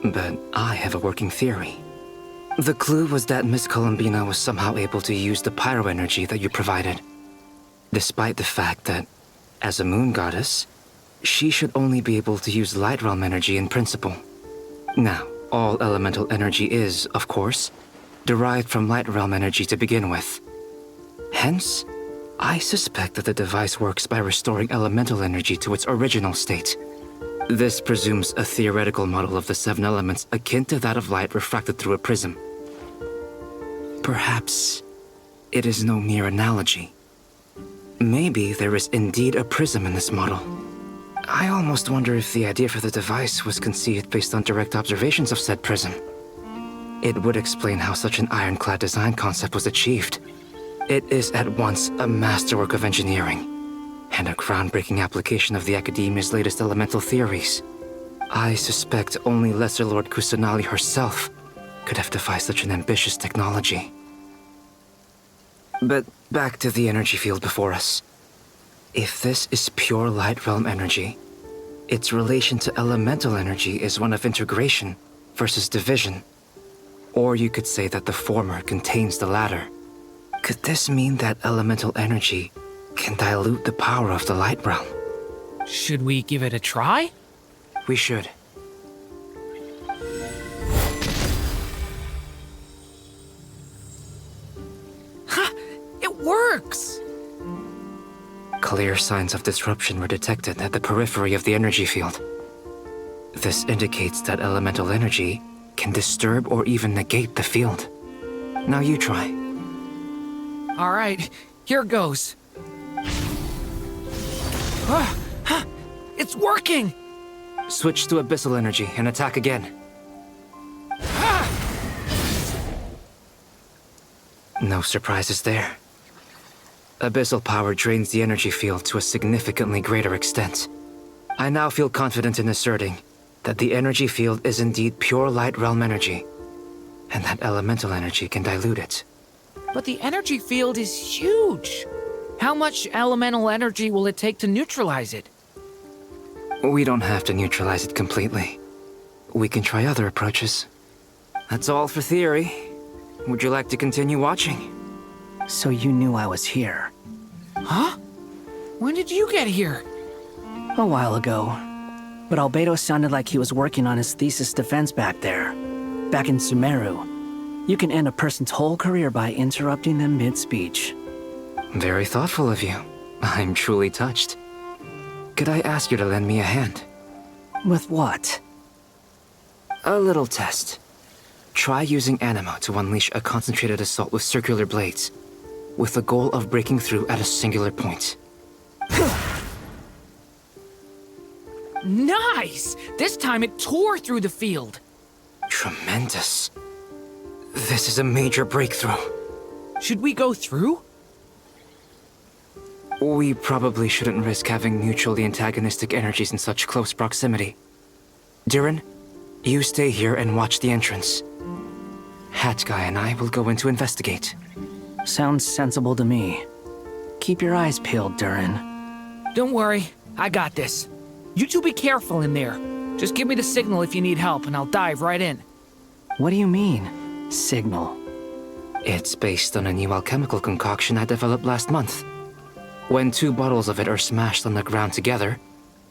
but I have a working theory. The clue was that Miss Columbina was somehow able to use the pyro energy that you provided, despite the fact that, as a moon goddess, she should only be able to use Light Realm energy in principle. Now, all elemental energy is, of course, derived from Light Realm energy to begin with. Hence, I suspect that the device works by restoring elemental energy to its original state. This presumes a theoretical model of the 7 elements akin to that of light refracted through a prism. Perhaps it is no mere analogy. Maybe there is indeed a prism in this model. I almost wonder if the idea for the device was conceived based on direct observations of said prism. It would explain how such an ironclad design concept was achieved. It is at once a masterwork of engineering and a groundbreaking application of the Academia's latest elemental theories. I suspect only Lesser Lord Kusanali herself could have devised such an ambitious technology. But back to the energy field before us. If this is pure Light Realm energy, its relation to elemental energy is one of integration versus division. Or you could say that the former contains the latter. Could this mean that elemental energy can dilute the power of the Light Realm? Should we give it a try? We should. Ha! It works! Clear signs of disruption were detected at the periphery of the energy field. This indicates that elemental energy can disturb or even negate the field. Now you try. All right, here goes. It's working! Switch to abyssal energy and attack again. No surprises there. Abyssal power drains the energy field to a significantly greater extent. I now feel confident in asserting that the energy field is indeed pure light realm energy, and that elemental energy can dilute it. But the energy field is huge. How much elemental energy will it take to neutralize it? We don't have to neutralize it completely. We can try other approaches. That's all for theory. Would you like to continue watching? So you knew I was here. Huh? When did you get here? A while ago. But Albedo sounded like he was working on his thesis defense back there. Back in Sumeru. You can end a person's whole career by interrupting them mid-speech. Very thoughtful of you. I'm truly touched. Could I ask you to lend me a hand? With what? A little test. Try using Animo to unleash a concentrated assault with circular blades, with the goal of breaking through at a singular point. Nice! This time it tore through the field. Tremendous. This is a major breakthrough. Should we go through? We probably shouldn't risk having mutually antagonistic energies in such close proximity. Durin, you stay here and watch the entrance. Hat Guy and I will go in to investigate. Sounds sensible to me. Keep your eyes peeled, Durin. Don't worry, I got this. You two be careful in there. Just give me the signal if you need help and I'll dive right in. What do you mean, signal? It's based on a new alchemical concoction I developed last month. When 2 bottles of it are smashed on the ground together,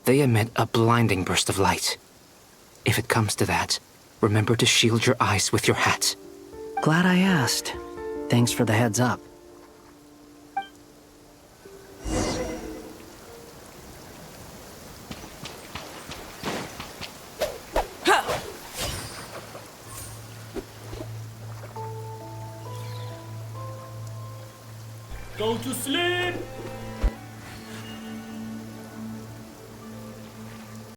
they emit a blinding burst of light. If it comes to that, remember to shield your eyes with your hat. Glad I asked. Thanks for the heads up. Go to sleep!